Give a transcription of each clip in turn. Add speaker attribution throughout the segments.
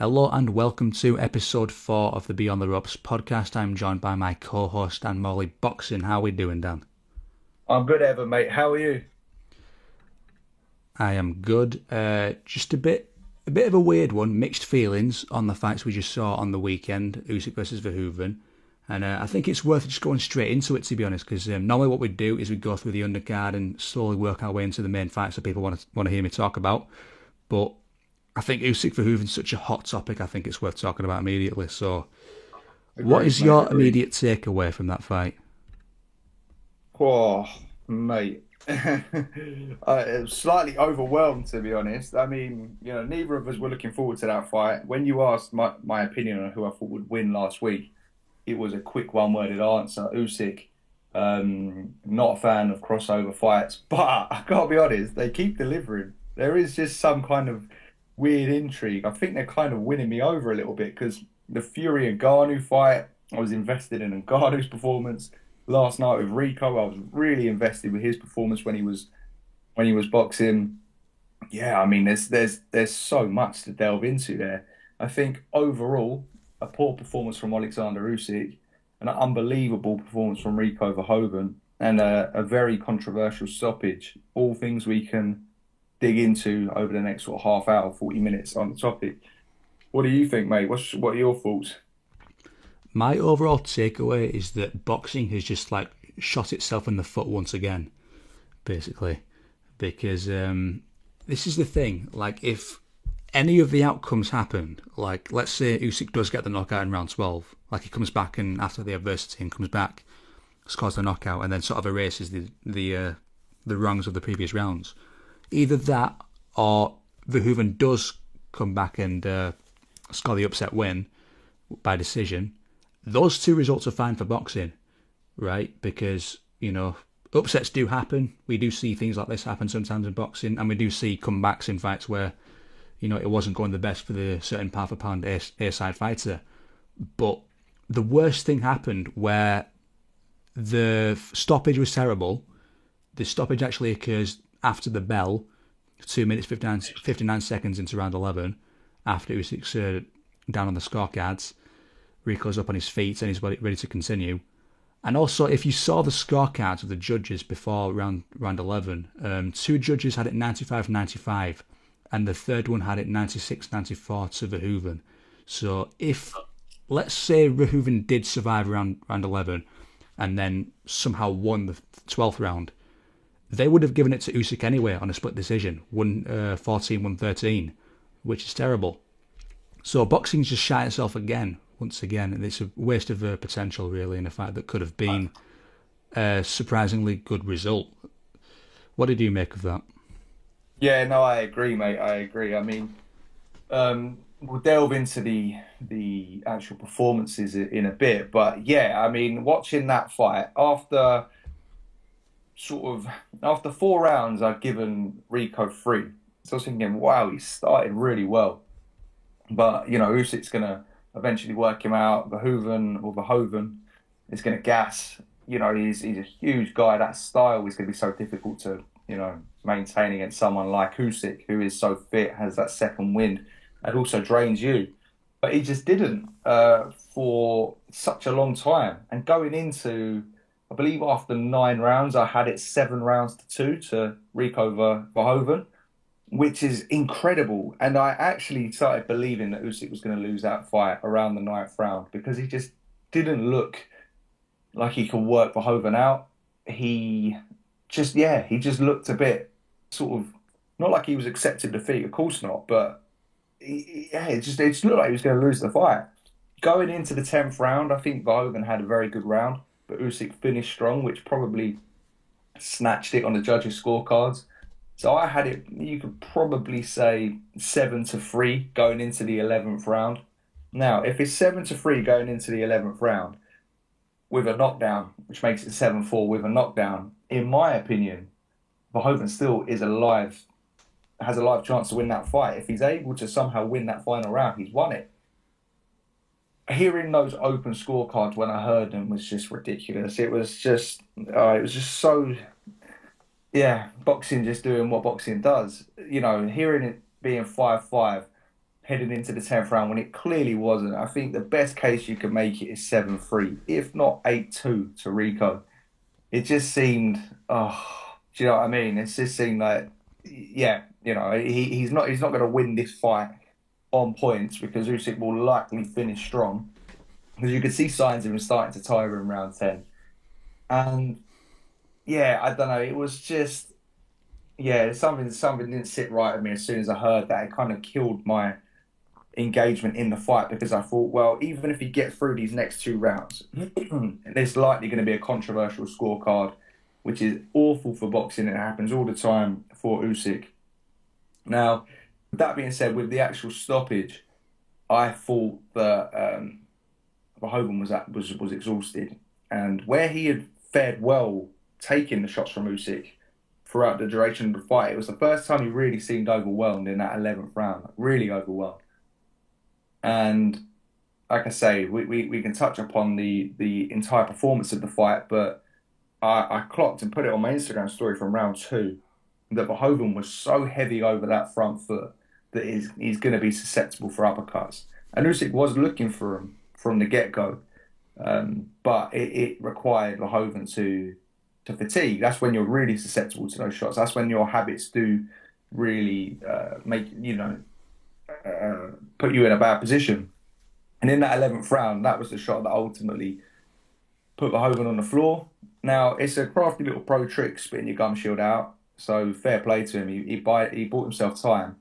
Speaker 1: Hello and welcome to episode 4 of the Beyond the Ropes podcast. I'm joined by my co-host Dan Morley Boxing. How are we doing, Dan?
Speaker 2: I'm good, Evan, mate. How are you?
Speaker 1: I am good. Just a bit of a weird one. Mixed feelings on the fights we just saw on the weekend, Usyk versus Verhoeven. And I think it's worth just going straight into it, to be honest, because normally what we do is we go through the undercard and slowly work our way into the main fights that people want to hear me talk about. But I think Usyk Verhoeven's such a hot topic. I think it's worth talking about immediately. So, what
Speaker 2: Agreed,
Speaker 1: is
Speaker 2: mate.
Speaker 1: your
Speaker 2: Agreed.
Speaker 1: immediate takeaway from that fight?
Speaker 2: Oh, mate. I'm slightly overwhelmed, to be honest. I mean, neither of us were looking forward to that fight. When you asked my opinion on who I thought would win last week, it was a quick one-worded answer. Usyk. Not a fan of crossover fights, but I gotta be honest, they keep delivering. There is just some kind of weird intrigue. I think they're kind of winning me over a little bit because the Fury and Ngannou fight, I was invested in Ngannou's performance. Last night with Rico, I was really invested with his performance when he was boxing. Yeah, I mean, there's so much to delve into there. I think overall, a poor performance from Alexander Usyk, an unbelievable performance from Rico Verhoeven, and a very controversial stoppage. All things we can dig into over the next sort of half hour, 40 minutes on the topic. What do you think, mate? What are your thoughts?
Speaker 1: My overall takeaway is that boxing has just like shot itself in the foot once again, basically, because this is the thing. Like, if any of the outcomes happen, like let's say Usyk does get the knockout in round 12, like he comes back and after the adversity and comes back, scores the knockout, and then sort of erases the wrongs of the previous rounds. Either that, or Verhoeven does come back and score the upset win by decision. Those two results are fine for boxing, right? Because, upsets do happen. We do see things like this happen sometimes in boxing, and we do see comebacks in fights where, it wasn't going the best for the certain pound for pound A-side fighter. But the worst thing happened where the stoppage was terrible. The stoppage actually occurs after the bell, 2 minutes 59 seconds into round 11, after Usyk's down on the scorecards. Rico's up on his feet and he's ready to continue. And also, if you saw the scorecards of the judges before round 11, two judges had it 95-95, and the third one had it 96-94 to Verhoeven. So if, let's say Verhoeven did survive round 11, and then somehow won the 12th round, they would have given it to Usyk anyway on a split decision, 114-113, which is terrible. So boxing's just shot itself again, once again, and it's a waste of potential, really, in a fight that could have been a surprisingly good result. What did you make of that?
Speaker 2: Yeah, no, I agree, mate. I agree. I mean, we'll delve into the actual performances in a bit, but yeah, I mean, watching that fight after 4 rounds, I'd given Rico three. So I was thinking, wow, he started really well, but Usyk's gonna eventually work him out. Verhoeven is gonna gas. He's a huge guy. That style is gonna be so difficult to maintain against someone like Usyk, who is so fit, has that second wind, and also drains you. But he just didn't for such a long time. And going into, I believe after 9 rounds, I had it 7 rounds to two to Rico Verhoeven, which is incredible. And I actually started believing that Usyk was going to lose that fight around the ninth round because he just didn't look like he could work Verhoeven out. He he just looked a bit sort of not like he was accepting defeat, of course not, but yeah, it just looked like he was going to lose the fight. Going into the 10th round, I think Verhoeven had a very good round, but Usyk finished strong, which probably snatched it on the judges' scorecards. So I had it, you could probably say 7-3 going into the 11th round. Now, if it's 7-3 going into the 11th round with a knockdown, which makes it 7-4 with a knockdown, in my opinion, Verhoeven still has a live chance to win that fight. If he's able to somehow win that final round, he's won it. Hearing those open scorecards when I heard them was just ridiculous. It was just so, yeah, boxing just doing what boxing does. Hearing it being 5-5, heading into the 10th round when it clearly wasn't. I think the best case you could make it is 7-3, if not 8-2 to Rico. It just seemed, do you know what I mean? It just seemed like, yeah, he's not going to win this fight on points because Usyk will likely finish strong because you could see signs of him starting to tire in round 10. And yeah, I don't know. It was just, yeah, something didn't sit right with me as soon as I heard that. It kind of killed my engagement in the fight because I thought, well, even if he gets through these next two rounds, there's likely going to be a controversial scorecard, which is awful for boxing. It happens all the time for Usyk. Now, with that being said, with the actual stoppage, I thought that Verhoeven was exhausted, and where he had fared well taking the shots from Usyk throughout the duration of the fight, it was the first time he really seemed overwhelmed in that 11th round, like really overwhelmed. And like I say, we can touch upon the entire performance of the fight, but I clocked and put it on my Instagram story from round two that Verhoeven was so heavy over that front foot that he's going to be susceptible for uppercuts. And Usyk was looking for him from the get-go, but it required Verhoeven to fatigue. That's when you're really susceptible to those shots. That's when your habits do really make put you in a bad position. And in that 11th round, that was the shot that ultimately put Verhoeven on the floor. Now, it's a crafty little pro trick, spitting your gum shield out. So fair play to him. He bought himself time.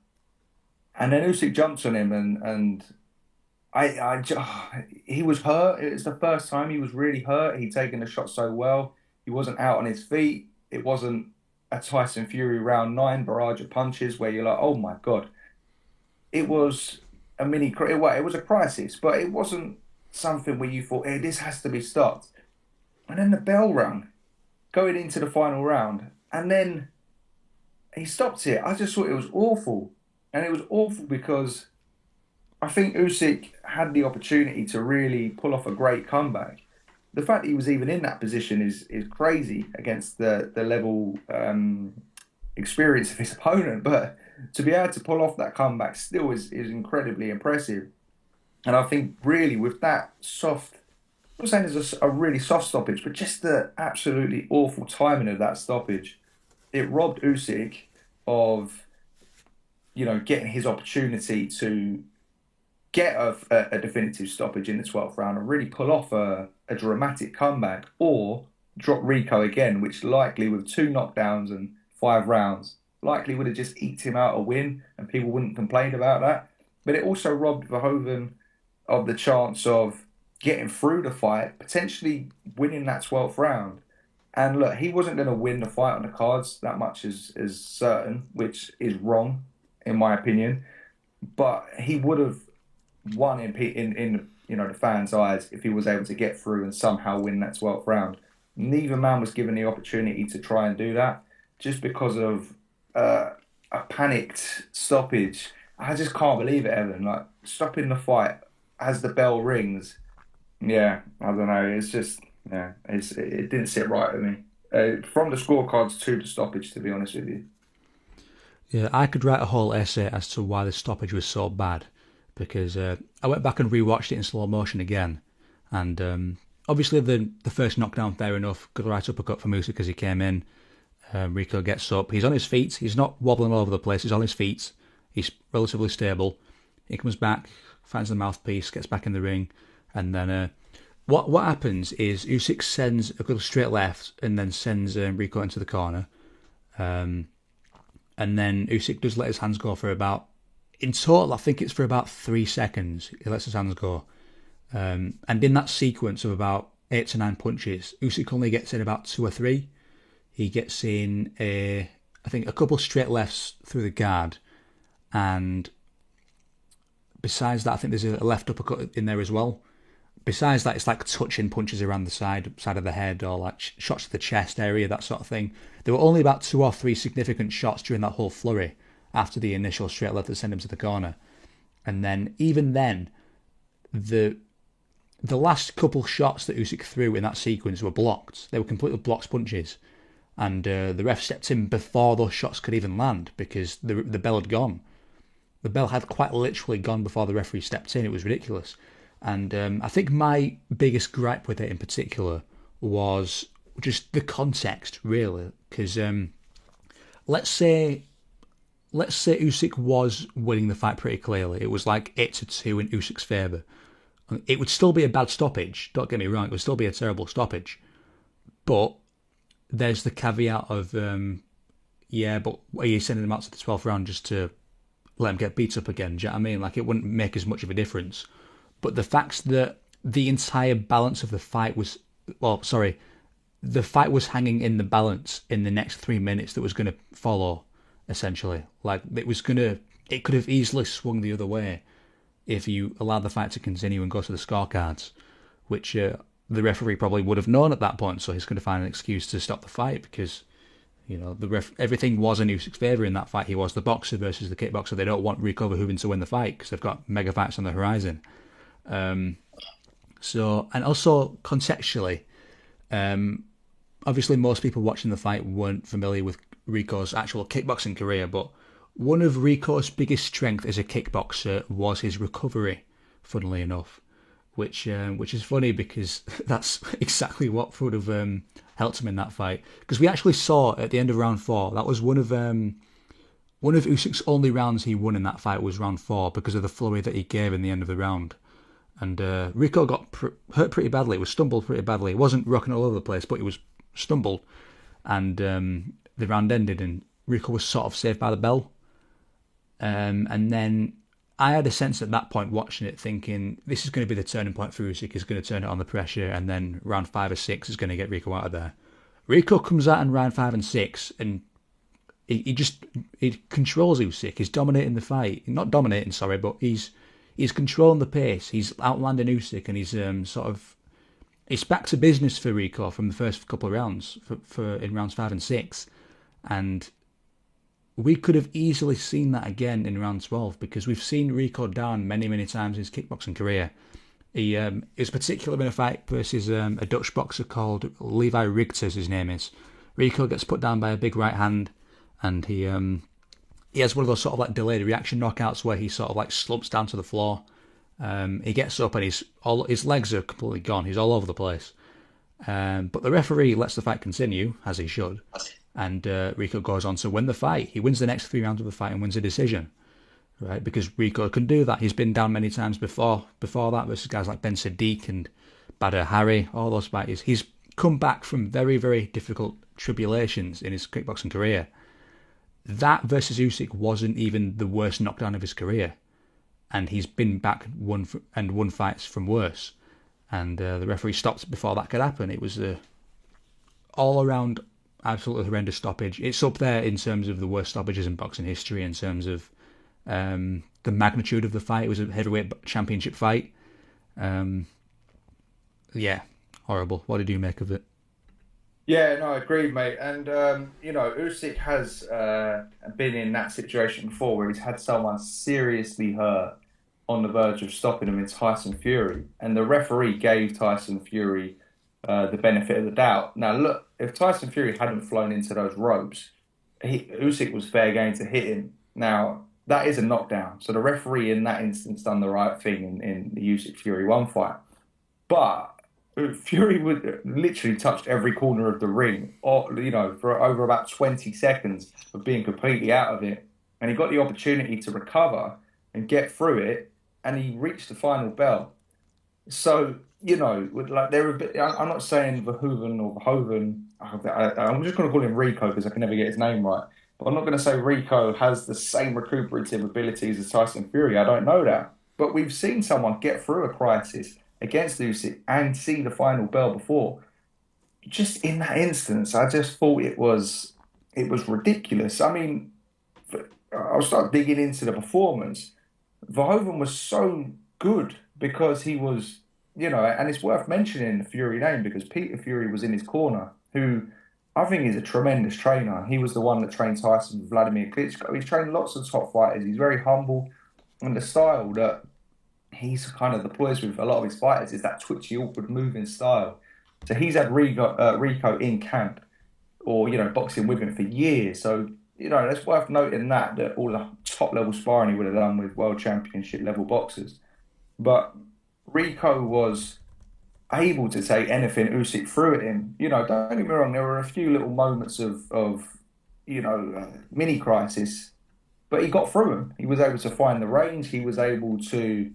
Speaker 2: And then Usyk jumped on him, and he was hurt. It's the first time he was really hurt. He'd taken the shot so well. He wasn't out on his feet. It wasn't a Tyson Fury round 9 barrage of punches where you're like, oh my God. It was it was a crisis, but it wasn't something where you thought, hey, this has to be stopped. And then the bell rang going into the final round, and then he stopped it. I just thought it was awful. And it was awful because I think Usyk had the opportunity to really pull off a great comeback. The fact that he was even in that position is crazy against the level experience of his opponent. But to be able to pull off that comeback still is incredibly impressive. And I think really with that soft, I'm not saying there's a really soft stoppage, but just the absolutely awful timing of that stoppage, it robbed Usyk of, getting his opportunity to get a definitive stoppage in the 12th round and really pull off a dramatic comeback or drop Rico again, which likely with 2 knockdowns and 5 rounds, likely would have just eked him out a win and people wouldn't complain about that. But it also robbed Verhoeven of the chance of getting through the fight, potentially winning that 12th round. And look, he wasn't going to win the fight on the cards. That much is certain, which is wrong, in my opinion. But he would have won in the fans' eyes if he was able to get through and somehow win that 12th round. Neither man was given the opportunity to try and do that just because of a panicked stoppage. I just can't believe it, Evan. Like, stopping the fight as the bell rings. Yeah, I don't know. It's just, yeah, it didn't sit right with me. From the scorecards to the stoppage, to be honest with you.
Speaker 1: Yeah, I could write a whole essay as to why the stoppage was so bad, because I went back and rewatched it in slow motion again, and obviously the first knockdown, fair enough, good right uppercut from Usyk as he came in. Rico gets up, he's on his feet, he's not wobbling all over the place, he's on his feet, he's relatively stable. He comes back, finds the mouthpiece, gets back in the ring, and then what happens is Usyk sends a good straight left and then sends Rico into the corner. And then Usyk does let his hands go for about, in total, I think it's for about 3 seconds, he lets his hands go. And in that sequence of about 8 to 9 punches, Usyk only gets in about 2 or 3. He gets in, I think, a couple straight lefts through the guard. And besides that, I think there's a left uppercut in there as well. Besides that, it's like touching punches around the side of the head or like shots to the chest area, that sort of thing. There were only about 2 or 3 significant shots during that whole flurry after the initial straight left that sent him to the corner. And then, even then, the last couple shots that Usyk threw in that sequence were blocked. They were completely blocked punches. And the ref stepped in before those shots could even land because the bell had gone. The bell had quite literally gone before the referee stepped in. It was ridiculous. And I think my biggest gripe with it in particular was just the context, really. Because let's say Usyk was winning the fight pretty clearly. It was like 8-2 in Usyk's favour. It would still be a bad stoppage. Don't get me wrong. It would still be a terrible stoppage. But there's the caveat of yeah, but are you sending him out to the 12th round just to let him get beat up again? Do you know what I mean? Like, it wouldn't make as much of a difference. But the fact that the entire balance of the fight was, well, sorry, the fight was hanging in the balance in the next 3 minutes that was going to follow, essentially. Like, it could have easily swung the other way if you allowed the fight to continue and go to the scorecards, which the referee probably would have known at that point. So he's going to find an excuse to stop the fight because everything was in Usyk's favour in that fight. He was the boxer versus the kickboxer. They don't want Rico Verhoeven to win the fight because they've got mega fights on the horizon. So, and also contextually, obviously most people watching the fight weren't familiar with Rico's actual kickboxing career, but one of Rico's biggest strengths as a kickboxer was his recovery, funnily enough, which is funny because that's exactly what would have helped him in that fight. Because we actually saw at the end of round 4, that was one of Usyk's only rounds he won in that fight was round 4 because of the flurry that he gave in the end of the round. And Rico got hurt pretty badly. It was stumbled pretty badly. It wasn't rocking all over the place, but he was stumbled. And the round ended, and Rico was sort of saved by the bell. And then I had a sense at that point watching it thinking, this is going to be the turning point for Usyk. He's going to turn it on the pressure, and then round 5 or 6 is going to get Rico out of there. Rico comes out in round 5 and 6, and he controls Usyk. He's dominating the fight. Not dominating, sorry, but he's controlling the pace. He's outlanding Usyk, and he's it's back to business for Rico from the first couple of rounds for in rounds 5 and 6, and we could have easily seen that again in round 12 because we've seen Rico down many, many times in his kickboxing career. He is particularly in a fight versus a Dutch boxer called Levi Rigters, his name is. Rico gets put down by a big right hand, and he has one of those sort of like delayed reaction knockouts where he sort of like slumps down to the floor. He gets up and his legs are completely gone. He's all over the place. But the referee lets the fight continue, as he should. And Rico goes on to win the fight. He wins the next 3 rounds of the fight and wins a decision, right? Because Rico can do that. He's been down many times before that versus guys like Ben Sadiq and Badr Hari, all those fighters. He's come back from very, very difficult tribulations in his kickboxing career. That versus Usyk wasn't even the worst knockdown of his career, and he's been back won fights from worse. And the referee stopped before that could happen. It was a all-around absolutely horrendous stoppage. It's up there in terms of the worst stoppages in boxing history in terms of the magnitude of the fight. It was a heavyweight championship fight. Yeah, horrible. What did you make of it?
Speaker 2: Yeah, no, I agree, mate. And Usyk has been in that situation before where he's had someone seriously hurt on the verge of stopping him in Tyson Fury, and the referee gave Tyson Fury the benefit of the doubt. Now, look, if Tyson Fury hadn't flown into those ropes, Usyk was fair game to hit him. Now, that is a knockdown, so the referee in that instance done the right thing in the Usyk Fury 1 fight. But Fury would literally touched every corner of the ring, or for over about 20 seconds of being completely out of it, and he got the opportunity to recover and get through it, and he reached the final bell. So like they're a bit. I'm not saying Verhoeven or Verhoeven. I'm just going to call him Rico because I can never get his name right. But I'm not going to say Rico has the same recuperative abilities as Tyson Fury. I don't know that. But we've seen someone get through a crisis against Usyk and see the final bell before. Just in that instance, I just thought it was ridiculous. I mean, I'll start digging into the performance. Verhoeven was so good because he was, and it's worth mentioning the Fury name because Peter Fury was in his corner, who I think is a tremendous trainer. He was the one that trained Tyson, Vladimir Klitschko. He's trained lots of top fighters. He's very humble, and the style that he's kind of deploys with a lot of his fighters is that twitchy, awkward moving style. So he's had Rico in camp or boxing with him for years. So it's worth noting that all the top level sparring he would have done with world championship level boxers. But Rico was able to take anything Usyk threw at him. Don't get me wrong, there were a few little moments of mini crisis, but he got through them. He was able to find the range. He was able to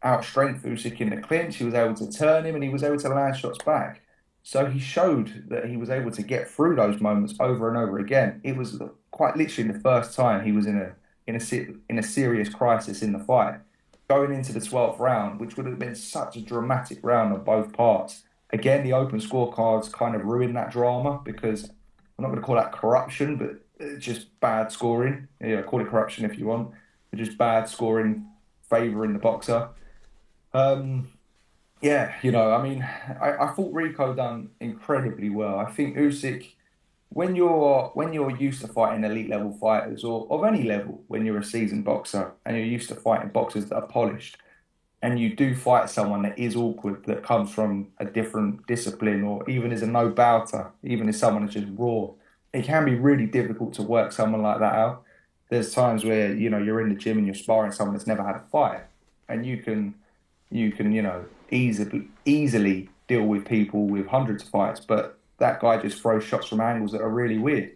Speaker 2: outstrength Usyk in the clinch. He was able to turn him, and he was able to land shots back. So he showed that he was able to get through those moments over and over again. It was quite literally the first time he was in a serious crisis in the fight, going into the 12th round, which would have been such a dramatic round on both parts. Again, the open scorecards kind of ruined that drama because I'm not going to call that corruption, but it's just bad scoring. Yeah, call it corruption if you want, but just bad scoring favouring the boxer. Um, yeah, I mean, I thought Rico done incredibly well. I think Usyk, when you're used to fighting elite level fighters or of any level, when you're a seasoned boxer and you're used to fighting boxers that are polished, and you do fight someone that is awkward, that comes from a different discipline, or even is a no bouter, even if someone is just raw, it can be really difficult to work someone like that out. There's times where, you're in the gym and you're sparring someone that's never had a fight, and you can, easily deal with people with hundreds of fights, but that guy just throws shots from angles that are really weird.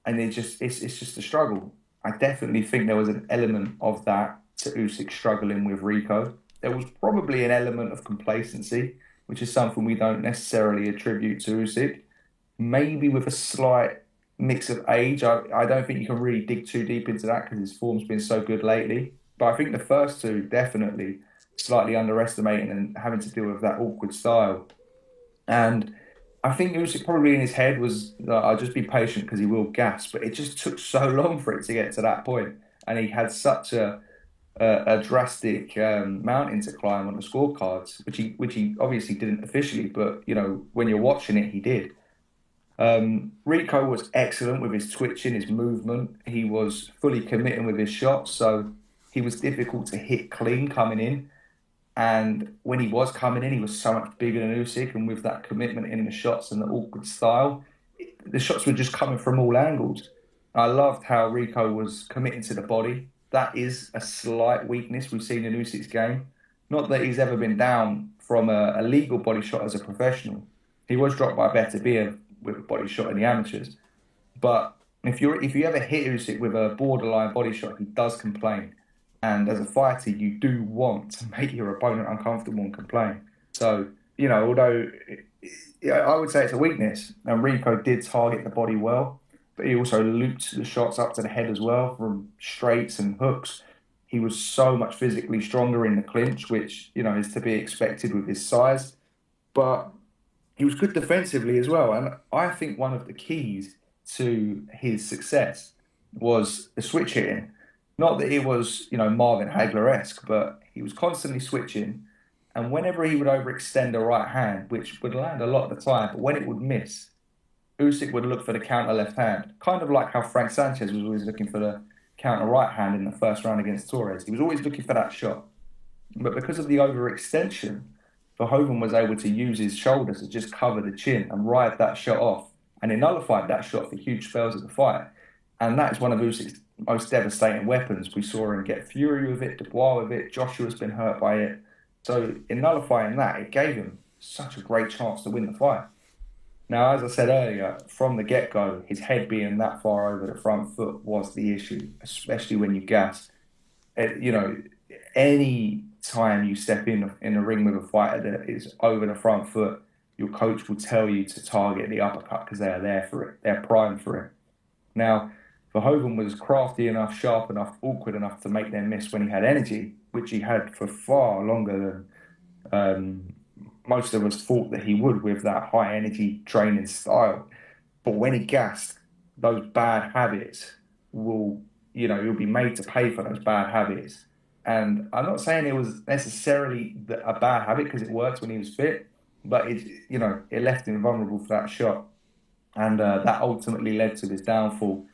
Speaker 2: And it's just a struggle. I definitely think there was an element of that to Usyk struggling with Rico. There was probably an element of complacency, which is something we don't necessarily attribute to Usyk. Maybe with a slight mix of age. I don't think you can really dig too deep into that because his form's been so good lately. But I think the first two definitely slightly underestimating and having to deal with that awkward style. And I think Usyk probably in his head was, I'll just be patient because he will gas. But it just took so long for it to get to that point. And he had such a drastic mountain to climb on the scorecards, which he obviously didn't officially, but when you're watching it, he did. Rico was excellent with his twitching, his movement. He was fully committing with his shots, so he was difficult to hit clean coming in. And when he was coming in, he was so much bigger than Usyk, and with that commitment in the shots and the awkward style, the shots were just coming from all angles. I loved how Rico was committing to the body. That is a slight weakness we've seen in Usyk's game. Not that he's ever been down from a legal body shot as a professional. He was dropped by Better Beer with a body shot in the amateurs. But if you ever hit Usyk with a borderline body shot, he does complain. And as a fighter, you do want to make your opponent uncomfortable and complain. So, although yeah, I would say it's a weakness, and Rico did target the body well, but he also looped the shots up to the head as well from straights and hooks. He was so much physically stronger in the clinch, which, is to be expected with his size. But he was good defensively as well. And I think one of the keys to his success was the switch hitting. Not that it was, Marvin Hagler-esque, but he was constantly switching. And whenever he would overextend a right hand, which would land a lot of the time, but when it would miss, Usyk would look for the counter left hand, kind of like how Frank Sanchez was always looking for the counter right hand in the first round against Torres. He was always looking for that shot. But because of the overextension, Verhoeven was able to use his shoulders to just cover the chin and ride that shot off. And he nullified that shot for huge spells of the fight. And that is one of Usyk's most devastating weapons. We saw him get Fury with it, Dubois with it, Joshua's been hurt by it. So in nullifying that, it gave him such a great chance to win the fight. Now, as I said earlier, from the get-go, his head being that far over the front foot was the issue, especially when you gas. It, you know, any time you step in a ring with a fighter that is over the front foot, your coach will tell you to target the uppercut because they are there for it. They're primed for it. Now, Verhoeven was crafty enough, sharp enough, awkward enough to make them miss when he had energy, which he had for far longer than most of us thought that he would with that high energy training style. But when he gassed, those bad habits will, you'll be made to pay for those bad habits. And I'm not saying it was necessarily a bad habit because it worked when he was fit, but it left him vulnerable for that shot. And that ultimately led to his downfall.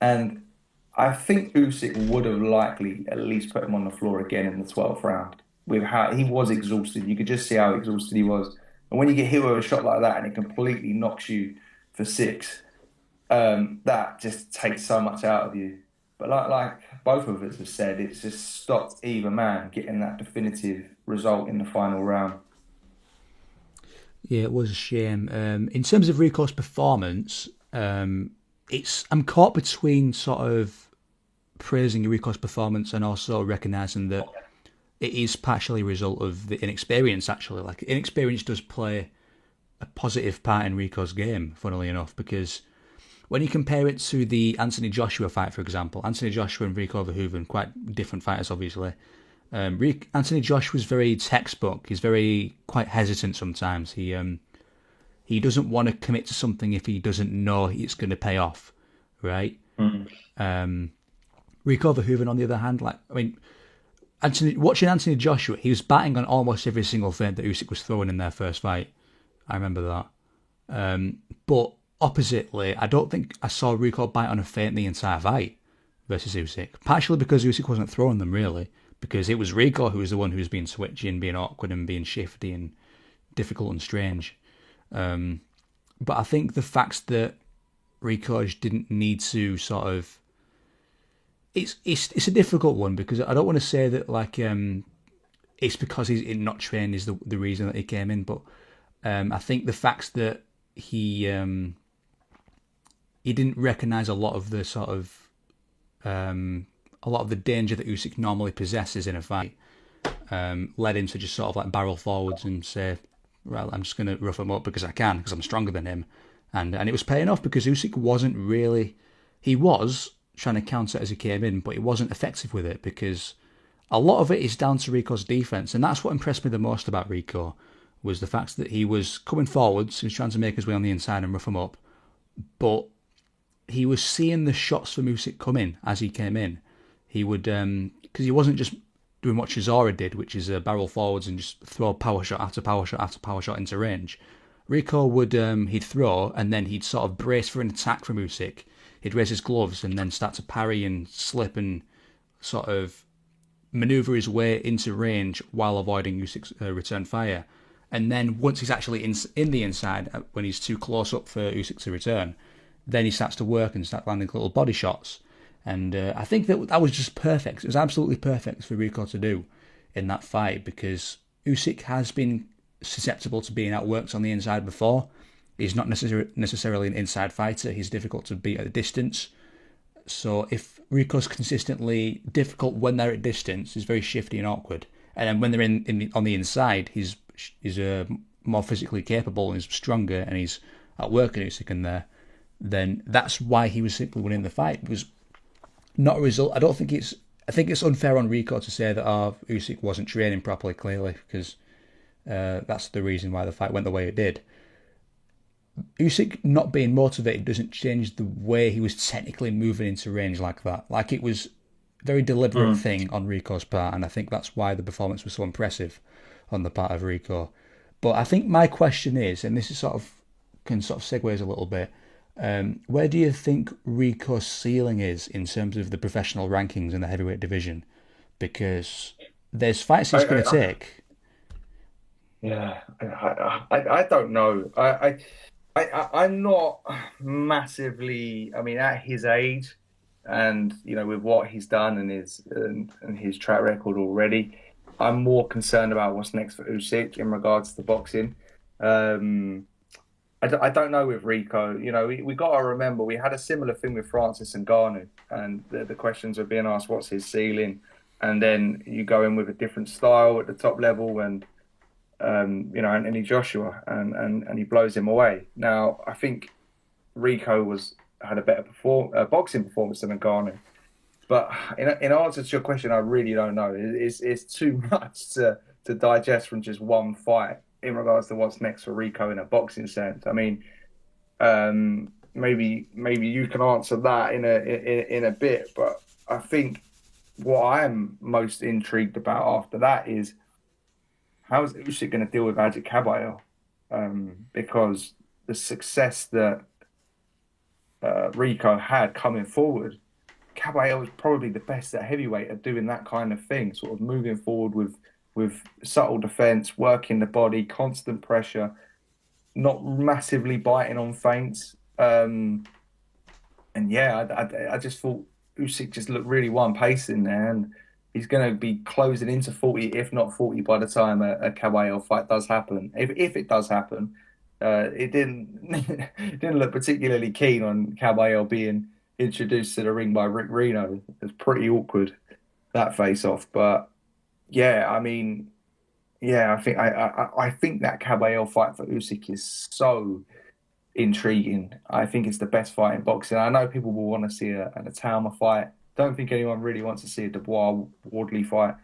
Speaker 2: And I think Usyk would have likely at least put him on the floor again in the 12th round with how he was exhausted. You could just see how exhausted he was. And when you get hit with a shot like that and it completely knocks you for six, that just takes so much out of you. But like both of us have said, it's just stopped either man getting that definitive result in the final round.
Speaker 1: Yeah, it was a shame. In terms of Rico's performance, it's I'm caught between sort of praising Rico's performance and also recognizing that it is partially a result of the inexperience. Actually, like inexperience does play a positive part in Rico's game, funnily enough, because when you compare it to the Anthony Joshua fight, for example, Anthony Joshua and Rico Verhoeven, quite different fighters, obviously. Anthony Joshua was very textbook. He's very quite hesitant sometimes. He doesn't want to commit to something if he doesn't know it's going to pay off, right?
Speaker 2: Mm.
Speaker 1: Rico Verhoeven, on the other hand, like I mean, watching Anthony Joshua, he was batting on almost every single feint that Usyk was throwing in their first fight. I remember that. But oppositely, I don't think I saw Rico bite on a feint the entire fight versus Usyk. Partially because Usyk wasn't throwing them really, because it was Rico who was the one who was being switchy and being awkward and being shifty and difficult and strange. But I think the fact that Rico didn't need to sort of it's a difficult one because I don't want to say that like it's because he's not trained is the reason that he came in, but I think the fact that he didn't recognise a lot of the sort of a lot of the danger that Usyk normally possesses in a fight led him to just sort of like barrel forwards and say, "Well, I'm just going to rough him up because I can because I'm stronger than him," and it was paying off because Usyk wasn't really he was trying to counter as he came in, but he wasn't effective with it because a lot of it is down to Rico's defense, and that's what impressed me the most about Rico was the fact that he was coming forwards, he was trying to make his way on the inside and rough him up, but he was seeing the shots from Usyk come in as he came in. He would because he wasn't just doing what Chisora did, which is barrel forwards and just throw power shot after power shot after power shot into range. Rico would he'd throw and then he'd sort of brace for an attack from Usyk. He'd raise his gloves and then start to parry and slip and sort of maneuver his way into range while avoiding Usyk's return fire. And then once he's actually in the inside, when he's too close up for Usyk to return, then he starts to work and start landing little body shots. And I think that was just perfect. It was absolutely perfect for Rico to do in that fight because Usyk has been susceptible to being outworked on the inside before. He's not necessarily an inside fighter. He's difficult to beat at a distance. So if Rico's consistently difficult when they're at distance, he's very shifty and awkward. And then when they're on the inside, he's more physically capable and he's stronger and he's outworking Usyk in there. Then that's why he was simply winning the fight. It was not a result. I think it's unfair on Rico to say that Usyk wasn't training properly. Clearly, because that's the reason why the fight went the way it did. Usyk not being motivated doesn't change the way he was technically moving into range like that. Like it was a very deliberate
Speaker 2: Mm.
Speaker 1: thing on Rico's part, and I think that's why the performance was so impressive on the part of Rico. But I think my question is, and this is sort of can sort of segues a little bit. Where do you think Rico's ceiling is in terms of the professional rankings in the heavyweight division? Because there's fights he's going to
Speaker 2: I,
Speaker 1: take.
Speaker 2: yeah, I don't know. I'm not massively. I mean, at his age, and with what he's done and his track record already, I'm more concerned about what's next for Usyk in regards to boxing. Um, I don't know with Rico. We got to remember we had a similar thing with Francis and Ngannou, and the questions are being asked, what's his ceiling? And then you go in with a different style at the top level, and Anthony Joshua, and he blows him away. Now, I think Rico had a better boxing performance than Ngannou. But in answer to your question, I really don't know. It's too much to digest from just one fight in regards to what's next for Rico in a boxing sense. I mean, maybe you can answer that in a bit, but I think what I'm most intrigued about after that is how is Usyk going to deal with Magic Kabayel? Because the success that Rico had coming forward, Kabayel was probably the best at heavyweight at doing that kind of thing, sort of moving forward with subtle defense, working the body, constant pressure, not massively biting on feints. and yeah, I just thought Usyk just looked really one pace in there, and he's going to be closing into 40, if not 40, by the time a Kabayel fight does happen. If it does happen, it didn't it didn't look particularly keen on Kabayel being introduced to the ring by Rick Reno. It was pretty awkward, that face off. But yeah, I mean, yeah, I think that Kabayel fight for Usyk is so intriguing. I think it's the best fight in boxing. I know people will want to see an Atama fight. Don't think anyone really wants to see a Dubois Wardley fight.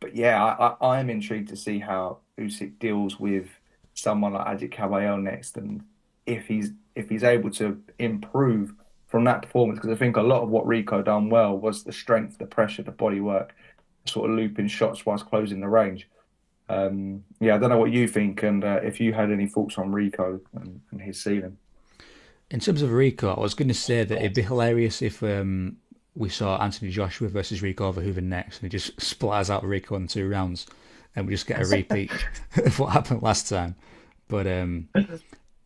Speaker 2: But yeah, I'm intrigued to see how Usyk deals with someone like Ajit Kabayel next, and if he's able to improve from that performance. Because I think a lot of what Rico done well was the strength, the pressure, the body work, sort of looping shots whilst closing the range. Yeah, I don't know what you think, and if you had any thoughts on Rico and his ceiling.
Speaker 1: In terms of Rico, I was going to say that it'd be hilarious if we saw Anthony Joshua versus Rico Verhoeven next, and he just splatters out Rico in 2 rounds, and we just get a repeat of what happened last time. But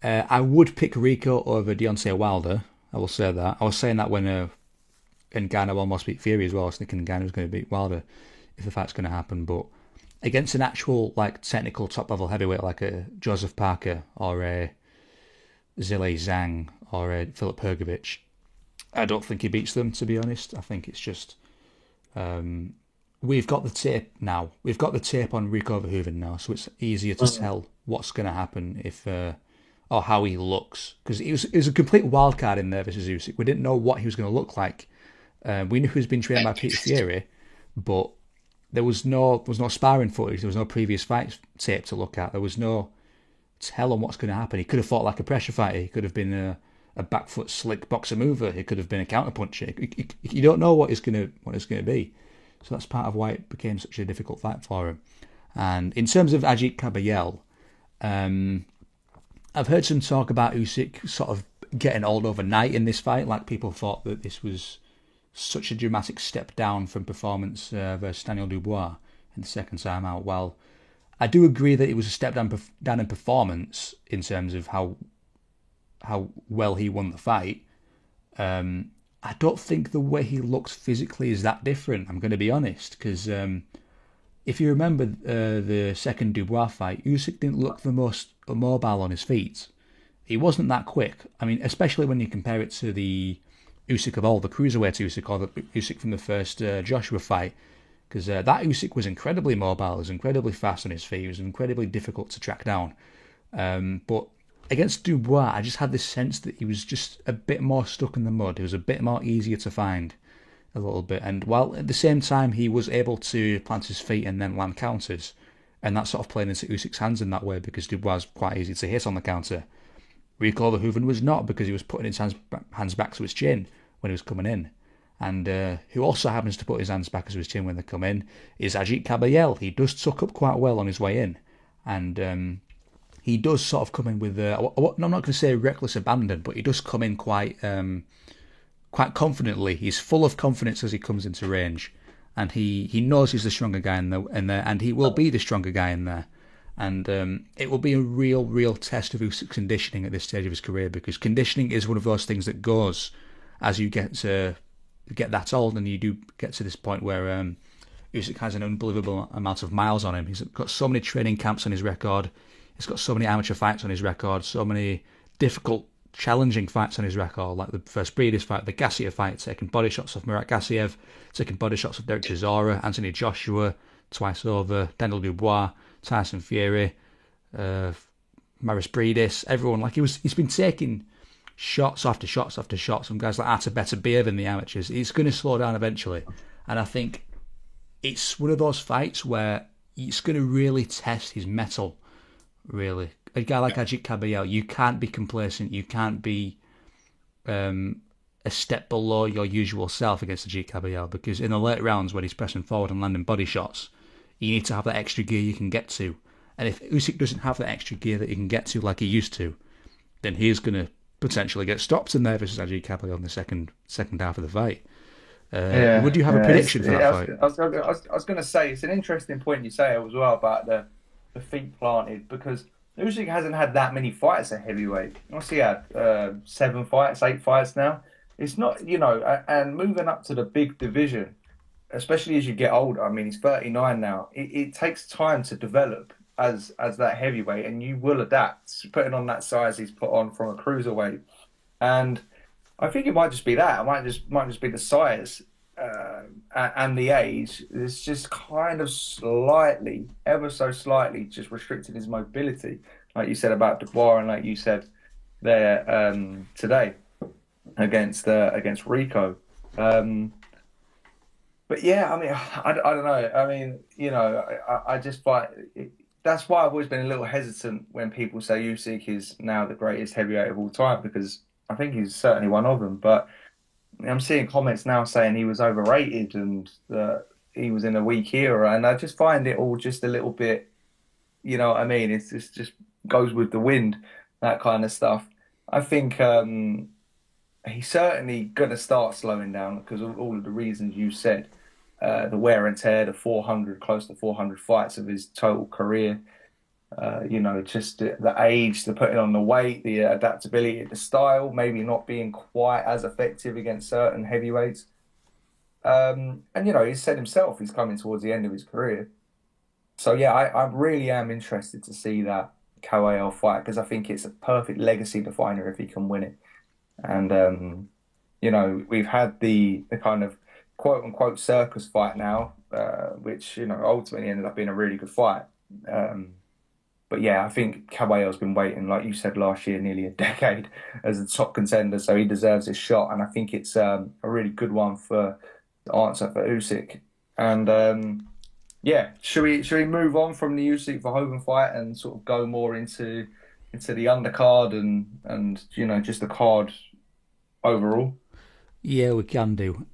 Speaker 1: I would pick Rico over Deontay Wilder. I will say that. I was saying that when Ngannou almost beat Fury as well. I was thinking Ngannou was going to beat Wilder if the fight's going to happen, but against an actual like technical top level heavyweight like a Joseph Parker or a Zile Zhang or a Philip Hergovich, I don't think he beats them. To be honest, I think it's just we've got the tape now. We've got the tape on Rico Verhoeven now, so it's easier to tell what's going to happen if or how he looks, because it was a complete wild card in there versus Usyk. We didn't know what he was going to look like. We knew he was being trained by Peter Fury, but there was no sparring footage. There was no previous fight tape to look at. There was no tell on what's going to happen. He could have fought like a pressure fighter. He could have been a back foot slick boxer mover. He could have been a counter puncher. You don't know what it's going to be. So that's part of why it became such a difficult fight for him. And in terms of Ajit Kabayel, I've heard some talk about Usyk sort of getting old overnight in this fight. Like people thought that this was such a dramatic step down from performance versus Daniel Dubois in the second time out. Well, I do agree that it was a step down in performance in terms of how well he won the fight. I don't think the way he looks physically is that different. I'm going to be honest, because if you remember the second Dubois fight, Usyk didn't look the most mobile on his feet. He wasn't that quick. I mean, especially when you compare it to the Usyk of old, the cruiserweight Usyk, or the Usyk from the first Joshua fight, because that Usyk was incredibly mobile, he was incredibly fast on his feet, he was incredibly difficult to track down. But against Dubois, I just had this sense that he was just a bit more stuck in the mud. He was a bit more easier to find, a little bit. And while at the same time he was able to plant his feet and then land counters, and that sort of played into Usyk's hands in that way because Dubois was quite easy to hit on the counter. Rico Verhoeven was not, because he was putting his hands back to his chin when he was coming in. And who also happens to put his hands back to his chin when they come in is Ajit Kabayel. He does tuck up quite well on his way in. And he does sort of come in with, I'm not going to say reckless abandon, but he does come in quite confidently. He's full of confidence as he comes into range. And he knows he's the stronger guy in there, and he will be the stronger guy in there. And it will be a real test of Usyk's conditioning at this stage of his career, because conditioning is one of those things that goes as you get that old, and you do get to this point where Usyk has an unbelievable amount of miles on him. He's got so many training camps on his record. He's got so many amateur fights on his record, so many difficult, challenging fights on his record, like the first Breeders fight, the Gassiev fight, taking body shots off Murat Gassiev, taking body shots of Derek Chisora, Anthony Joshua, twice over, Daniel Dubois, Tyson Fury, Maris Breedis, everyone. Like he's been taking shots after shots after shots from guys like Artur Beterbiev in the amateurs. He's going to slow down eventually, and I think it's one of those fights where it's going to really test his mettle. Really, a guy like Ajit Kabayel, you can't be complacent. You can't be a step below your usual self against Ajit Kabayel, because in the late rounds when he's pressing forward and landing body shots, you need to have that extra gear you can get to. And if Usyk doesn't have that extra gear that he can get to like he used to, then he's going to potentially get stopped in there versus Ajit Kabayel in the second half of the fight. Would you have a prediction for that fight?
Speaker 2: I was going to say it's an interesting point you say as well about the feet planted, because Usyk hasn't had that many fights at heavyweight. What's he had? 7 fights, 8 fights now. it's not, and moving up to the big division, especially as you get older. I mean, he's 39 now. It takes time to develop as that heavyweight, and you will adapt, putting on that size he's put on from a cruiserweight. And I think it might just be that. It might just be the size and the age. It's just kind of slightly, ever so slightly, just restricted his mobility, like you said about Dubois, and like you said there today against Rico. Um, but yeah, I mean, I don't know. I mean, I just find that's why I've always been a little hesitant when people say Usyk is now the greatest heavyweight of all time because I think he's certainly one of them. But I'm seeing comments now saying he was overrated and that he was in a weak era, and I just find it all just a little bit, you know what I mean? Just goes with the wind, that kind of stuff. I think he's certainly going to start slowing down because of all of the reasons you said. The wear and tear, the 400, close to 400 fights of his total career. Just the age, the putting on the weight, the adaptability, the style, maybe not being quite as effective against certain heavyweights. And he's said himself he's coming towards the end of his career. So yeah, I really am interested to see that Kabayel fight because I think it's a perfect legacy definer if he can win it. And we've had the kind of quote unquote circus fight now, which ultimately ended up being a really good fight. Um, but yeah, I think Caballo's been waiting, like you said last year, nearly a decade as a top contender, so he deserves his shot. And I think it's a really good one for the answer for Usyk. And yeah, should we move on from the Usyk Verhoeven fight and sort of go more into the undercard and just the card overall?
Speaker 1: Yeah, we can do.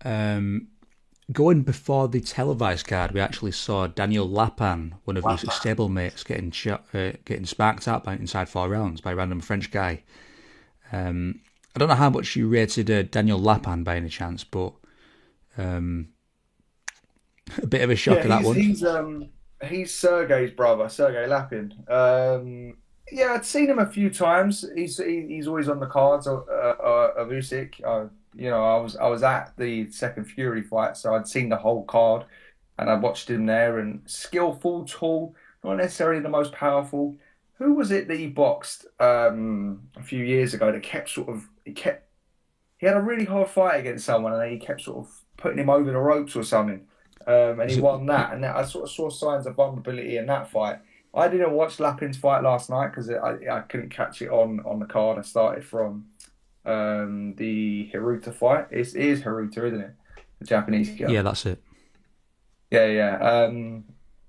Speaker 1: Going before the televised card, we actually saw Daniel Lapan, one of Usyk's stablemates, getting sparked out by inside 4 rounds by a random French guy. I don't know how much you rated Daniel Lapan by any chance, but um, a bit of a
Speaker 2: Yeah,
Speaker 1: shocker that
Speaker 2: he's
Speaker 1: one.
Speaker 2: he's um he's Sergey's brother, Sergey Lapin. Yeah, I'd seen him a few times. He's always on the cards of Usyk. I was at the second Fury fight, so I'd seen the whole card, and I watched him there. And skillful, tall, not necessarily the most powerful. Who was it that he boxed a few years ago that kept sort of he had a really hard fight against someone, and he kept sort of putting him over the ropes or something, and he
Speaker 1: Was it?
Speaker 2: won that. And I sort of saw signs of vulnerability in that fight. I didn't watch Lapin's fight last night because I couldn't catch it on the card. I started from the Hiruta fight. It is Hiruta, isn't it? The Japanese
Speaker 1: Yeah,
Speaker 2: girl.
Speaker 1: that's it.
Speaker 2: Yeah, yeah.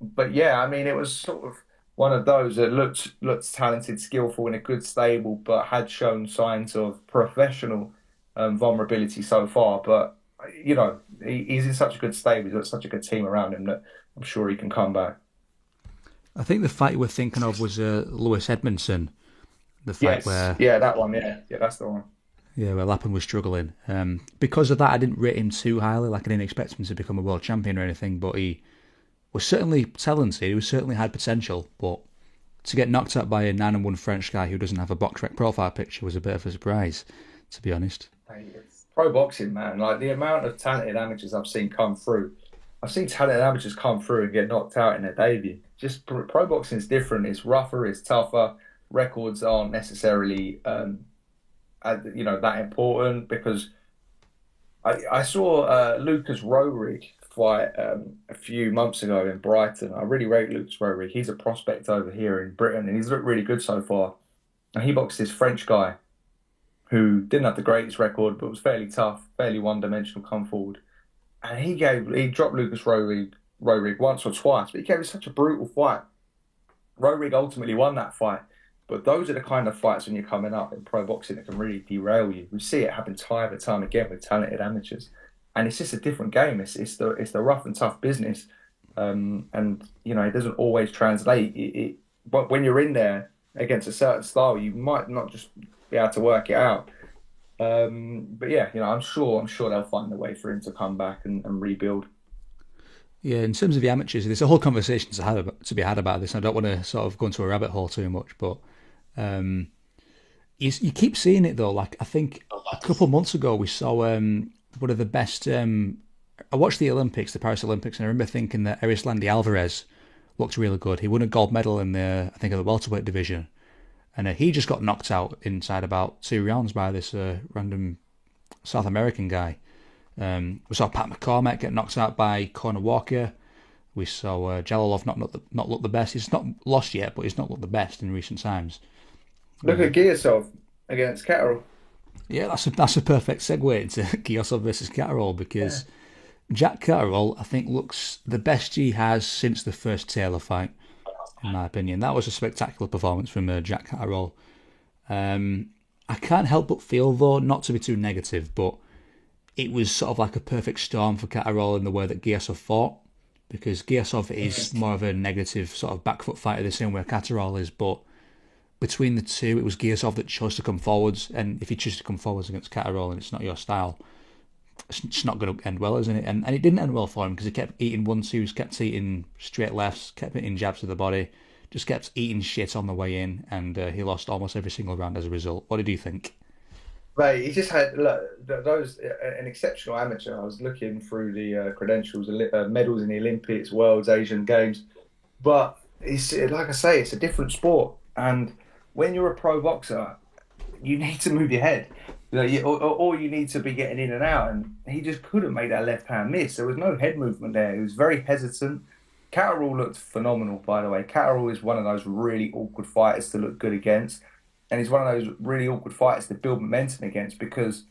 Speaker 2: But yeah, I mean, it was sort of one of those that looked talented, skillful, in a good stable, but had shown signs of professional vulnerability so far. But he's in such a good stable. He's got such a good team around him that I'm sure he can come back.
Speaker 1: I think the fight you were thinking of was Lewis Edmondson, the fight
Speaker 2: Yes,
Speaker 1: where
Speaker 2: yeah, that one. Yeah, yeah, that's the one.
Speaker 1: Lappin was struggling. Because of that, I didn't rate him too highly. Like I didn't expect him to become a world champion or anything, but he was certainly talented. He was certainly had potential, but to get knocked out by a 9-1 French guy who doesn't have a box rec profile picture was a bit of a surprise, to be honest.
Speaker 2: Hey, it's pro boxing, man. Like the amount of talented amateurs I've seen come through. I've seen talented amateurs come through and get knocked out in their debut. Just pro boxing is different. It's rougher. It's tougher. Records aren't necessarily, that important because I saw Lucas Rowerig fight a few months ago in Brighton. I really rate Lucas Rowerig. He's a prospect over here in Britain, and he's looked really good so far. And he boxed this French guy who didn't have the greatest record, but was fairly tough, fairly one-dimensional come forward. And he dropped Lucas Rowerig once or twice, but he gave him such a brutal fight. Rowerig ultimately won that fight. But those are the kind of fights when you're coming up in pro boxing that can really derail you. We see it happen time and time again with talented amateurs, and it's just a different game. It's the rough and tough business, and it doesn't always translate. But when you're in there against a certain style, you might not just be able to work it out. But yeah, I'm sure they'll find a way for him to come back and rebuild.
Speaker 1: Yeah, in terms of the amateurs, there's a whole conversation to be had about this. I don't want to sort of go into a rabbit hole too much, but um, you keep seeing it though. Like I think a couple of months ago we saw one of the best. I watched the Olympics, the Paris Olympics, and I remember thinking that Erislandy Alvarez looked really good. He won a gold medal in the I think in the welterweight division, and he just got knocked out inside about 2 rounds by this random South American guy. We saw Pat McCormack get knocked out by Conor Walker. We saw Jalalov not look the best. He's not lost yet, but he's not looked the best in recent times.
Speaker 2: Look at Giasov against Kettle.
Speaker 1: Yeah, that's a perfect segue into Giosov versus Catterall
Speaker 2: Yeah.
Speaker 1: because Jack Catterall, I think, looks the best he has since the first Taylor fight, in my opinion. That was a spectacular performance from Jack Catterall. I can't help but feel, though, not to be too negative, but it was sort of like a perfect storm for Catterall in the way that Giasov fought, because Giasov is more of a negative sort of back foot fighter the same way Catterall is, but between the two, it was Giasov that chose to come forwards, and if you choose to come forwards against Catterall and it's not your style, it's not going to end well, isn't it? And it didn't end well for him because he kept eating 1-2s, kept eating straight lefts, kept hitting jabs to the body, just kept eating shit on the way in, and he lost almost every single round as a result. What did you think?
Speaker 2: Mate, he just had look, those an exceptional amateur. I was looking through the credentials, medals in the Olympics, Worlds, Asian Games, but it's like I say, it's a different sport. And when you're a pro boxer, you need to move your head. Or you need to be getting in and out. And he just couldn't make that left hand miss. There was no head movement there. He was very hesitant. Catterall looked phenomenal, by the way. Catterall is one of those really awkward fighters to look good against. And he's one of those really awkward fighters to build momentum against because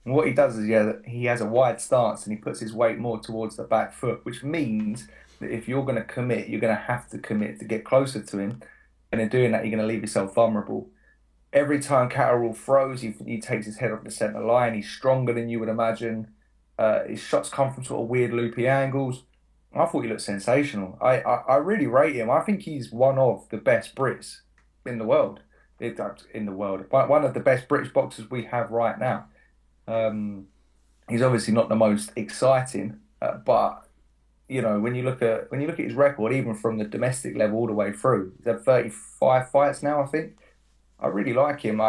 Speaker 2: what he does is he has a wide stance and he puts his weight more towards the back foot, which means that if you're going to commit, you're going to have to commit to get closer to him. And in doing that, you're going to leave yourself vulnerable. Every time Catterall throws, he takes his head off the centre line. He's stronger than you would imagine. His shots come from sort of weird loopy angles. I thought he looked sensational. I really rate him. I think he's one of the best Brits in the world. In the world, one of the best British boxers we have right now. Um, he's obviously not the most exciting, but when you look at his record, even from the domestic level all the way through, he's had 35 fights now, I think. I really like him.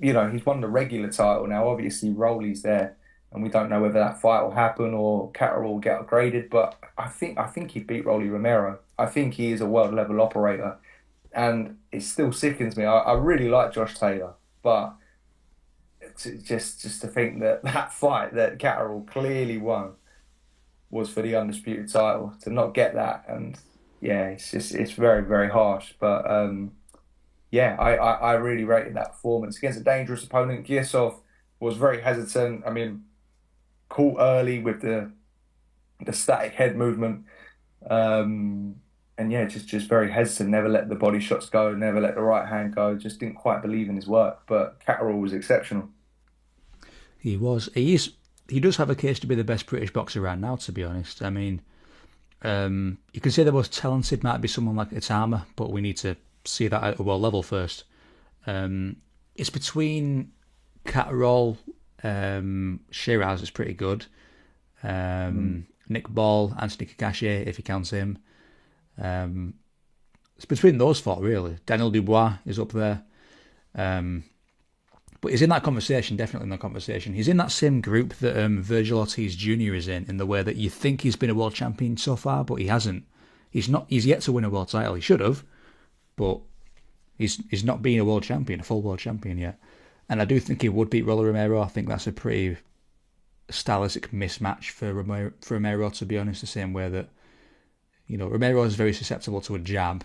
Speaker 2: He's won the regular title now. Obviously, Rowley's there, and we don't know whether that fight will happen or Catterall will get upgraded. But I think he beat Rolly Romero. I think he is a world level operator, and it still sickens me. I really like Josh Taylor, but just to think that that fight that Catterall clearly won was for the undisputed title to not get that, and yeah, it's very very harsh. But yeah, I really rated that performance against a dangerous opponent. Giasov was very hesitant. I mean, caught early with the static head movement. And yeah, just very hesitant. Never let the body shots go. Never let the right hand go. Just didn't quite believe in his work. But Catterall was exceptional.
Speaker 1: He was. He does have a case to be the best British boxer right now. To be honest, I mean, you can say the most talented might be someone like Itama, but we need to see that at a world level first. It's between Catterall, Shiraz is pretty good. Nick Ball, Anthony Kakashi, if you count him. It's between those four, really. Daniel Dubois is up there. But he's in that conversation, definitely in that conversation. He's in that same group that Virgil Ortiz Jr. is in the way that you think he's been a world champion so far, but he hasn't. He's not. He's yet to win a world title. He should have, but he's not been a world champion, a full world champion yet. And I do think he would beat Rolly Romero. I think that's a pretty stylistic mismatch for Romero, to be honest, the same way that, Romero is very susceptible to a jab,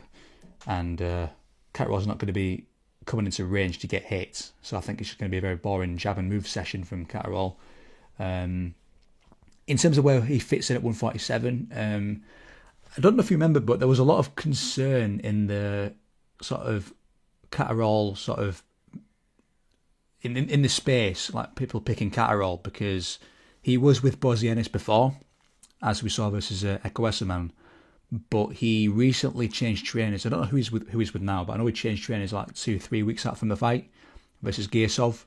Speaker 1: and Catterall's not going to be coming into range to get hits. So I think it's just going to be a very boring jab and move session from Catterall. In terms of where he fits in at 147, I don't know if you remember, but there was a lot of concern in the sort of Catterall sort of in the space, like people picking Catterall because he was with Bozienis before, as we saw versus Ekoesaman, but he recently changed trainers. I don't know who he's with now, but I know he changed trainers like 2-3 weeks out from the fight versus Giasov,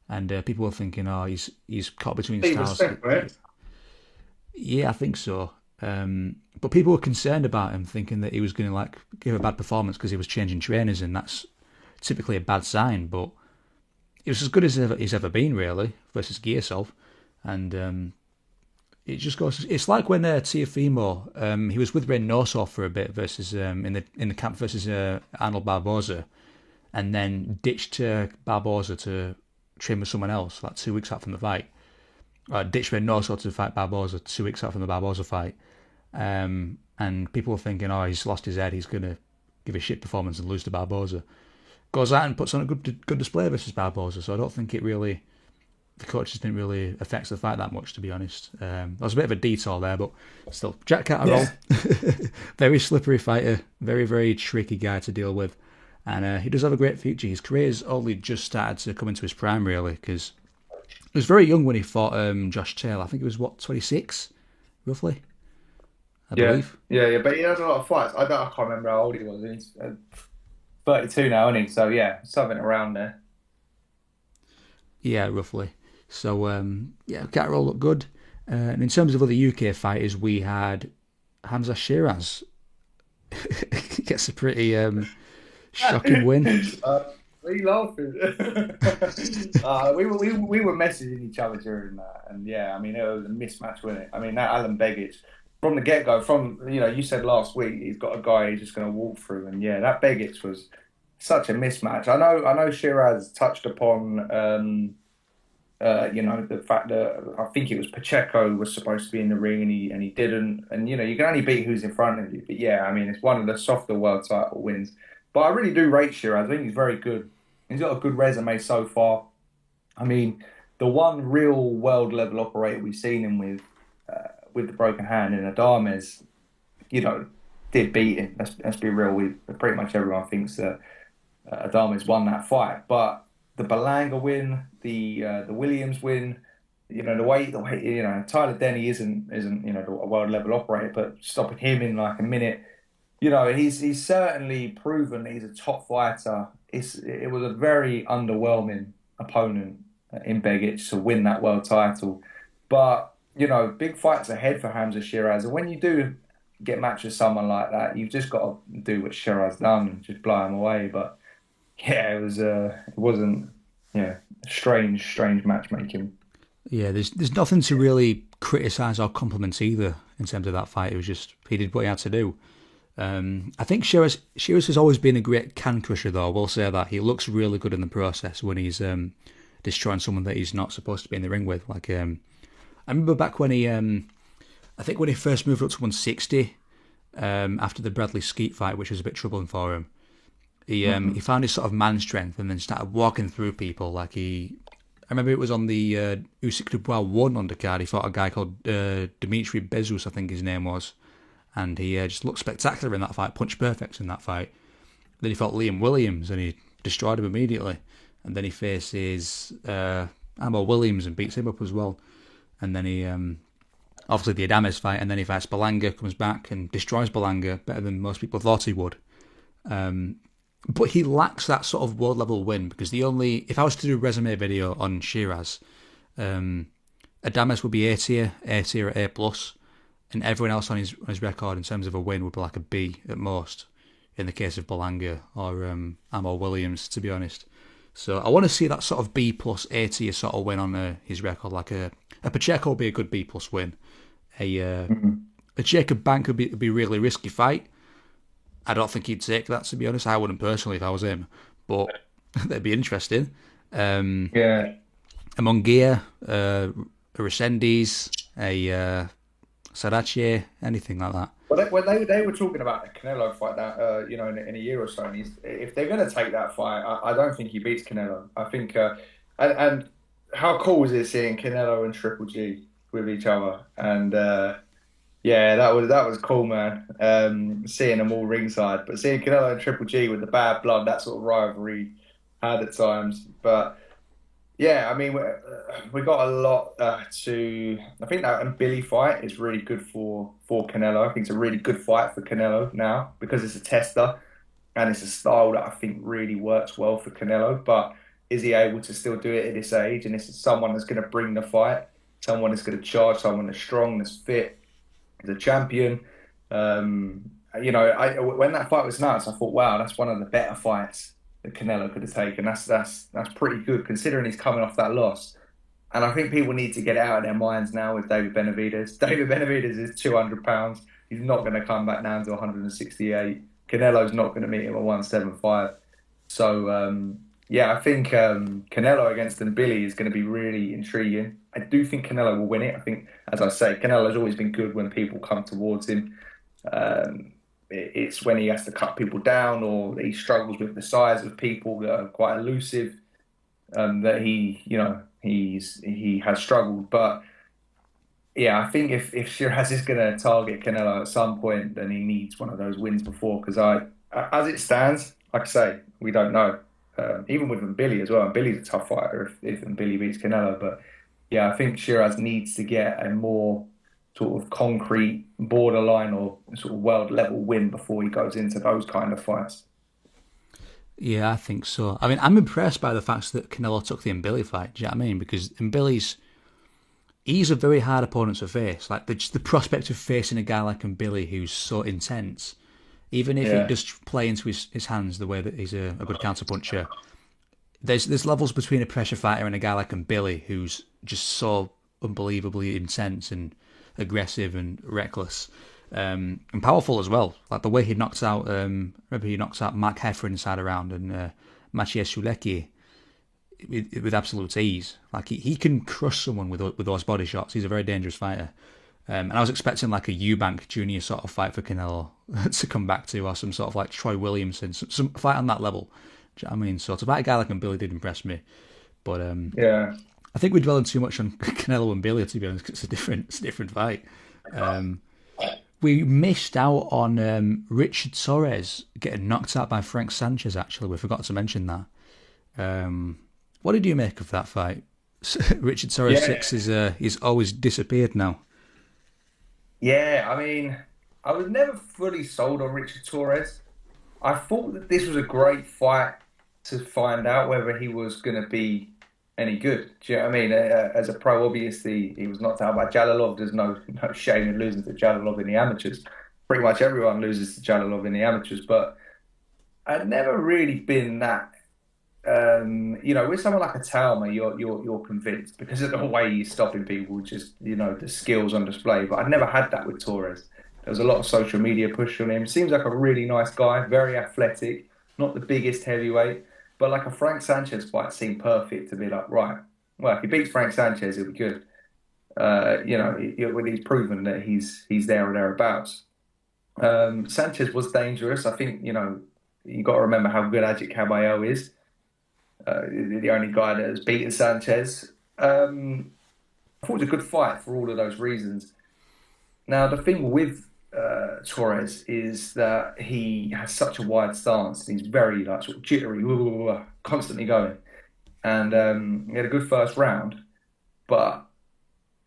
Speaker 1: and people were thinking, oh, he's caught between stars.
Speaker 2: Right?
Speaker 1: Yeah, I think so. But people were concerned about him, thinking that he was going to give a bad performance because he was changing trainers, and that's, typically a bad sign, but it was as good as he's ever been, really, versus Giasov. And it just goes. It's like when Tiafimo, he was with Reynoso for a bit versus in the camp versus Arnold Barboza, and then ditched Barboza to train with someone else like 2 weeks out from the fight. Ditched Reynoso to fight Barboza 2 weeks out from the Barboza fight. And people were thinking, oh, he's lost his head. He's gonna give a shit performance and lose to Barboza. Goes out and puts on a good display versus Barboza. So I don't think the coaches didn't really affect the fight that much, to be honest. There was a bit of a detour there, but still, Jack Catterall, very slippery fighter, very, very tricky guy to deal with. And he does have a great future. His career's only just started to come into his prime, really, because he was very young when he fought Josh Taylor. I think he was, 26, roughly, I
Speaker 2: Yeah,
Speaker 1: believe.
Speaker 2: yeah. But he has a lot of fights. I can't remember how old he was. He's 32 now, isn't he? So yeah, something around there.
Speaker 1: Yeah, roughly. So, yeah, Catterall looked good. And in terms of other UK fighters, we had Hamza Shiraz. Gets a pretty shocking win.
Speaker 2: uh, we laughing. We were messaging each other during that, and yeah, I mean it was a mismatch, wasn't it? I mean that Alan Begic from the get go, from you said last week he's got a guy he's just going to walk through, and yeah, that Begic was such a mismatch. I know Shiraz touched upon the fact that I think it was Pacheco was supposed to be in the ring and he didn't. And you can only beat who's in front of you. But yeah, I mean it's one of the softer world title wins. But I really do rate Shiraz. I think he's very good. He's got a good resume so far. I mean, the one real world level operator we've seen him with the broken hand in Adames, you know, did beat him. Let's be real. We pretty much everyone thinks that Adames won that fight, but the Balanga win, the Williams win, the way Tyler Denny isn't a world level operator, but stopping him in like a minute, he's certainly proven that he's a top fighter. It was a very underwhelming opponent in Begic to win that world title, but big fights ahead for Hamza Shiraz, and when you do get matched with someone like that, you've just got to do what Shiraz done and just blow him away, but. Yeah, it wasn't, yeah, strange matchmaking.
Speaker 1: Yeah, there's nothing to really criticise or compliment either in terms of that fight. It was just he did what he had to do. I think Shiraz has always been a great can crusher, though. I will say that he looks really good in the process when he's destroying someone that he's not supposed to be in the ring with. Like I remember back when I think when he first moved up to 160 after the Bradley Skeet fight, which was a bit troubling for him. He found his sort of man strength and then started walking through people I remember it was on the Usyk Dubois 1 undercard. He fought a guy called Dimitri Bezus, I think his name was, and he just looked spectacular in that fight, punched perfect in that fight. Then he fought Liam Williams and he destroyed him immediately, and then he faces Amo Williams and beats him up as well, and then he obviously the Adames fight, and then he fights Balanga, comes back and destroys Balanga better than most people thought he would. But he lacks that sort of world level win because if I was to do a resume video on Shiraz, Adames would be A tier at A plus, and everyone else on his record in terms of a win would be like a B at most. In the case of Balanga or Amo Williams, to be honest. So I want to see that sort of B plus A tier sort of win on his record. Like a Pacheco would be a good B plus win. A Jacob Bank would be a really risky fight. I don't think he'd take that, to be honest. I wouldn't personally if I was him, but that'd be interesting.
Speaker 2: Yeah.
Speaker 1: A Munguia, a Resendiz, a Sarache, anything like that.
Speaker 2: Well, they were talking about the Canelo fight that in a year or so, and if they're going to take that fight, I don't think he beats Canelo. I think and how cool is it seeing Canelo and Triple G with each other? And yeah, that was cool, man. Seeing them all ringside, but seeing Canelo and Triple G with the bad blood, that sort of rivalry had at times. But yeah, I mean, we got a lot to. I think that Billy fight is really good for Canelo. I think it's a really good fight for Canelo now because it's a tester and it's a style that I think really works well for Canelo. But is he able to still do it at this age? And this is someone that's going to bring the fight, someone that's going to charge, someone that's strong, that's fit, the champion. When that fight was announced, I thought, wow, that's one of the better fights that Canelo could have taken. That's pretty good considering he's coming off that loss. And I think people need to get it out of their minds now with David Benavidez. David Benavidez is 200 pounds. He's not going to come back down to 168. Canelo's not going to meet him at 175. So yeah, I think Canelo against Billy is going to be really intriguing. I do think Canelo will win it. I think, as I say, Canelo's always been good when people come towards him. It's when he has to cut people down or he struggles with the size of people that are quite elusive that he has struggled. But yeah, I think if Shiraz is going to target Canelo at some point, then he needs one of those wins before. Because as it stands, like I say, we don't know. Even with Billy as well. And Billy's a tough fighter if Billy beats Canelo. But yeah, I think Shiraz needs to get a more sort of concrete, borderline or sort of world level win before he goes into those kind of fights.
Speaker 1: Yeah, I think so. I mean, I'm impressed by the fact that Canelo took the Mbili fight. Do you know what I mean? Because he's a very hard opponent to face. Like just the prospect of facing a guy like Mbili who's so intense, even if it
Speaker 2: Yeah.
Speaker 1: does play into his hands the way that he's a good counterpuncher, there's levels between a pressure fighter and a guy like Billy who's just so unbelievably intense and aggressive and reckless, and powerful as well. Like the way he knocked out, remember he knocked out Mark Heffer inside a round and Maciej Sulecki with absolute ease. Like he can crush someone with those body shots. He's a very dangerous fighter. And I was expecting like a Eubank Jr. sort of fight for Canelo to come back to, or some sort of like Troy Williamson, some fight on that level. Do you know what I mean? So to fight a guy like Billy did impress me, but
Speaker 2: Yeah.
Speaker 1: I think we're dwelling too much on Canelo and Billy, to be honest. 'Cause it's a different fight. We missed out on Richard Torres getting knocked out by Frank Sanchez. Actually, we forgot to mention that. What did you make of that fight? Richard Torres
Speaker 2: Yeah.
Speaker 1: six is he's always disappeared now.
Speaker 2: Yeah. I mean, I was never fully sold on Richard Torres. I thought that this was a great fight to find out whether he was going to be any good. Do you know what I mean? As a pro, obviously, he was knocked out by Jalalov. There's no shame in losing to Jalalov in the amateurs. Pretty much everyone loses to Jalalov in the amateurs, but I'd never really been that. With someone like a Talma, you're convinced because of the way he's stopping people, just the skills on display. But I never had that with Torres. There was a lot of social media push on him. Seems like a really nice guy, very athletic, not the biggest heavyweight, but like a Frank Sanchez fight seemed perfect to be like, right, well, if he beats Frank Sanchez, it'll be good. When he's proven that he's there or thereabouts. Sanchez was dangerous. I think you got to remember how good Ajit Kabayel is. The only guy that has beaten Sanchez. I thought it was a good fight for all of those reasons. Now, the thing with Torres is that he has such a wide stance and he's very like sort of jittery, constantly going. And he had a good first round, but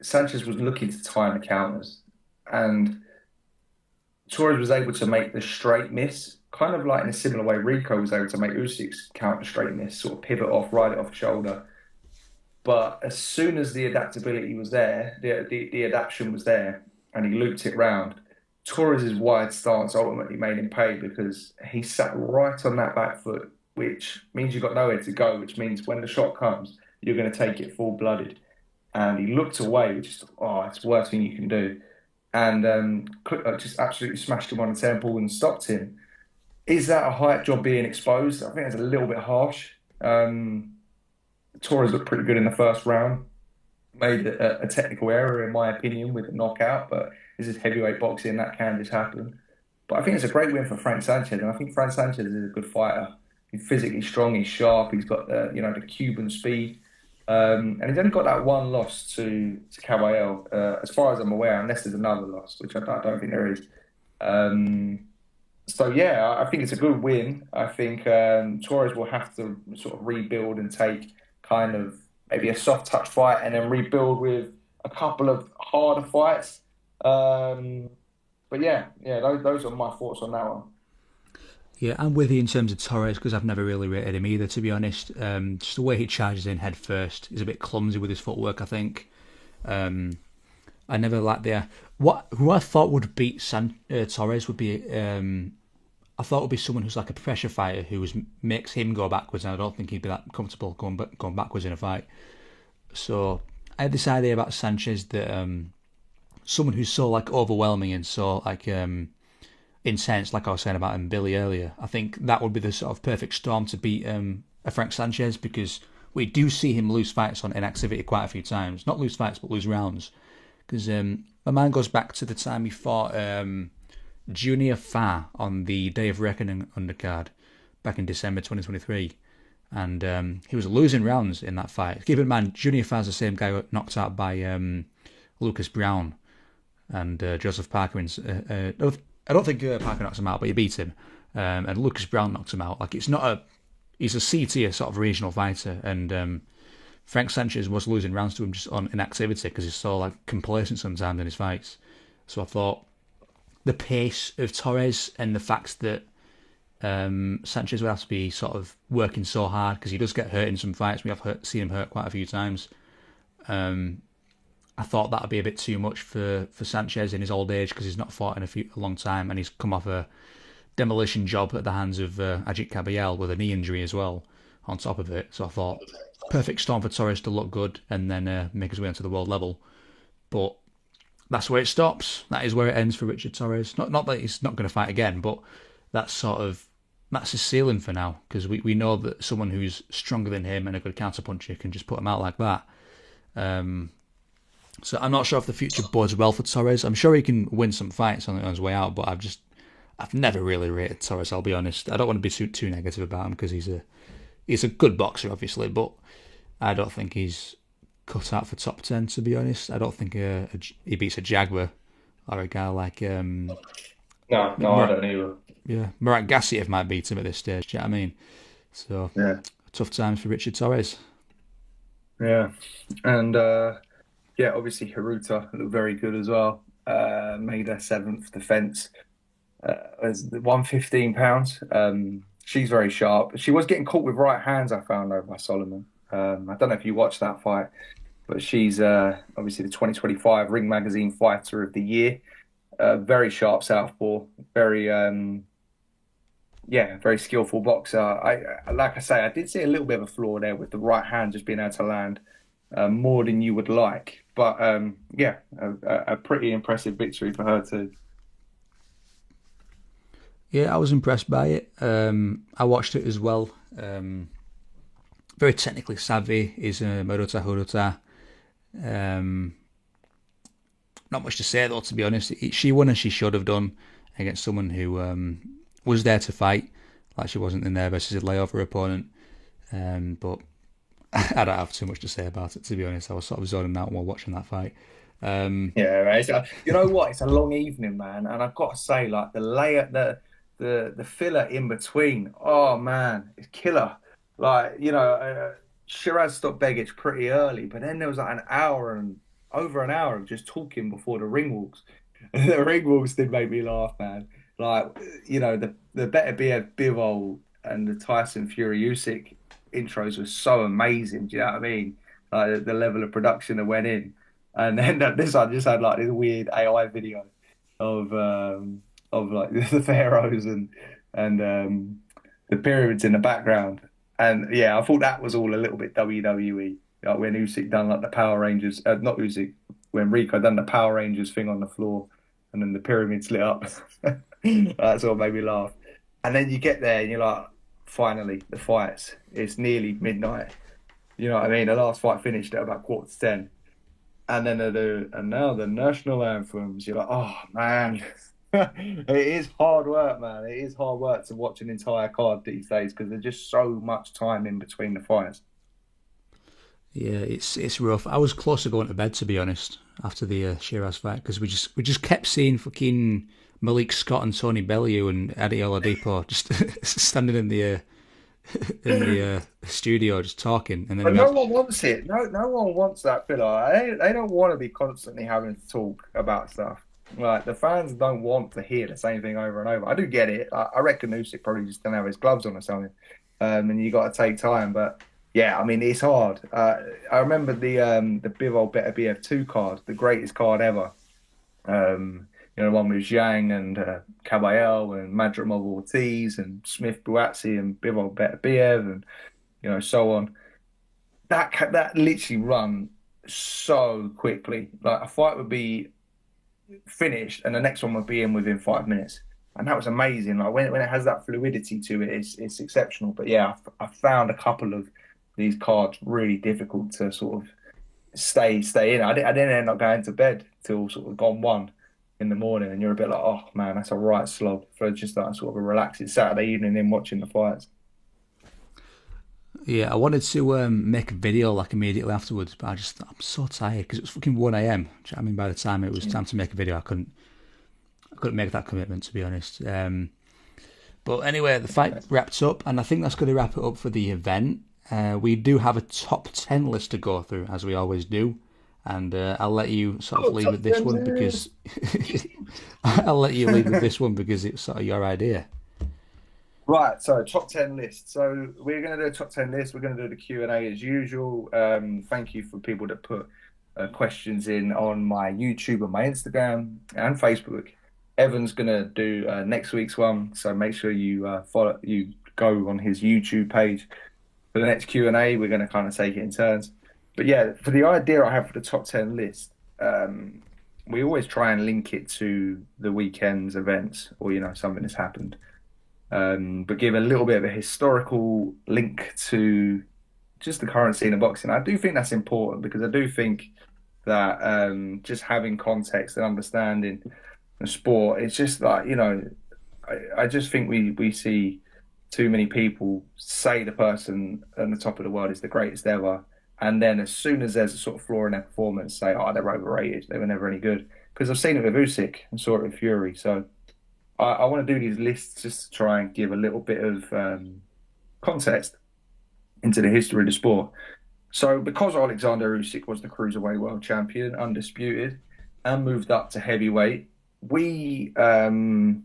Speaker 2: Sanchez was looking to time the counters, and Torres was able to make the straight miss, kind of like in a similar way Rico was able to make Usyk's counter straight miss, sort of pivot off, ride it off shoulder. But as soon as the adaptability was there, the adaptation was there, and he looped it round, Torres's wide stance ultimately made him pay because he sat right on that back foot, which means you've got nowhere to go, which means when the shot comes, you're going to take it full blooded. And he looked away, which is, oh, it's the worst thing you can do. And just absolutely smashed him on the temple and stopped him. Is that a height job being exposed? I think it's a little bit harsh. Torres looked pretty good in the first round. Made a technical error, in my opinion, with the knockout, but this is heavyweight boxing, that can just happen. But I think it's a great win for Frank Sanchez, and I think Frank Sanchez is a good fighter. He's physically strong, he's sharp, he's got the Cuban speed, and he's only got that one loss to Kabayel, as far as I'm aware, unless there's another loss, which I don't think there is. Um, so yeah, I think it's a good win. I think Torres will have to sort of rebuild and take kind of maybe a soft touch fight and then rebuild with a couple of harder fights. Um, but yeah, those are my thoughts on that one.
Speaker 1: Yeah, I'm with you in terms of Torres because I've never really rated him either, to be honest. Just the way he charges in head first is a bit clumsy with his footwork, I think. I never liked the who I thought would beat Torres would be I thought it would be someone who's like a pressure fighter who makes him go backwards, and I don't think he'd be that comfortable going backwards in a fight. So I had this idea about Sanchez that someone who's so like overwhelming and so like intense, like I was saying about Billy earlier. I think that would be the sort of perfect storm to beat a Frank Sanchez, because we do see him lose fights on inactivity quite a few times. Not lose fights, but lose rounds. Because my mind goes back to the time he fought Junior Fa on the Day of Reckoning undercard back in December 2023. And he was losing rounds in that fight. Keep in mind, Junior Fa's the same guy who got knocked out by Lucas Brown and Joseph Parker. I don't think Parker knocked him out, but he beat him. And Lucas Brown knocked him out. Like, he's a C tier sort of regional fighter. And Frank Sanchez was losing rounds to him just on inactivity because he's so like complacent sometimes in his fights. So I thought the pace of Torres and the fact that Sanchez would have to be sort of working so hard, because he does get hurt in some fights. We have seen him hurt quite a few times. I thought that would be a bit too much for Sanchez in his old age, because he's not fought in a long time, and he's come off a demolition job at the hands of Ajit Kabayel with a knee injury as well on top of it. So I thought perfect storm for Torres to look good and then make his way onto the world level. But that's where it stops. That is where it ends for Richard Torres. Not that he's not going to fight again, but that's his ceiling for now, because we know that someone who's stronger than him and a good counterpuncher can just put him out like that. So I'm not sure if the future bodes well for Torres. I'm sure he can win some fights on his way out, but I've never really rated Torres, I'll be honest. I don't want to be too negative about him, because he's a good boxer, obviously, but I don't think he's cut out for top 10, to be honest. I don't think he beats a Jaguar or a guy like
Speaker 2: No, I don't either.
Speaker 1: yeah, Murat Gassiev might beat him at this stage. Do you know what I mean? So
Speaker 2: Yeah,
Speaker 1: tough times for Richard Torres.
Speaker 2: yeah, and yeah, obviously Haruta looked very good as well. Made her seventh defense. As £115. She's very sharp. She was getting caught with right hands, I found, though, by Solomon. I don't know if you watched that fight, but she's obviously the 2025 Ring Magazine Fighter of the Year. Very sharp southpaw, very yeah, very skillful boxer. Like I say, I did see a little bit of a flaw there with the right hand just being able to land more than you would like. But yeah, a pretty impressive victory for her too.
Speaker 1: Yeah, I was impressed by it. I watched it as well. Very technically savvy is Maruta Haruta. Not much to say though, to be honest. She won as she should have done against someone who was there to fight, like she wasn't in there versus a layover opponent. But I don't have too much to say about it, to be honest. I was sort of zoning out while watching that fight.
Speaker 2: Yeah, right. You know what? It's a long evening, man, and I've got to say, like the filler in between. Oh man, it's killer. Like Shiraz stopped Begic pretty early, but then there was like an hour and over an hour of just talking before the ring walks. The ring walks did make me laugh, man. Like the Better BF Bivol and the Tyson Fury Usyk intros were so amazing. Do you know what I mean? Like the level of production that went in. And then this one just had like this weird AI video of like the pharaohs and the pyramids in the background. And yeah, I thought that was all a little bit WWE. Like when Usyk done like the Power Rangers, not Usyk, when Rico done the Power Rangers thing on the floor, and then the pyramids lit up. That's what made me laugh. And then you get there and you're like, finally, the fights. It's nearly midnight. You know what I mean? The last fight finished at about quarter to 10. And then and now the national anthems. You're like, oh man, it is hard work, man. It is hard work to watch an entire card these days because there's just so much time in between the fights.
Speaker 1: Yeah, it's rough. I was close to going to bed, to be honest, after the Shiraz fight, because we just kept seeing fucking Malik Scott and Tony Bellew and Eddie Oladipo just standing in the studio just talking, and then
Speaker 2: But
Speaker 1: we
Speaker 2: no
Speaker 1: had
Speaker 2: one wants it. No one wants that filler. They don't want to be constantly having to talk about stuff. Like the fans don't want to hear the same thing over and over. I do get it. I reckon Usyk probably just didn't have his gloves on or something, and you got to take time. But yeah, I mean it's hard. I remember the Bivol Better BF2 card, the greatest card ever. one with Zhang and Kabayel and Madrimov Ortiz and Smith Buatsi and Bivol Beterbiev and so on. That literally run so quickly. Like a fight would be finished and the next one would be in within 5 minutes. And that was amazing. Like when it has that fluidity to it, it's exceptional. But yeah, I found a couple of these cards really difficult to sort of stay in. I didn't end up going to bed till sort of gone one in the morning, and you're a bit like, oh man, that's a right slog for just that sort of a relaxing Saturday evening in watching the fights.
Speaker 1: Yeah, I wanted to make a video like immediately afterwards, but I'm so tired because it was fucking 1 a.m. Do you know what I mean? By the time it was time to make a video, I couldn't make that commitment, to be honest. But anyway, the fight wrapped up, and I think that's going to wrap it up for the event. We do have a top 10 list to go through, as we always do. And I'll let you sort of
Speaker 2: Oh,
Speaker 1: lead with this one because I'll let you lead with this one because it's sort of your idea.
Speaker 2: Right, so top 10 list. So we're going to do a top 10 list. We're going to do the Q&A as usual. Thank you for people that put questions in on my YouTube and my Instagram and Facebook. Evan's going to do next week's one, so make sure you go on his YouTube page for the next Q&A. We're going to kind of take it in turns. But yeah, for the idea I have for the top 10 list, we always try and link it to the weekend's events or, something that's happened. But give a little bit of a historical link to just the current scene of boxing. I do think that's important because I do think that just having context and understanding the sport, it's just like, I just think we see too many people say the person at the top of the world is the greatest ever. And then as soon as there's a sort of flaw in their performance, say, oh, they're overrated. They were never any good. Because I've seen it with Usyk and saw it with Fury. So I want to do these lists just to try and give a little bit of context into the history of the sport. So, because Alexander Usyk was the cruiserweight world champion, undisputed, and moved up to heavyweight, we want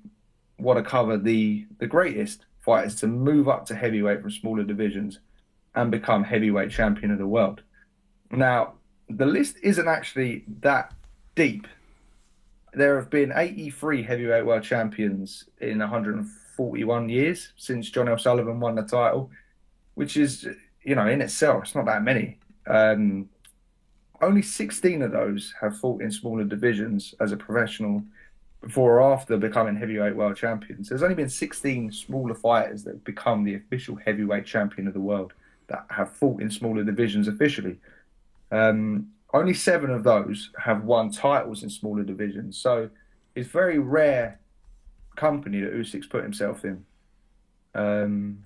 Speaker 2: to cover the greatest fighters to move up to heavyweight from smaller divisions and become heavyweight champion of the world. Now, the list isn't actually that deep. There have been 83 heavyweight world champions in 141 years since John L. Sullivan won the title, which is, in itself, it's not that many. Only 16 of those have fought in smaller divisions as a professional before or after becoming heavyweight world champions. There's only been 16 smaller fighters that have become the official heavyweight champion of the world that have fought in smaller divisions officially. Only 7 of those have won titles in smaller divisions. So it's very rare company that Usyk's put himself in. And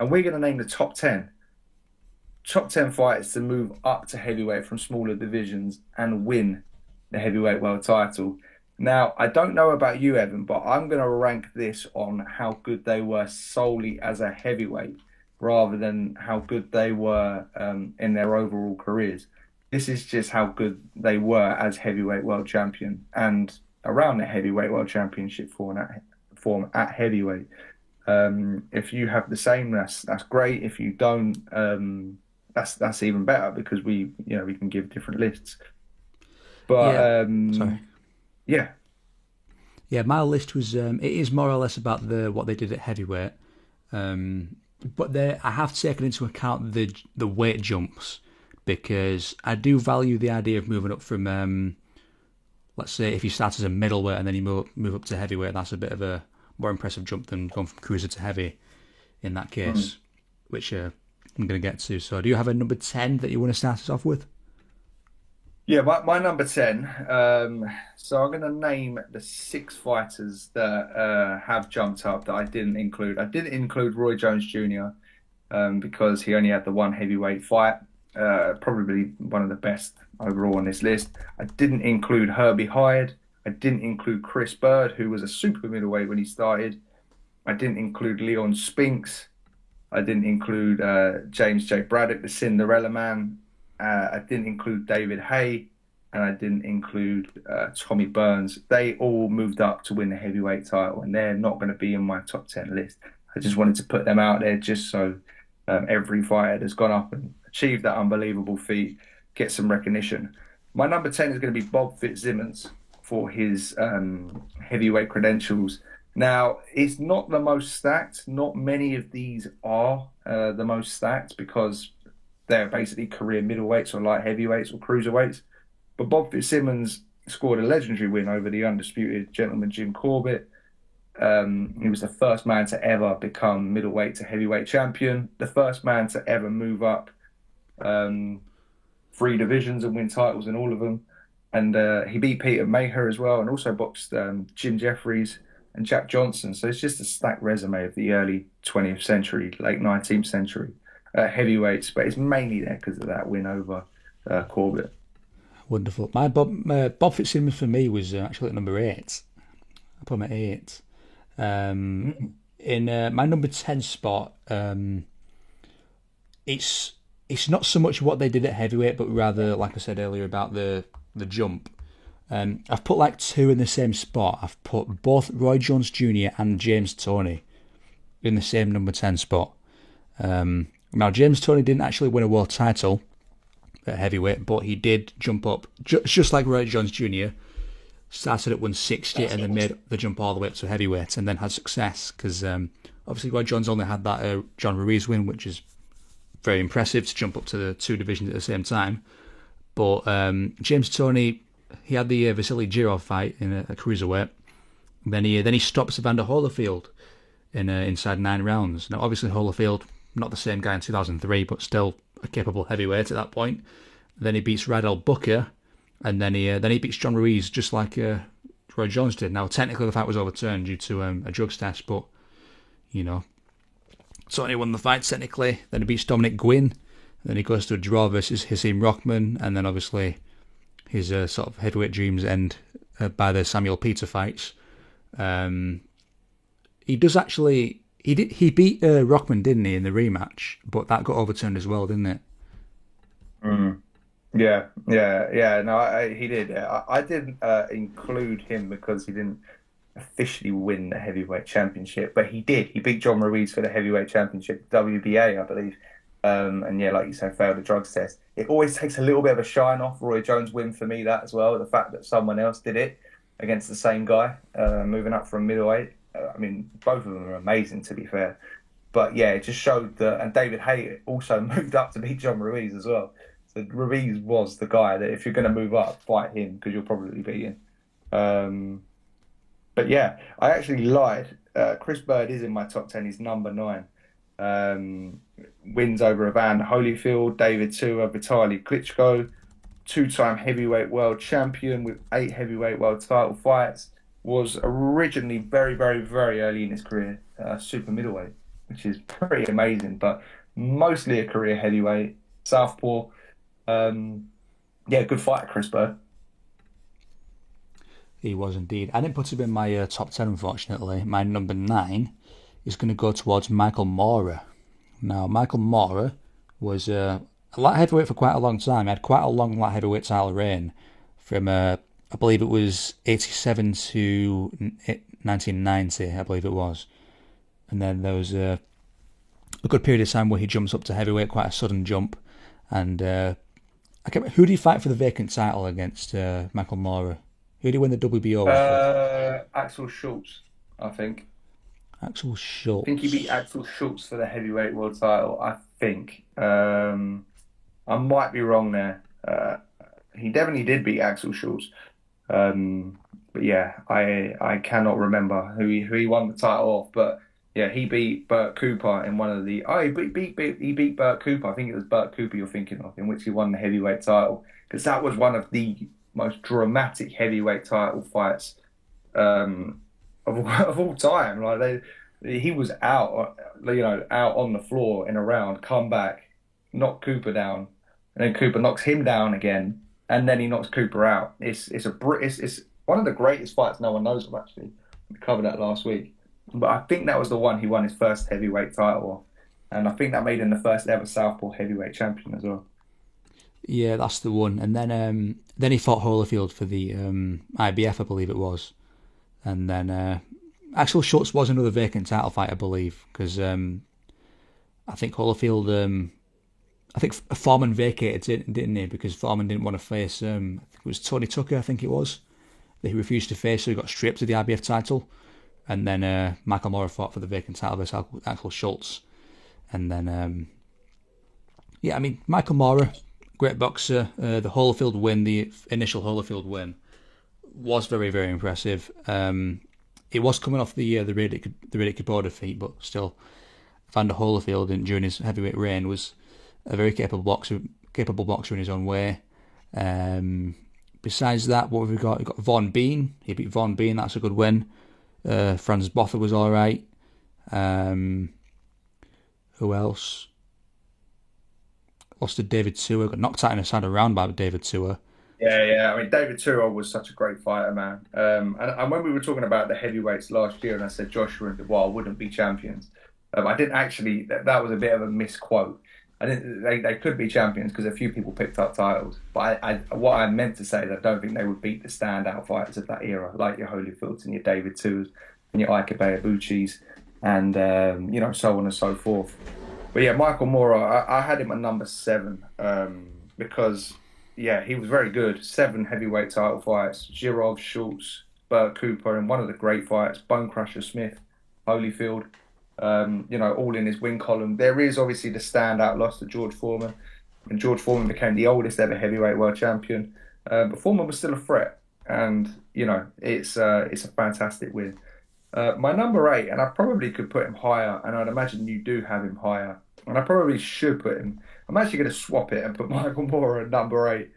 Speaker 2: we're going to name the top 10. Top 10 fighters to move up to heavyweight from smaller divisions and win the heavyweight world title. Now, I don't know about you, Evan, but I'm going to rank this on how good they were solely as a heavyweight rather than how good they were in their overall careers. This is just how good they were as heavyweight world champion and around the heavyweight world championship form at heavyweight. If you have the same, that's great. If you don't, that's even better because we can give different lists. But
Speaker 1: Yeah, sorry.
Speaker 2: yeah,
Speaker 1: Yeah, my list was it is more or less about what they did at heavyweight, but I have taken into account the weight jumps because I do value the idea of moving up from let's say if you start as a middleweight and then you move up to heavyweight. That's a bit of a more impressive jump than going from cruiser to heavy in that case, which I'm going to get to. So, do you have a number 10 that you want to start us off with?
Speaker 2: yeah. My number 10. So I'm going to name the 6 fighters that have jumped up that I didn't include. I didn't include Roy Jones Jr. Because he only had the one heavyweight fight. Probably one of the best overall on this list. I didn't include Herbie Hyde. I didn't include Chris Bird, who was a super middleweight when he started. I didn't include Leon Spinks. I didn't include James J. Braddock, the Cinderella Man. I didn't include David Haye, and I didn't include Tommy Burns. They all moved up to win the heavyweight title, and they're not going to be in my top 10 list. I just wanted to put them out there just so every fighter that's gone up and achieved that unbelievable feat gets some recognition. My number 10 is going to be Bob Fitzsimmons. for his heavyweight credentials. Now, it's not the most stacked. Not many of these are the most stacked because they're basically career middleweights or light heavyweights or cruiserweights. But Bob Fitzsimmons scored a legendary win over the undisputed gentleman Jim Corbett. He was the first man to ever become middleweight to heavyweight champion, the first man to ever move up um, three divisions and win titles in all of them. And he beat Peter Mayher as well, and also boxed Jim Jeffries and Jack Johnson. So it's just a stacked resume of the early 20th century, late 19th century heavyweights. But it's mainly there because of that win over Corbett.
Speaker 1: Wonderful. My Bob Fitzsimmons for me was actually at number 8. I put him at 8. In my number 10 spot, it's not so much what they did at heavyweight, but rather, like I said earlier, about the jump. I've put like 2 in the same spot. I've put both Roy Jones Jr. and James Toney in the same number 10 spot. Now, James Toney didn't actually win a world title at heavyweight, but he did jump up, just like Roy Jones Jr., started at 160 and then made the jump all the way up to heavyweight and then had success because obviously Roy Jones only had that John Ruiz win, which is very impressive to jump up to the 2 divisions at the same time. But James Toney, he had the Vasily Girov fight in a cruiserweight. Then he stopped Evander Holyfield in inside 9 rounds. Now, obviously Holyfield, not the same guy in 2003, but still a capable heavyweight at that point. Then he beats Radel Booker, and then he beats John Ruiz just like Roy Jones did. Now, technically the fight was overturned due to a drugs test, but Toney won the fight technically. Then he beats Dominic Gwynn. Then he goes to a draw versus Hasim Rockman, and then obviously his sort of heavyweight dreams end by the Samuel Peter fights. He does actually he beat Rockman, didn't he, in the rematch? But that got overturned as well, didn't it?
Speaker 2: Mm. Yeah, yeah, yeah. No, he did. I didn't include him because he didn't officially win the heavyweight championship, but he did. He beat John Ruiz for the heavyweight championship, WBA, I believe. And yeah, like you said, failed the drugs test. It always takes a little bit of a shine off Roy Jones' win for me, that as well. The fact that someone else did it against the same guy, moving up from middleweight. I mean, both of them are amazing, to be fair. But yeah, it just showed that, and David Haye also moved up to beat John Ruiz as well. So Ruiz was the guy that if you're going to move up, fight him because you'll probably beat him. But yeah, I actually lied. Chris Bird is in my top 10. He's number 9. Wins over Evander Holyfield, David Tua, Vitaly Klitschko, 2-time heavyweight world champion with 8 heavyweight world title fights. Was originally very, very, very early in his career, super middleweight, which is pretty amazing, but mostly a career heavyweight, southpaw. Yeah, good fighter, Chris Bird.
Speaker 1: He was indeed. I didn't put him in my top 10, unfortunately. My number 9 is going to go towards Michael Moorer. Now, Michael Moorer was a light heavyweight for quite a long time. He had quite a long light heavyweight title reign from, I believe it was 87 to 1990, I believe it was. And then there was a good period of time where he jumps up to heavyweight, quite a sudden jump. And who did he fight for the vacant title against Michael Moorer? Who did he win the WBO with?
Speaker 2: Axel Schultz, I think.
Speaker 1: Axel
Speaker 2: I think he beat
Speaker 1: Schultz.
Speaker 2: Axel Schultz for the heavyweight world title, I think. I might be wrong there. He definitely did beat Axel Schultz. But yeah, I cannot remember who he won the title off. But yeah, he beat Burt Cooper in one of the. Oh, he beat Burt Cooper. I think it was Burt Cooper you're thinking of, in which he won the heavyweight title because that was one of the most dramatic heavyweight title fights of all time. Like he was out, out on the floor in a round, come back, knock Cooper down, and then Cooper knocks him down again, and then he knocks Cooper out. It's one of the greatest fights no one knows of, actually. We covered that last week, but I think that was the one he won his first heavyweight title, and I think that made him the first ever Southpaw heavyweight champion as well.
Speaker 1: Yeah, that's the one. And then he fought Holyfield for the IBF, I believe it was. And then Axel Schultz was another vacant title fight, I believe, because I think Holyfield, I think Foreman vacated it, didn't he? Because Foreman didn't want to face, I think it was Tony Tucker, I think it was. that he refused to face, so he got stripped of the IBF title. And then Michael Moorer fought for the vacant title versus Axel Schultz. And then, yeah, I mean, Michael Moorer, great boxer. The Holyfield win, the initial Holyfield win, was very, very impressive. It was coming off the Riddick Kubota defeat, but still, Vander Holyfield during his heavyweight reign was a very capable boxer in his own way. Besides that, what have we got? We've got Von Bean. He beat Von Bean. That's a good win. Franz Botha was all right. Who else? Lost to David Tua. Got knocked out in a standard round by David Tua.
Speaker 2: Yeah. I mean, David Tua was such a great fighter, man. And when we were talking about the heavyweights last year, and I said Joshua and Dubois wouldn't be champions, I didn't actually. That was a bit of a misquote. I didn't. They could be champions because a few people picked up titles. But what I meant to say is I don't think they would beat the standout fighters of that era, like your Holyfields and your David Tuas and your Ike Bayabuchis, and so on and so forth. But yeah, Michael Moorer, I had him at number 7 because he was very good. 7 heavyweight title fights: Girov, Schultz, Burt Cooper, and one of the great fights, Bone Crusher Smith, Holyfield. All in his win column. There is obviously the standout loss to George Foreman, and George Foreman became the oldest ever heavyweight world champion. But Foreman was still a threat, and it's a fantastic win. My number 8, and I probably could put him higher, and I'd imagine you do have him higher, and I probably should put him. I'm actually going to swap it and put Michael Moorer at number 8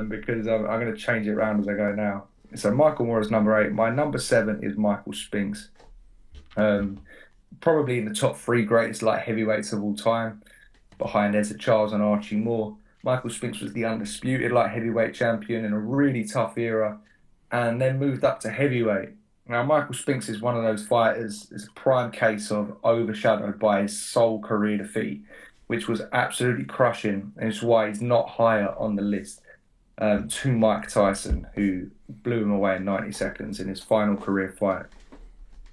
Speaker 2: because I'm going to change it around as I go now. So Michael Moorer is number 8. My number 7 is Michael Spinks. Probably in the top 3 greatest light heavyweights of all time, behind Ezra Charles and Archie Moore. Michael Spinks was the undisputed light heavyweight champion in a really tough era, and then moved up to heavyweight. Now, Michael Spinks is one of those fighters, is a prime case of overshadowed by his sole career defeat, which was absolutely crushing, and it's why he's not higher on the list, to Mike Tyson, who blew him away in 90 seconds in his final career fight.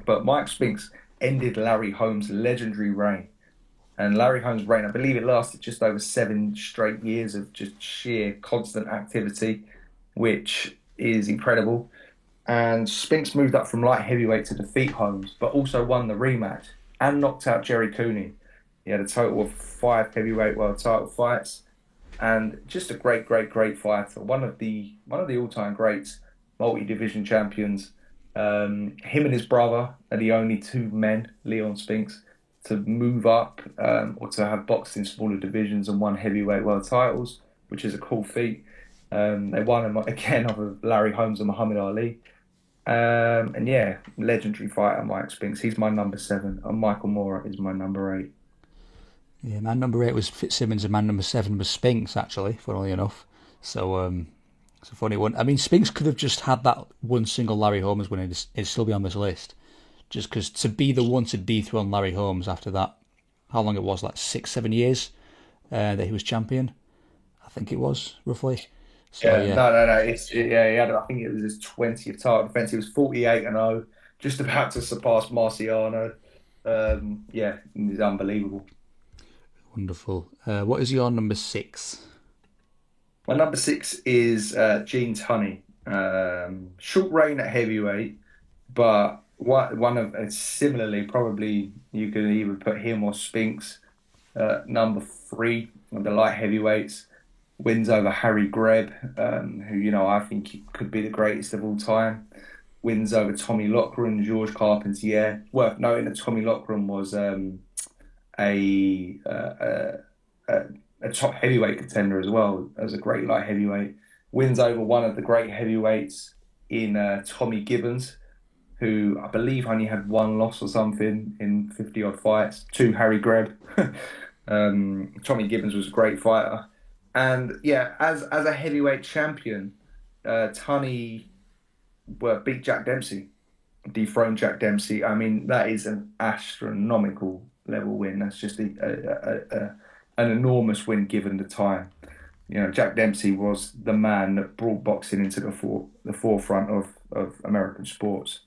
Speaker 2: But Mike Spinks ended Larry Holmes' legendary reign. And Larry Holmes' reign, I believe it lasted just over 7 straight years of just sheer constant activity, which is incredible. And Spinks moved up from light heavyweight to defeat Holmes, but also won the rematch and knocked out Jerry Cooney. He had a total of 5 heavyweight world title fights, and just a great fighter. One of the all-time greats, multi-division champions. Him and his brother are the only 2 men, Leon Spinks, to move up or to have boxed in smaller divisions and won heavyweight world titles, which is a cool feat. They won them again off of Larry Holmes and Muhammad Ali. Legendary fighter Mike Spinks. He's my number 7, and Michael Moorer is my number 8.
Speaker 1: Yeah, my number 8 was Fitzsimmons, and my number 7 was Spinks, actually, funnily enough. So, it's a funny one. I mean, Spinks could have just had that one single Larry Holmes win and it'd still be on this list. Just because to be the one to dethrone Larry Holmes after that, how long it was, like 6-7 years that he was champion, I think it was, roughly. So,
Speaker 2: No. He had, I think it was his 20th title defense. He was 48-0, just about to surpass Marciano. It was unbelievable.
Speaker 1: Wonderful. What is your number 6?
Speaker 2: My number 6 is Gene Tunney. Short reign at heavyweight, but one of similarly, probably you could either put him or Spinks. Number 3 of the light heavyweights, wins over Harry Greb, who I think could be the greatest of all time. Wins over Tommy Loughran, George Carpentier. Worth noting that Tommy Loughran was a top heavyweight contender as well as a great light heavyweight. Wins over one of the great heavyweights in Tommy Gibbons, who I believe only had 1 loss or something in 50 odd fights, to Harry Greb. Tommy Gibbons was a great fighter. And as a heavyweight champion, Tunney beat Jack Dempsey, dethroned Jack Dempsey. I mean, that is an astronomical level win. That's just an enormous win given the time. Jack Dempsey was the man that brought boxing into the forefront of American sports,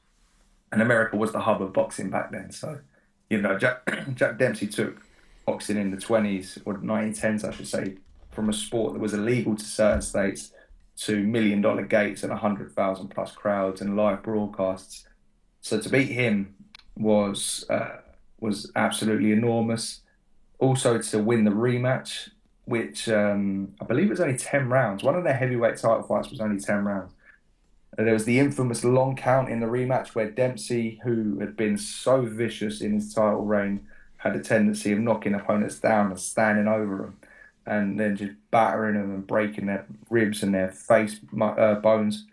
Speaker 2: and America was the hub of boxing back then. So, Jack Dempsey took boxing in the 20s or 1910s, I should say, from a sport that was illegal to certain states to $1 million gates and 100,000 plus crowds and live broadcasts. So to beat him was was absolutely enormous. Also to win the rematch, which I believe was only 10 rounds. One of their heavyweight title fights was only 10 rounds. And there was the infamous long count in the rematch where Dempsey, who had been so vicious in his title reign, had a tendency of knocking opponents down and standing over them and then just battering them and breaking their ribs and their face bones.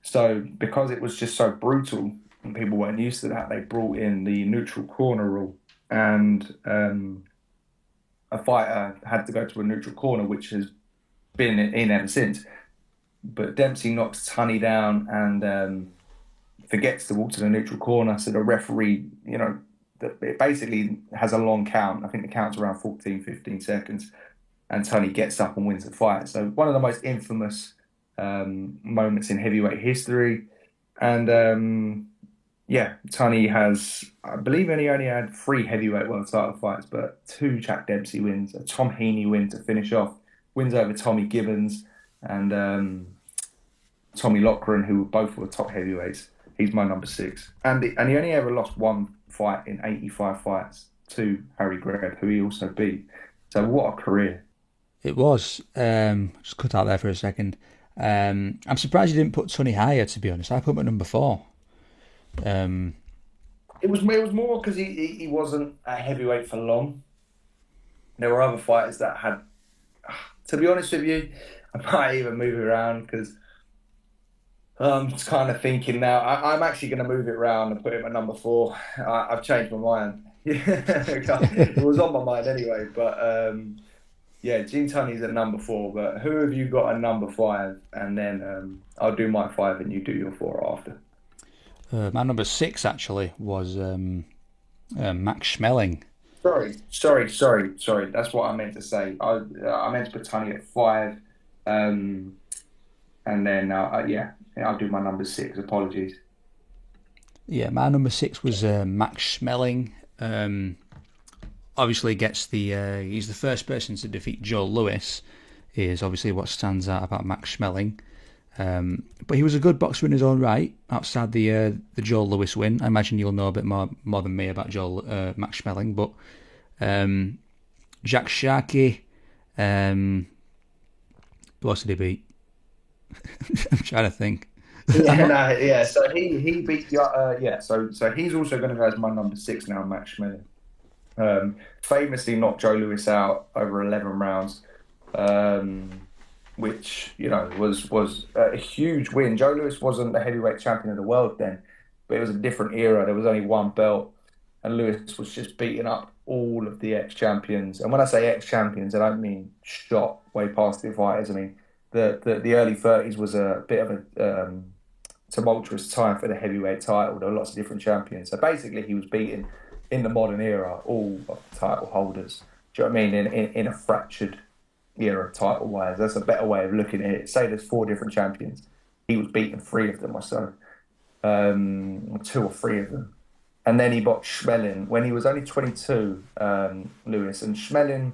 Speaker 2: So because it was just so brutal and people weren't used to that, they brought in the neutral corner rule. And a fighter had to go to a neutral corner, which has been in ever since. But Dempsey knocks Tunney down and forgets to walk to the neutral corner. So the referee, it basically has a long count. I think the count's around 14, 15 seconds. And Tunney gets up and wins the fight. So one of the most infamous moments in heavyweight history. And yeah, Tunney has, I believe, only had 3 heavyweight world title fights, but 2 Jack Dempsey wins, a Tom Heaney win to finish off, wins over Tommy Gibbons and Tommy Loughran, who both were top heavyweights. He's my number 6, and he only ever lost 1 fight in 85 fights to Harry Greb, who he also beat. So what a career!
Speaker 1: It was. Just cut out there for a second. I'm surprised you didn't put Tunney higher, to be honest. I put him at number 4.
Speaker 2: It was more because he wasn't a heavyweight for long. There were other fighters that had. To be honest with you, I might even move it around because I'm just kind of thinking now. I'm actually going to move it around and put him at number 4. I've changed my mind. It was on my mind anyway, but yeah, Gene Tunney's at number 4. But who have you got at number 5? And then I'll do my 5 and you do your 4 after.
Speaker 1: My number 6 actually was Max Schmeling.
Speaker 2: Sorry. That's what I meant to say. I meant to put Tunney at 5, and then yeah, I'll do my number 6. Apologies.
Speaker 1: Yeah, my number 6 was Max Schmeling. Obviously, gets he's the first person to defeat Joe Louis. Is obviously what stands out about Max Schmeling. But he was a good boxer in his own right. Outside the Joe Louis win, I imagine you'll know a bit more than me about Max Schmeling. But Jack Sharkey, who else did he beat? I'm trying to think.
Speaker 2: Yeah. So he beat yeah. So he's also going to go as my number 6 now, Max Schmeling. Famously knocked Joe Louis out over 11 rounds. Which was a huge win. Joe Louis wasn't the heavyweight champion of the world then, but it was a different era. There was only one belt, and Louis was just beating up all of the ex-champions. And when I say ex-champions, I don't mean shot way past the fighters. I mean the early 30s was a bit of a tumultuous time for the heavyweight title. There were lots of different champions. So basically, he was beating in the modern era all of the title holders. Do you know what I mean? In a fractured era title wise. That's a better way of looking at it. Say there's 4 different champions. He was beating 3 of them or so. 2 or 3 of them. And then he boxed Schmeling when he was only 22, Louis. And Schmeling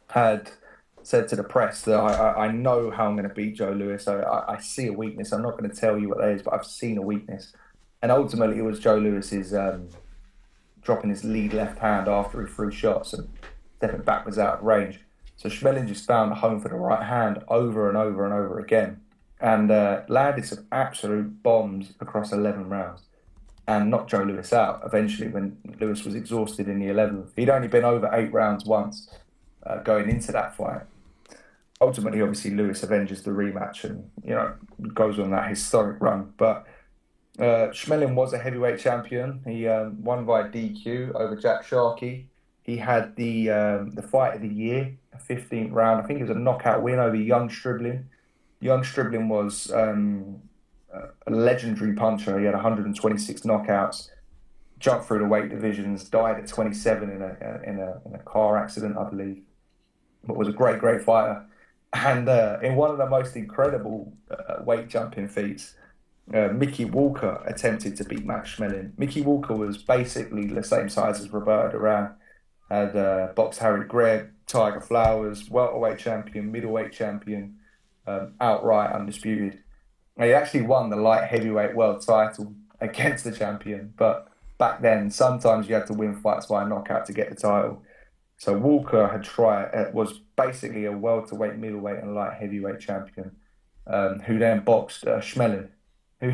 Speaker 2: had said to the press that I know how I'm going to beat Joe Louis. So I see a weakness. I'm not going to tell you what that is, but I've seen a weakness. And ultimately it was Joe Louis's dropping his lead left hand after he threw shots and stepping backwards out of range. So Schmeling just found a home for the right hand over and over and over again and landed some absolute bombs across 11 rounds and knocked Joe Louis out eventually when Louis was exhausted in the 11th. He'd only been over 8 rounds once going into that fight. Ultimately, obviously, Louis avenges the rematch and, goes on that historic run. But Schmeling was a heavyweight champion. He won by DQ over Jack Sharkey. He had the fight of the year, a 15th round. I think it was a knockout win over Young Stribling. Young Stribling was a legendary puncher. He had 126 knockouts, jumped through the weight divisions, died at 27 in a car accident, I believe. But was a great fighter. And in one of the most incredible weight jumping feats, Mickey Walker attempted to beat Max Schmeling. Mickey Walker was basically the same size as Roberto Duran. Had boxed Harry Greb, Tiger Flowers, welterweight champion, middleweight champion. outright undisputed. He actually won the light heavyweight world title against the champion, but back then sometimes you had to win fights by knockout to get the title. So Walker had tried was basically a welterweight, middleweight, and light heavyweight champion, who then boxed Schmeling, who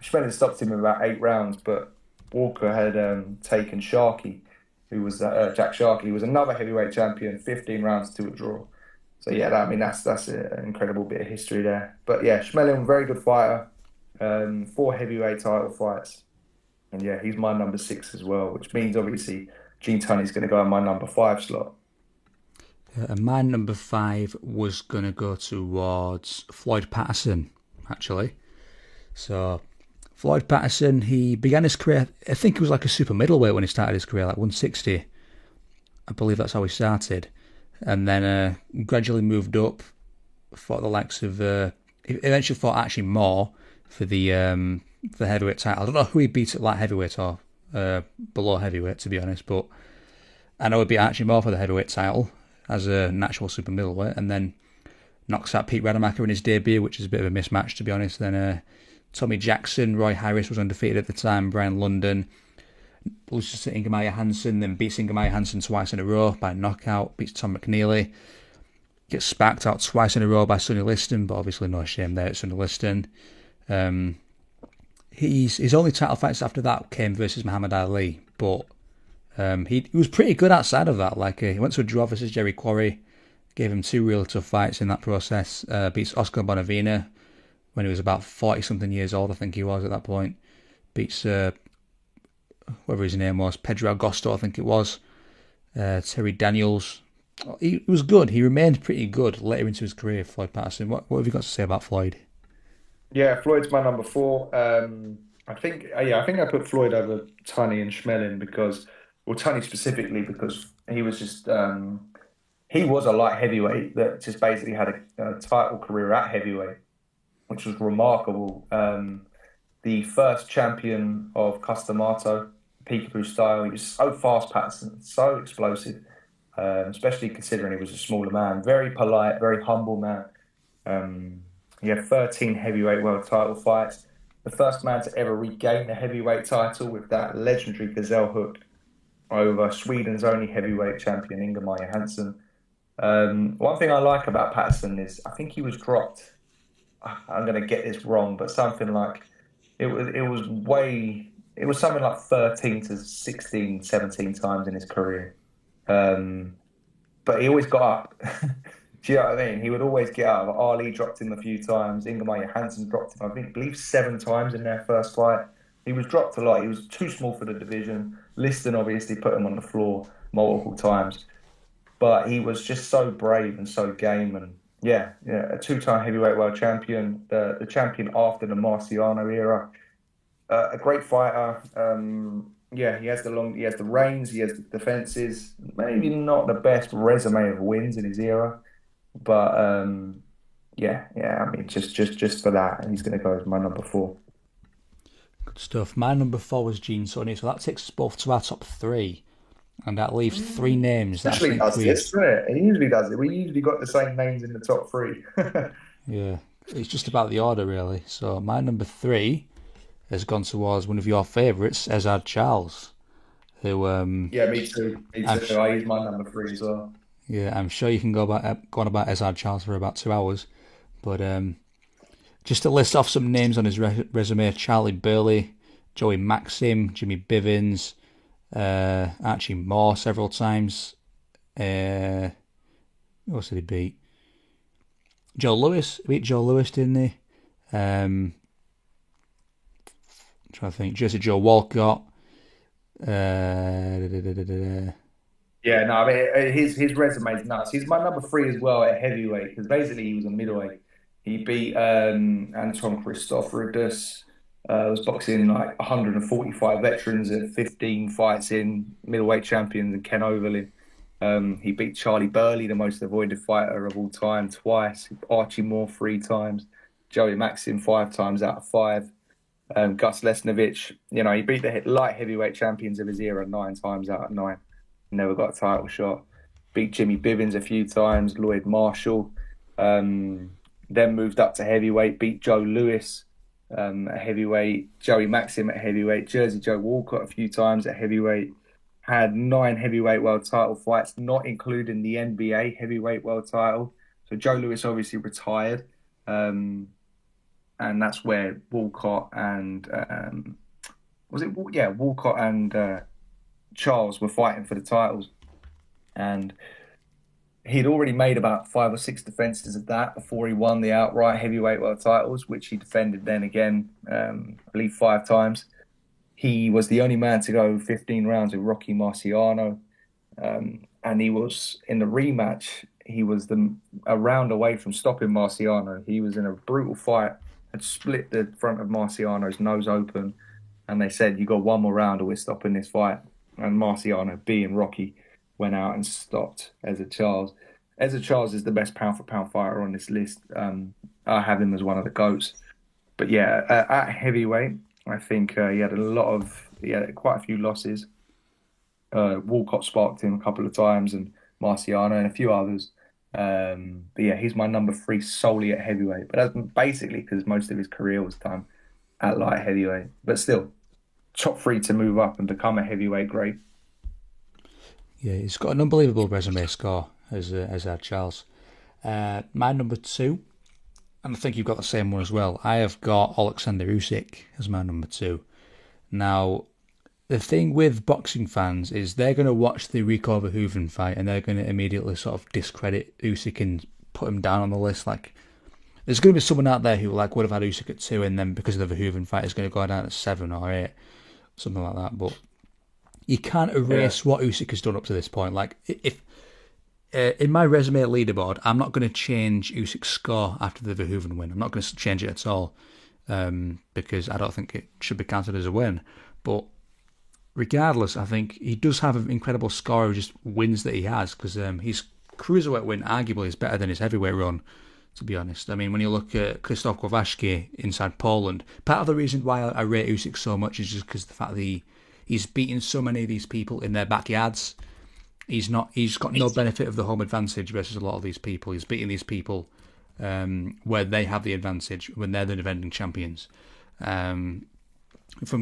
Speaker 2: Schmeling stopped him in about 8 rounds, but Walker had taken Sharkey, who was Jack Sharkey, who was another heavyweight champion, 15 rounds to a draw. So yeah, I mean that's an incredible bit of history there. But yeah, Schmeling, very good fighter, 4 heavyweight title fights, and yeah, he's my number 6 as well, which means obviously Gene Tunney's going to go in my number 5 slot.
Speaker 1: And my number 5 was going to go towards Floyd Patterson, actually. So, Floyd Patterson, he began his career, I think he was like a super middleweight when he started his career, like 160. I believe that's how he started. And then gradually moved up, fought the likes of, eventually fought actually more for the heavyweight title. I don't know who he beat at light heavyweight or below heavyweight, to be honest, but I know he beat actually more for the heavyweight title as a natural super middleweight, and then knocks out Pete Rademacher in his debut, which is a bit of a mismatch, to be honest. Then Tommy Jackson, Roy Harris was undefeated at the time, Brian London loses to Ingemar Johansson, then beats Ingemar Johansson twice in a row by knockout, beats Tom McNeely, gets sparked out twice in a row by Sonny Liston, but obviously no shame there at Sonny Liston. His only title fights after that came versus Muhammad Ali, but he was pretty good outside of that. Like he went to a draw versus Jerry Quarry, gave him 2 real tough fights in that process. Beats Oscar Bonavina when he was about 40 something years old, I think he was at that point. Beats whatever his name was, Pedro Agosto, I think it was. Terry Daniels. He was good. He remained pretty good later into his career, Floyd Patterson. What have you got to say about Floyd?
Speaker 2: Yeah, Floyd's my number 4. I think yeah, I think I put Floyd over Tunney and Schmeling because, well, Tunney specifically because he was just he was a light heavyweight that just basically had a title career at heavyweight, which was remarkable. The first champion of Customato, peekaboo style. He was so fast, Patterson, so explosive, especially considering he was a smaller man. Very polite, very humble man. Um, he had 13 heavyweight world title fights. The first man to ever regain the heavyweight title with that legendary gazelle hook over Sweden's only heavyweight champion, Ingemar Johansson. One thing I like about Patterson is I think he was dropped. I'm going to get this wrong, but something like it was something like 13 to 16, 17 times in his career. Um, but he always got up. Do you know what I mean? He would always get up. Ali dropped him a few times. Ingemar Johansson dropped him, I believe 7 times in their first fight. He was dropped a lot. He was too small for the division. Liston obviously put him on the floor multiple times. But he was just so brave and so game. And yeah, a 2-time heavyweight world champion, the champion after the Marciano era. A great fighter. Yeah, he has the reins, he has the defenses. Maybe not the best resume of wins in his era, but yeah. I mean, just for that, and he's going to go as my number 4.
Speaker 1: Good stuff. My number 4 was Gene Tunney, so that takes us both to our top 3. And that leaves 3 names that I
Speaker 2: Usually
Speaker 1: think
Speaker 2: does this, doesn't it? He usually does it. We usually got the same names in the top 3.
Speaker 1: yeah, it's just about the order really. So my number 3 has gone towards one of your favourites, Ezard Charles, who
Speaker 2: Yeah, me too. Me
Speaker 1: I'm
Speaker 2: too. I use my number 3 as well.
Speaker 1: I'm sure you can go on about Ezard Charles for about 2 hours, but just to list off some names on his resume: Charlie Burley, Joey Maxim, Jimmy Bivens, Archie Moore several times. Who else did he beat? Joe Lewis. He beat Joe Lewis, didn't he? Trying to think. Jesse Joe Walcott. Da, da, da, da.
Speaker 2: Yeah, no, I mean his resume is nuts. He's my number 3 as well at heavyweight because basically he was a middleweight. He beat Anton Christopoulos. Was boxing like 145 veterans at 15 fights in middleweight champions and Ken Overlin. He beat Charlie Burley, the most avoided fighter of all time, twice. Archie Moore 3 times. Joey Maxim 5 times out of 5. Gus Lesnovich, he beat the light heavyweight champions of his era 9 times out of 9. Never got a title shot. Beat Jimmy Bivens a few times. Lloyd Marshall. Then moved up to heavyweight, beat Joe Lewis at heavyweight, Joey Maxim at heavyweight, Jersey Joe Walcott a few times at heavyweight. Had 9 heavyweight world title fights, not including the NBA heavyweight world title. So Joe Lewis obviously retired, and that's where Walcott and was it? Yeah, Walcott and Charles were fighting for the titles, and he'd already made about 5 or 6 defenses of that before he won the outright heavyweight world titles, which he defended then again, I believe 5 times. He was the only man to go 15 rounds with Rocky Marciano, and he was in the rematch. He was a round away from stopping Marciano. He was in a brutal fight, had split the front of Marciano's nose open, and they said, "You got one more round, or we're stopping this fight." And Marciano, being Rocky, went out and stopped Ezra Charles. Ezra Charles is the best pound for pound fighter on this list. I have him as one of the GOATs. But yeah, at heavyweight, I think he had quite a few losses. Walcott sparked him a couple of times, and Marciano and a few others. But yeah, he's my number 3 solely at heavyweight. But that's basically because most of his career was done at light heavyweight. But still, top 3 to move up and become a heavyweight great.
Speaker 1: Yeah, he's got an unbelievable resume score as Charles. My number 2, and I think you've got the same one as well. I have got Alexander Usyk as my number 2. Now, the thing with boxing fans is they're going to watch the Rico Verhoeven fight and they're going to immediately sort of discredit Usyk and put him down on the list. Like, there's going to be someone out there who like would have had Usyk at 2, and then because of the Verhoeven fight, is going to go down at 7 or 8, something like that. But you can't erase what Usyk has done up to this point. Like, if in my resume leaderboard, I'm not going to change Usyk's score after the Verhoeven win. I'm not going to change it at all, because I don't think it should be counted as a win. But regardless, I think he does have an incredible score of just wins that he has, because his cruiserweight win arguably is better than his heavyweight run, to be honest. I mean, when you look at Krzysztof Kowalski inside Poland, part of the reason why I rate Usyk so much is just because of the fact that he's beaten so many of these people in their backyards. He's got no benefit of the home advantage versus a lot of these people. He's beating these people where they have the advantage when they're the defending champions. From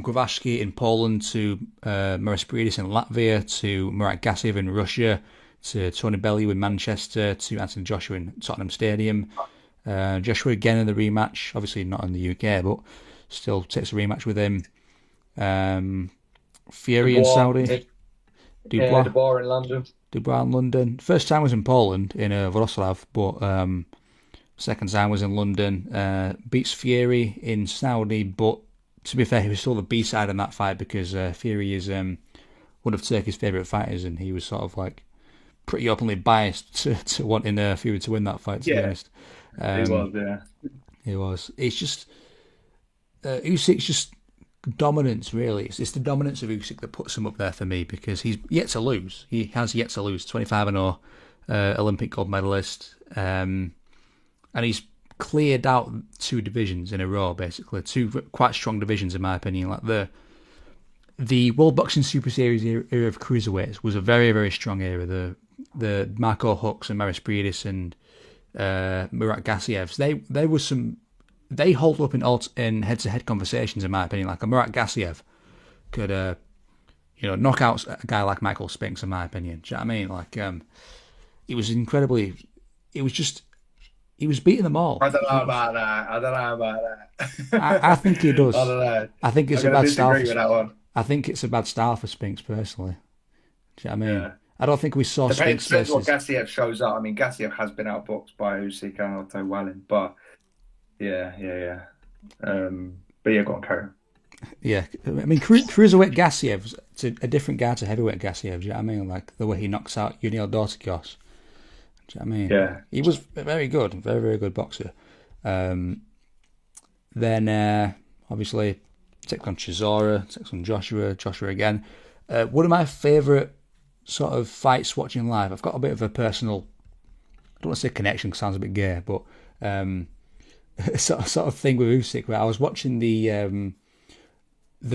Speaker 1: Kowalski in Poland to Marispridis in Latvia to Murat Gassiev in Russia to Tony Bellew in Manchester to Anthony Joshua in Tottenham Stadium. Joshua again in the rematch, obviously not in the UK, but still takes a rematch with him. Fury in Saudi.
Speaker 2: Dubois in London.
Speaker 1: Dubois in London. First time was in Poland, in Wrocław, but second time was in London. Beats Fury in Saudi, but to be fair, he was still the B-side in that fight because Fury is one of Turkey's favourite fighters, and he was sort of like pretty openly biased to wanting Fury to win that fight, to be honest.
Speaker 2: He was, yeah.
Speaker 1: He was. It's just Usyk's just dominance, really. It's the dominance of Usyk that puts him up there for me, because he's yet to lose. He has yet to lose. 25-0 Olympic gold medalist, and he's cleared out 2 divisions in a row, basically 2 quite strong divisions in my opinion. Like the World Boxing Super Series era of cruiserweights was a very, very strong era. The Marco Hucks and Marispridis and Murat Gassievs, they hold up in head-to-head conversations, in my opinion. Like a Murat Gassiev could, knock out a guy like Michael Spinks, in my opinion. Do you know what I mean? Like, it was incredibly. It was just. He was beating them all.
Speaker 2: I don't know about that.
Speaker 1: I think he does.
Speaker 2: I don't know.
Speaker 1: I think it's a bad style.
Speaker 2: With that one.
Speaker 1: I think it's a bad style for Spinks, personally. Do you know what I mean?
Speaker 2: Yeah.
Speaker 1: I don't think we saw Spinks
Speaker 2: Depends
Speaker 1: versus.
Speaker 2: what Gassiev shows up. I mean, Gassiev has been outboxed by Usyk and Otto Wallin, but yeah. But yeah, go on, Karen.
Speaker 1: Yeah, I mean, cruiserweight Gassiev's a different guy to heavyweight Gassiev. Do you know what I mean? Like the way he knocks out Yuniel Dorticos. Do you know what I mean?
Speaker 2: Yeah.
Speaker 1: He was very good, very, very good boxer. Then, obviously, takes on Chisora, takes on Joshua again. One of my favourite sort of fights watching live, I've got a bit of a personal, I don't want to say connection because it sounds a bit gay, but sort of thing with Usyk, where I was watching the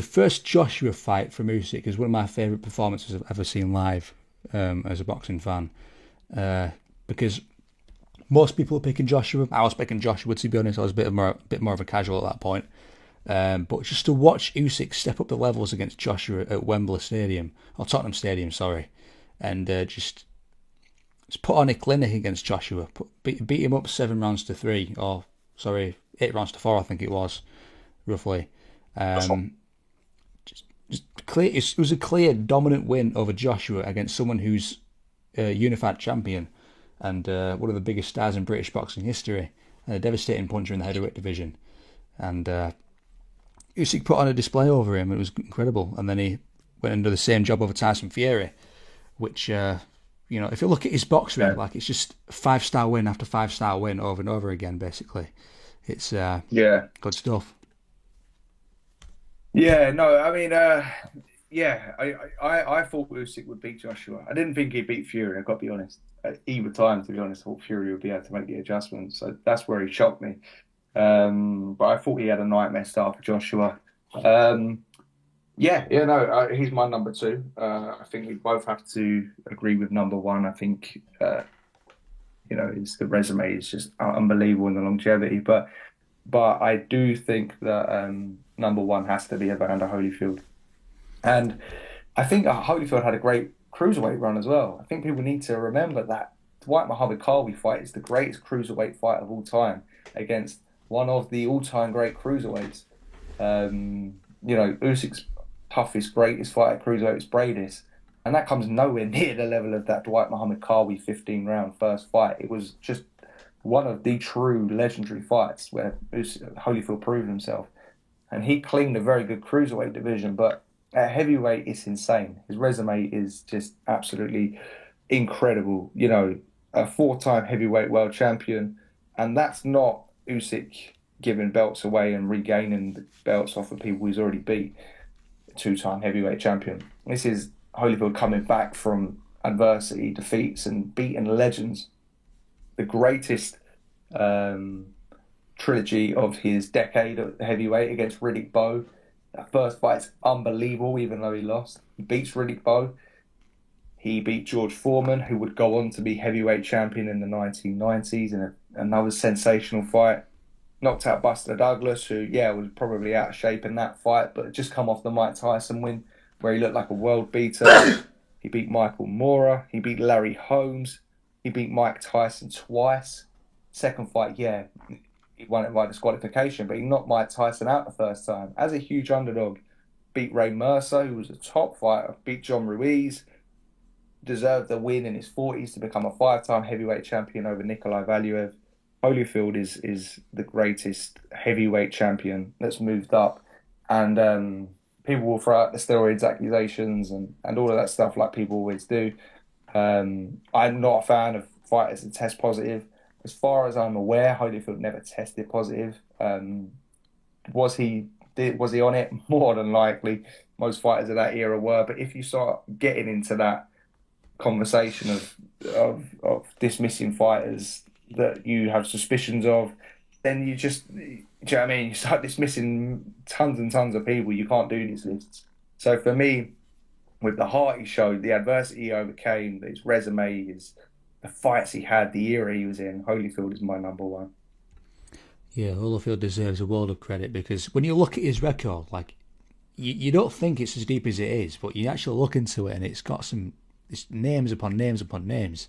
Speaker 1: first Joshua fight from Usyk is one of my favourite performances I've ever seen live as a boxing fan. Because Most people are picking Joshua. I was picking Joshua, to be honest. I was bit more of a casual at that point. But just to watch Usyk step up the levels against Joshua at Wembley Stadium, or Tottenham Stadium, sorry, and just put on a clinic against Joshua. Beat him up 7 rounds to 3, or sorry, 8 rounds to 4, I think it was, roughly. Um, just clear. It was a clear dominant win over Joshua against someone who's a unified champion and one of the biggest stars in British boxing history, and a devastating puncher in the heavyweight division. And Usyk put on a display over him. It was incredible. And then he went and did the same job over Tyson Fury, which, if you look at his boxing,
Speaker 2: Yeah.
Speaker 1: like it's just 5-star win after 5-star win over and over again, basically. It's
Speaker 2: Yeah.
Speaker 1: good stuff.
Speaker 2: Yeah, no, I mean, yeah, I thought Usyk would beat Joshua. I didn't think he'd beat Fury, I've got to be honest. At either time, to be honest, I thought Fury would be able to make the adjustments. So that's where he shocked me. But I thought he had a nightmare start for Joshua. Yeah, no, he's my number two. I think we both have to agree with number one. I think, it's the resume is just unbelievable in the longevity. But I do think that number one has to be Evander Holyfield. And I think Holyfield had a great cruiserweight run as well. I think people need to remember that Dwight Muhammad Karwi fight is the greatest cruiserweight fight of all time against one of the all-time great cruiserweights. Usyk's toughest, greatest fight at cruiserweight is Bradis. And that comes nowhere near the level of that Dwight Muhammad Karwi 15-round first fight. It was just one of the true legendary fights where Holyfield proved himself. And he claimed a very good cruiserweight division, but at heavyweight, it's insane. His resume is just absolutely incredible. A 4-time heavyweight world champion, and that's not Usyk giving belts away and regaining the belts off of people he's already beat. 2-time heavyweight champion. This is Holyfield coming back from adversity, defeats, and beating legends. The greatest trilogy of his decade at heavyweight against Riddick Bowe. That first fight's unbelievable, even though he lost. He beats Riddick Bowe. He beat George Foreman, who would go on to be heavyweight champion in the 1990s in another sensational fight. Knocked out Buster Douglas, who, was probably out of shape in that fight, but had just come off the Mike Tyson win, where he looked like a world beater. He beat Michael Moorer. He beat Larry Holmes. He beat Mike Tyson twice. Second fight, he won it by disqualification, but he knocked Mike Tyson out the first time. As a huge underdog, beat Ray Mercer, who was a top fighter, beat John Ruiz, deserved the win in his 40s to become a 5-time heavyweight champion over Nikolai Valuev. Holyfield is the greatest heavyweight champion that's moved up. And people will throw out the steroids accusations and all of that stuff like people always do. I'm not a fan of fighters that test positive. As far as I'm aware, Holyfield never tested positive. Was he on it? More than likely. Most fighters of that era were. But if you start getting into that conversation of dismissing fighters that you have suspicions of, then you just, do you know what I mean? You start dismissing tons and tons of people. You can't do these lists. So for me, with the heart he showed, the adversity he overcame, his resume, the fights he had, the era he was in, Holyfield is my number one.
Speaker 1: Yeah, Holyfield deserves a world of credit because when you look at his record, like you don't think it's as deep as it is, but you actually look into it and it's got it's names upon names upon names.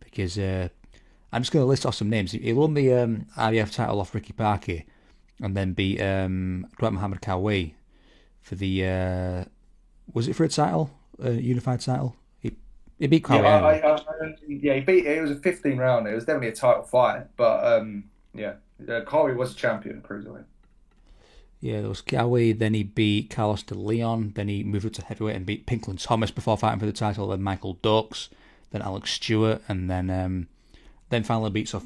Speaker 1: Because I'm just going to list off some names. He won the IBF title off Ricky Parkey, and then beat Dwight Muhammad Karwi for the was it for a title, a unified title? He beat Kabayel.
Speaker 2: He beat. It was a 15 round. It was definitely a title fight, but Corey was a champion in cruiserweight.
Speaker 1: Yeah, there was Kawi. Then he beat Carlos de Leon. Then he moved up to heavyweight and beat Pinklon Thomas before fighting for the title. Then Michael Dux. Then Alex Stewart, and then finally beats up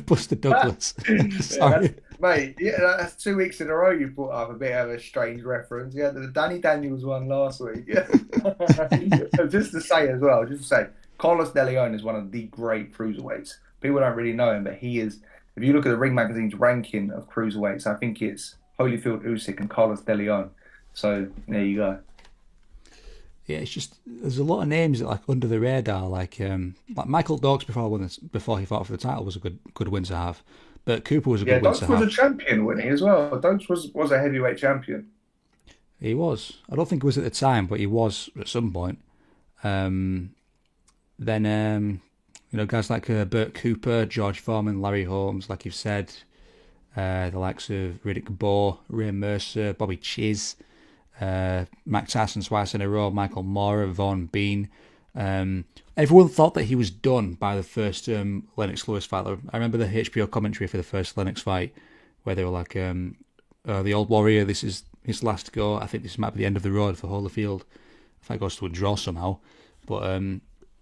Speaker 1: Buster Douglas. Sorry.
Speaker 2: Mate, that's 2 weeks in a row you brought up a bit of a strange reference. Yeah, the Danny Daniels one last week. Yeah. Just to say, Carlos De Leon is one of the great cruiserweights. People don't really know him, but he is. If you look at the Ring Magazine's ranking of cruiserweights, I think it's Holyfield, Usyk, and Carlos De Leon. So there you go.
Speaker 1: yeah, it's just there's a lot of names that like under the radar, like Michael Dogs before he fought for the title was a good win to have, but Cooper was a good
Speaker 2: Yeah,
Speaker 1: win to
Speaker 2: Dogs was a
Speaker 1: have.
Speaker 2: champion, wasn't he, as well? Dogs was a heavyweight champion.
Speaker 1: He was. I don't think it was at the time, but he was at some point. Um, then guys like Burt Cooper, George Foreman, Larry Holmes, like you've said, the likes of Riddick Bowe, Ray Mercer, Bobby Chiz, Mike Tyson twice in a row, Michael Moorer, Vaughn Bean. Everyone thought that he was done by the first Lennox Lewis fight. I remember the HBO commentary for the first Lennox fight where they were like, the old warrior, this is his last go. I think this might be the end of the road for Holyfield. If that goes to a draw somehow. But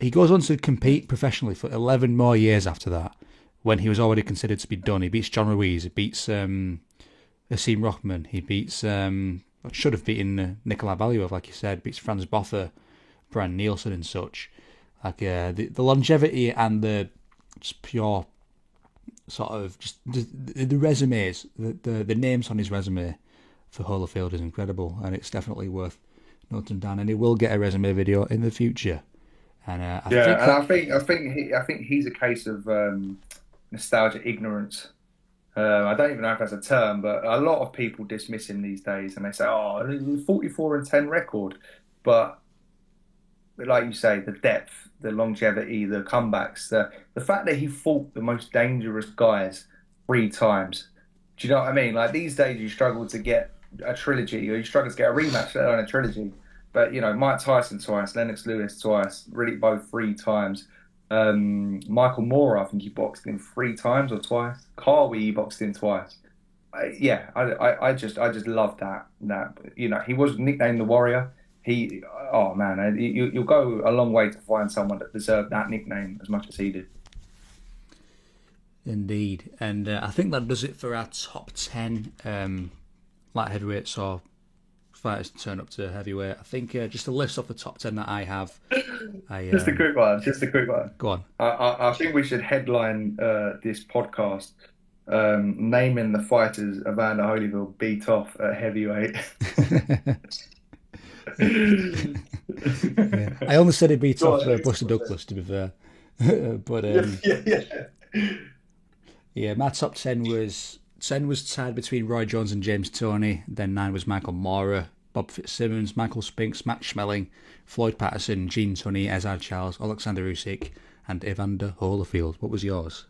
Speaker 1: he goes on to compete professionally for 11 more years after that, when he was already considered to be done. He beats John Ruiz, he beats Asim Rockman, he beats, should have beaten Nikolai Valuev, like you said, beats Franz Botha, Brian Nielsen and such. Like the longevity and the just pure sort of just the resumes, the names on his resume for Holyfield is incredible, and it's definitely worth noting down. And he will get a resume video in the future. And I
Speaker 2: Yeah,
Speaker 1: think
Speaker 2: and
Speaker 1: that
Speaker 2: I think he's a case of nostalgia ignorance. I don't even know if that's a term, but a lot of people dismiss him these days, and they say, "Oh, 44-10 record," but like you say, the depth, the longevity, the comebacks, the fact that he fought the most dangerous guys 3 times. Do you know what I mean? Like these days, you struggle to get a trilogy, or you struggle to get a rematch, let alone a trilogy. But Mike Tyson twice, Lennox Lewis twice, really both 3 times. Michael Moorer, I think he boxed in 3 times or twice. Carwy, he boxed in twice. Yeah, I just love that. He was nicknamed the Warrior. He, oh man, you'll go a long way to find someone that deserved that nickname as much as he did.
Speaker 1: indeed, and I think that does it for our top 10 light heavyweights or fighters to turn up to heavyweight. I think just a list off the top 10 that I have. I
Speaker 2: Just a quick one. Just a quick one.
Speaker 1: Go on.
Speaker 2: I think we should headline this podcast naming the fighters Evander Holyfield beat off at heavyweight.
Speaker 1: Yeah. I only said he beat
Speaker 2: Go
Speaker 1: off
Speaker 2: on.
Speaker 1: Buster Douglas, to be fair. But
Speaker 2: Yeah, yeah, yeah.
Speaker 1: yeah, my top 10 was tied between Roy Jones and James Toney. Then 9 was Michael Moorer, Bob Fitzsimmons, Michael Spinks, Max Schmeling, Floyd Patterson, Gene Tunney, Ezard Charles, Alexander Usyk, and Evander Holyfield. What was yours?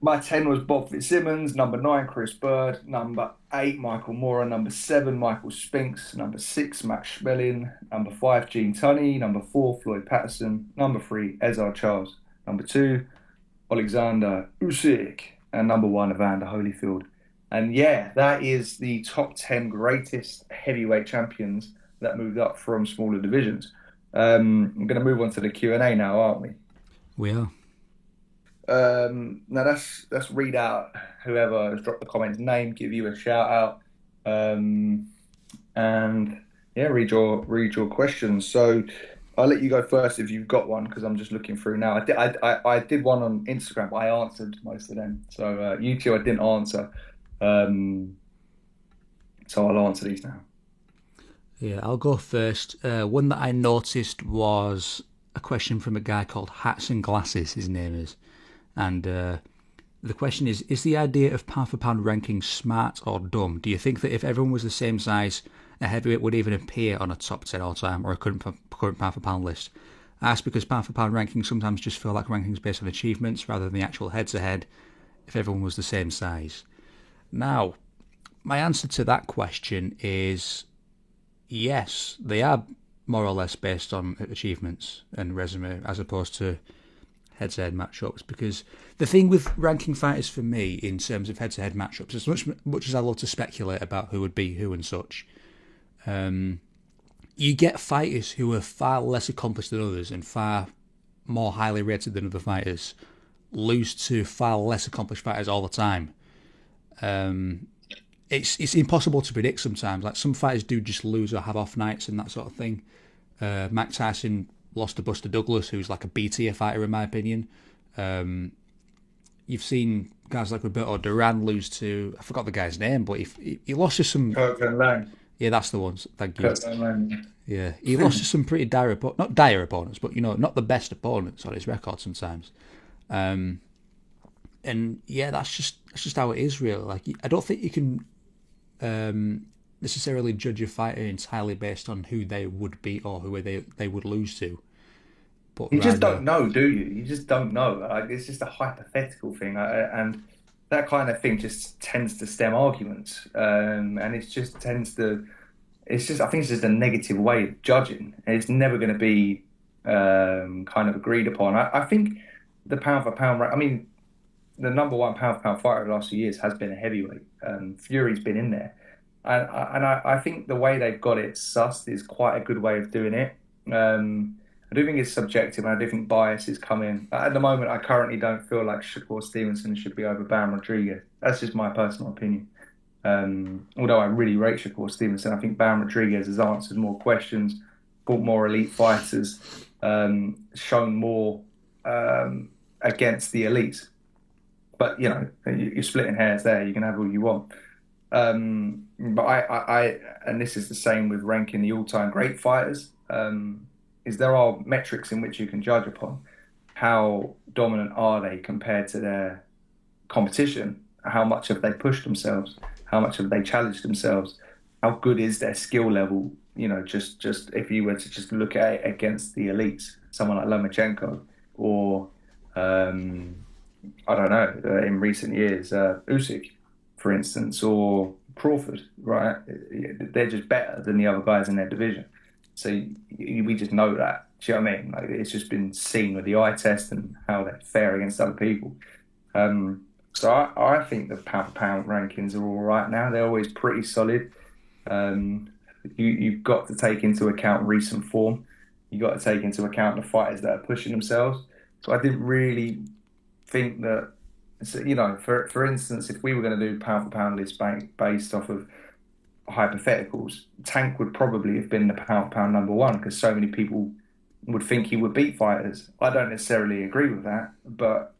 Speaker 2: My 10 was Bob Fitzsimmons, number 9, Chris Bird, number 8, Michael Moorer, number 7, Michael Spinks, number 6, Max Schmeling, number 5, Gene Tunney, number 4, Floyd Patterson, number 3, Ezard Charles, number 2, Alexander Usyk, and number 1, Evander Holyfield. And yeah, that is the top 10 greatest heavyweight champions that moved up from smaller divisions. I'm going to move on to the Q&A now, aren't we?
Speaker 1: We are.
Speaker 2: Now let's read out whoever has dropped the comments name, give you a shout out, and yeah, read your questions. So I'll let you go first if you've got one because I'm just looking through now. I did one on Instagram, but I answered most of them. So you two I didn't answer. So I'll answer these now.
Speaker 1: Yeah, I'll go first. One that I noticed was a question from a guy called Hats and Glasses, his name is. And the question is the idea of pound for pound ranking smart or dumb? Do you think that if everyone was the same size, a heavyweight would even appear on a top 10 all time or a current pound for pound list? I ask because pound for pound rankings sometimes just feel like rankings based on achievements rather than the actual head to head if everyone was the same size. Now, my answer to that question is yes, they are more or less based on achievements and resume as opposed to head-to-head matchups, because the thing with ranking fighters for me in terms of head-to-head matchups, as much as I love to speculate about who would be who and such, you get fighters who are far less accomplished than others and far more highly rated than other fighters lose to far less accomplished fighters all the time. It's impossible to predict sometimes. Like some fighters do just lose or have off nights and that sort of thing. Mike Tyson lost to Buster Douglas, who's like a B tier fighter in my opinion. You've seen guys like Roberto Duran lose to, I forgot the guy's name, but he lost to some
Speaker 2: Kirkland Lang.
Speaker 1: Yeah, that's the ones. Thank you.
Speaker 2: Kurt Cobain.
Speaker 1: Yeah, he lost to some pretty dire, not dire opponents, but not the best opponents on his record sometimes. Um, and yeah, that's just how it is, really. Like, I don't think you can necessarily judge a fighter entirely based on who they would beat or who they would lose to, but
Speaker 2: You just don't
Speaker 1: rather,
Speaker 2: know, do you? You just don't know. Like it's just a hypothetical thing, and that kind of thing just tends to stem arguments, and it just tends to. It's just, I think it's just a negative way of judging. And it's never going to be kind of agreed upon. I think the pound for pound, I mean, the number one pound for pound fighter of the last few years has been a heavyweight. Fury's been in there. And I think the way they've got it sussed is quite a good way of doing it. I do think it's subjective and I do think bias is coming. At the moment, I currently don't feel like Shakur Stevenson should be over Bam Rodriguez. That's just my personal opinion. Although I really rate Shakur Stevenson, I think Bam Rodriguez has answered more questions, fought more elite fighters, shown more against the elites. But you're splitting hairs there. You can have all you want. But and this is the same with ranking the all-time great fighters. Is there are metrics in which you can judge upon how dominant are they compared to their competition? How much have they pushed themselves? How much have they challenged themselves? How good is their skill level? Just if you were to just look at it against the elites, someone like Lomachenko, or I don't know, in recent years, Usyk, for instance, or Crawford, right? They're just better than the other guys in their division. So we just know that. Do you know what I mean? Like it's just been seen with the eye test and how they fare against other people. So I think the pound for pound rankings are all right now. They're always pretty solid. Um, you've got to take into account recent form. You've got to take into account the fighters that are pushing themselves. So I didn't really think that, so, for instance, if we were going to do pound for pound list based off of hypotheticals, Tank would probably have been the pound for pound number one because so many people would think he would beat fighters. I don't necessarily agree with that, but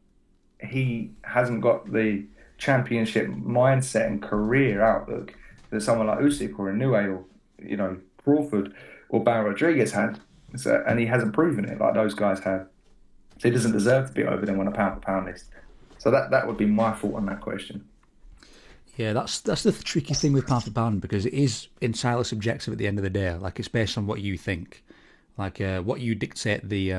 Speaker 2: he hasn't got the championship mindset and career outlook that someone like Usyk or Inoue or Crawford or Barry Rodriguez had. So, and he hasn't proven it like those guys have. So he doesn't deserve to be over them on a pound for pound list. So that would be my thought on that question.
Speaker 1: yeah, that's the tricky thing with pound for pound because it is entirely subjective at the end of the day. Like it's based on what you think, like what you dictate the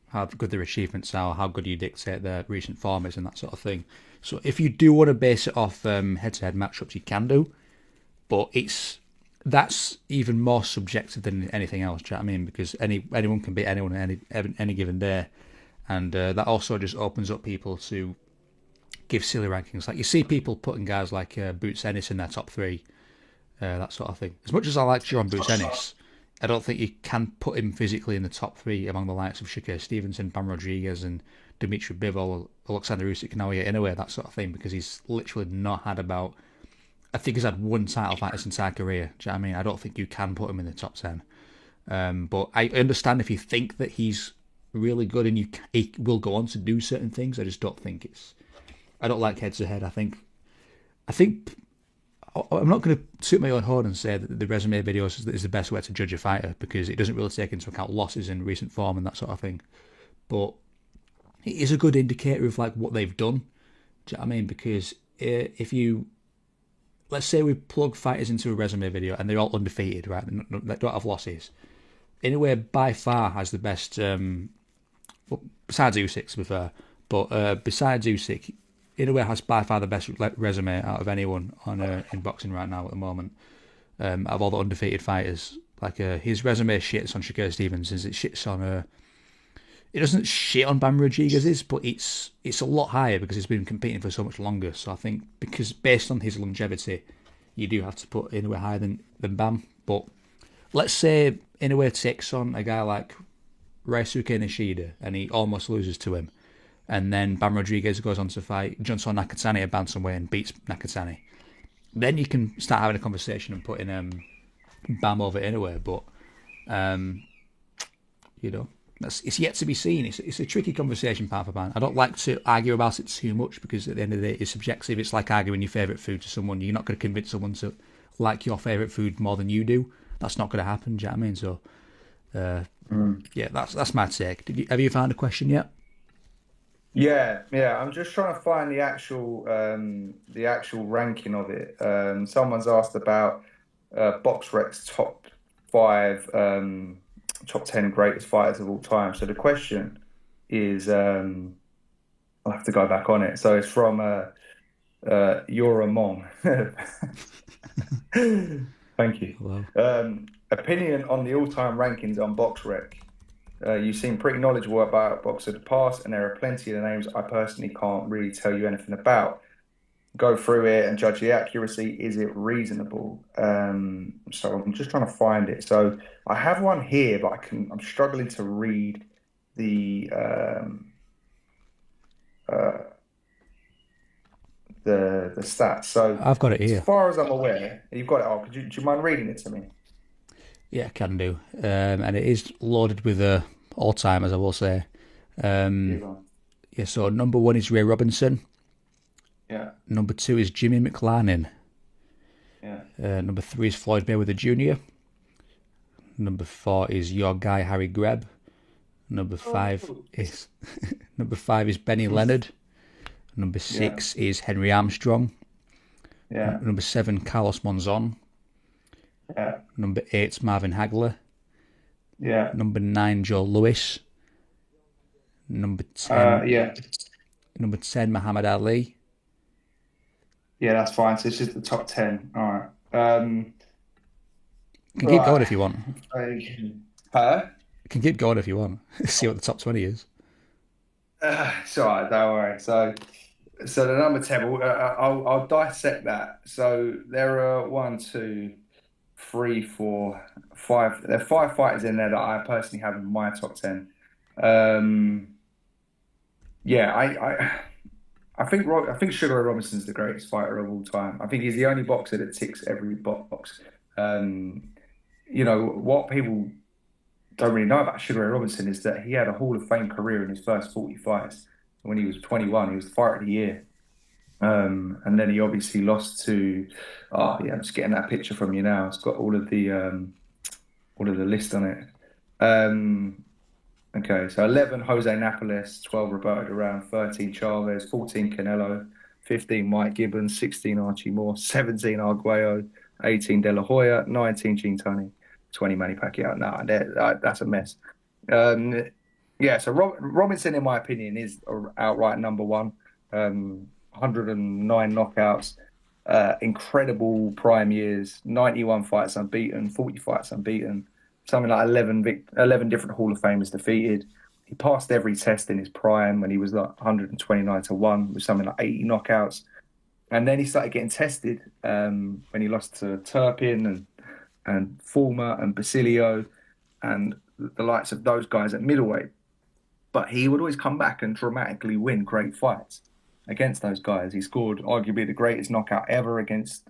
Speaker 1: how good their achievements are, how good you dictate their recent form is, and that sort of thing. So if you do want to base it off head-to-head matchups, you can do, but that's even more subjective than anything else. Do you know what I mean? Because anyone can beat anyone any given day, and that also just opens up people to give silly rankings. Like you see people putting guys like Boots Ennis in their top three, that sort of thing. As much as I like John Boots Ennis, I don't think you can put him physically in the top three among the likes of Shakur Stevenson, Bam Rodriguez, and Dimitri Bivol, Alexander Usyk, Naoya Inoue, that sort of thing, because he's literally not had about. I think he's had one title fight his entire career. Do you know what I mean? I don't think you can put him in the top 10. But I understand if you think that he's really good and he will go on to do certain things. I just don't think it's. I don't like head to head. I think I'm not going to toot my own horn and say that the resume videos is the best way to judge a fighter because it doesn't really take into account losses in recent form and that sort of thing. But it is a good indicator of like what they've done. Do you know what I mean? Because if you let's say we plug fighters into a resume video and they're all undefeated, right? They don't have losses. Inoue by far has the best, well, besides Usyk, to be fair, but besides Usyk, Inoue has by far the best resume out of anyone on in boxing right now at the moment. Out of all the undefeated fighters, like his resume shits on Shakur Stevenson's, it shits on. It doesn't shit on Bam Rodriguez's, but it's a lot higher because he's been competing for so much longer. So I think because based on his longevity, you do have to put Inoue higher than Bam. But let's say Inoue takes on a guy like Ryosuke Nishida and he almost loses to him. And then Bam Rodriguez goes on to fight Junson Nakatani at bantamweight and beats Nakatani. Then you can start having a conversation and putting Bam over Inoue. But, it's yet to be seen. It's a tricky conversation, pound for pound. I don't like to argue about it too much because at the end of the day, it's subjective. It's like arguing your favourite food to someone. You're not going to convince someone to like your favourite food more than you do. That's not going to happen. Do you know what I mean? So, yeah, that's my take. Have you found a question yet?
Speaker 2: Yeah, yeah. I'm just trying to find the actual ranking of it. Someone's asked about BoxRec's top 5, top 10 greatest fighters of all time. So the question is, I'll have to go back on it. So it's from You're a Mong. Thank you.
Speaker 1: Hello.
Speaker 2: Opinion on the all-time rankings on BoxRec. You seem pretty knowledgeable about boxers of the past, and there are plenty of the names I personally can't really tell you anything about. Go through it and judge the accuracy. Is it reasonable? So I'm just trying to find it. So I have one here, but I'm struggling to read the uh, the stats. So
Speaker 1: I've got it
Speaker 2: as
Speaker 1: here.
Speaker 2: far as I'm aware, you've got it. Oh, do you mind reading it to me?
Speaker 1: Yeah, can do. And it is loaded with all timers, I will say.
Speaker 2: Yeah,
Speaker 1: Um,
Speaker 2: go on.
Speaker 1: yeah, so number 1 is Ray Robinson.
Speaker 2: Yeah,
Speaker 1: Number 2 is Jimmy McLarnin.
Speaker 2: yeah.
Speaker 1: Number 3 is Floyd Mayweather Jr. Number 4 is your guy Harry Greb. Number 5
Speaker 2: Oh,
Speaker 1: is number 5 is Benny Leonard. Number
Speaker 2: yeah,
Speaker 1: 6 is Henry Armstrong.
Speaker 2: yeah,
Speaker 1: Number 7, Carlos Monzon.
Speaker 2: yeah,
Speaker 1: Number 8, Marvin Hagler.
Speaker 2: yeah.
Speaker 1: Number 9, Joe Lewis. Number 10,
Speaker 2: Yeah,
Speaker 1: number 10, Muhammad Ali.
Speaker 2: yeah. That's fine. So it's just the top 10. All right.
Speaker 1: Can keep going
Speaker 2: Right.
Speaker 1: if you want.
Speaker 2: Okay. Huh?
Speaker 1: Can keep going if you want. See what the top 20 is.
Speaker 2: It's all right. Don't worry. So the number 10. I'll dissect that. So there are one, two, three, four, five. There are 5 fighters in there that I personally have in my top 10. Um, yeah, I think Sugar Ray Robinson's the greatest fighter of all time. I think he's the only boxer that ticks every box. Um, what people don't really know about Sugar Ray Robinson is that he had a Hall of Fame career in his first 40 fights. When he was 21, he was the fighter of the year. And then he obviously lost to, oh yeah, I'm just getting that picture from you now. It's got all of the list on it. Um, Okay, so 11 Jose Napoles, 12 Roberto Duran, 13 Chavez, 14 Canelo, 15 Mike Gibbons, 16 Archie Moore, 17 Arguello, 18 De La Hoya, 19 Gene Tunney, 20 Manny Pacquiao. No, that's a mess. Um, yeah, so Robinson, in my opinion, is outright number one. 109 knockouts, incredible prime years, 91 fights unbeaten, 40 fights unbeaten, something like 11 different Hall of Famers defeated. He passed every test in his prime when he was like 129 to 1 with something like 80 knockouts. And then he started getting tested when he lost to Turpin and Fulmer and Basilio and the likes of those guys at middleweight. But he would always come back and dramatically win great fights against those guys. He scored arguably the greatest knockout ever against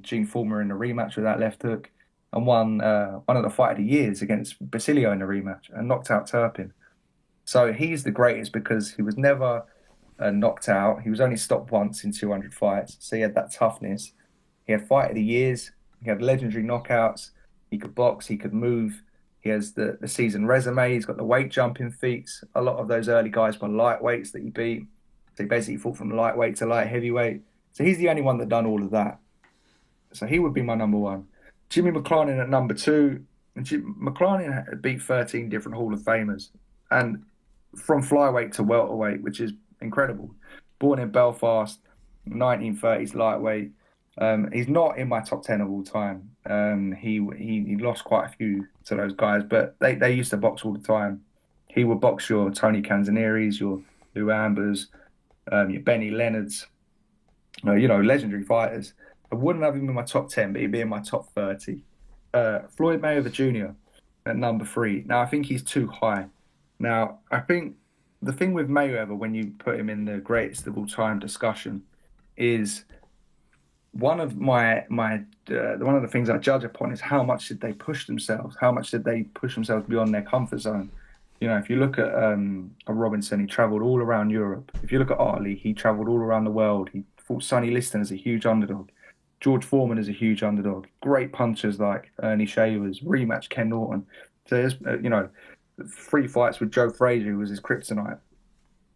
Speaker 2: Gene Fulmer in the rematch with that left hook, and won one of the fight of the years against Basilio in the rematch and knocked out Turpin. So he's the greatest because he was never knocked out. He was only stopped once in 200 fights. So he had that toughness. He had fight of the years. He had legendary knockouts. He could box. He could move. He has the seasoned resume. He's got the weight jumping feats. A lot of those early guys were lightweights that he beat. So he basically fought from lightweight to light heavyweight. So he's the only one that done all of that. So he would be my number one. Jimmy McLarnin at number two. And McLarnin had beat 13 different Hall of Famers. And from flyweight to welterweight, which is incredible. Born in Belfast, 1930s lightweight. He's not in my top 10 of all time. He lost quite a few to those guys, but they used to box all the time. He would box your Tony Canzaniris, your Lou Ambers, your Benny Leonards, legendary fighters. I wouldn't have him in my top 10, but he'd be in my top 30. Floyd Mayweather Jr. at number three. Now, I think he's too high. Now, I think the thing with Mayweather, when you put him in the greatest of all time discussion, is one of the things I judge upon is how much did they push themselves? How much did they push themselves beyond their comfort zone? If you look at a Robinson, he travelled all around Europe. If you look at Ali, he travelled all around the world. He fought Sonny Liston as a huge underdog. George Foreman is a huge underdog. Great punchers like Ernie Shavers, rematch Ken Norton. So there's, three fights with Joe Frazier, who was his kryptonite.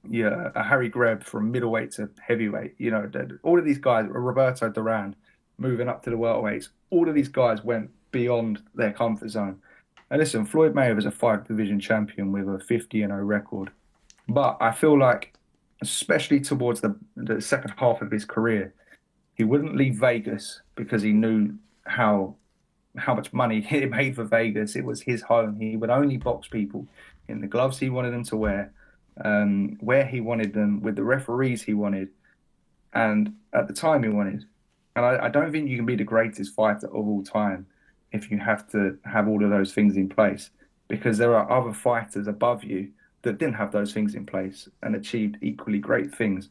Speaker 2: Yeah, a Harry Greb from middleweight to heavyweight. All of these guys, Roberto Duran, moving up to the welterweights. All of these guys went beyond their comfort zone. And listen, Floyd Mayweather is a five division champion with a 50-0 record. But I feel like, especially towards the second half of his career, he wouldn't leave Vegas because he knew how how much money he made for Vegas. It was his home. He would only box people in the gloves he wanted them to wear, where he wanted them, with the referees he wanted, and at the time he wanted. And I don't think you can be the greatest fighter of all time if you have to have all of those things in place, because there are other fighters above you that didn't have those things in place and achieved equally great things.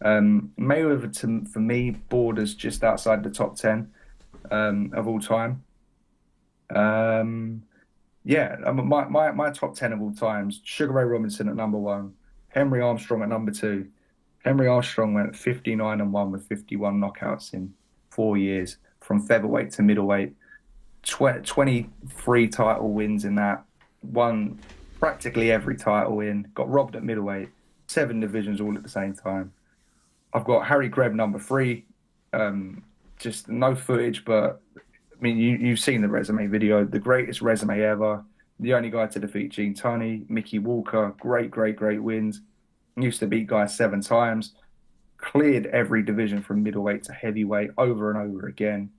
Speaker 2: Mayweather, for me, borders just outside the top 10 of all time. Um, yeah, my top 10 of all times: Sugar Ray Robinson at number one, Henry Armstrong at number two. Henry Armstrong went 59-1 with 51 knockouts in 4 years, from featherweight to middleweight. 23 title wins in that. Won practically every title in. Got robbed at middleweight. Seven divisions all at the same time. I've got Harry Greb number three. Um, just no footage, but I mean, you've seen the resume video. The greatest resume ever. The only guy to defeat Gene Tunney, Mickey Walker. Great, great, great wins. Used to beat guys seven times. Cleared every division from middleweight to heavyweight over and over again.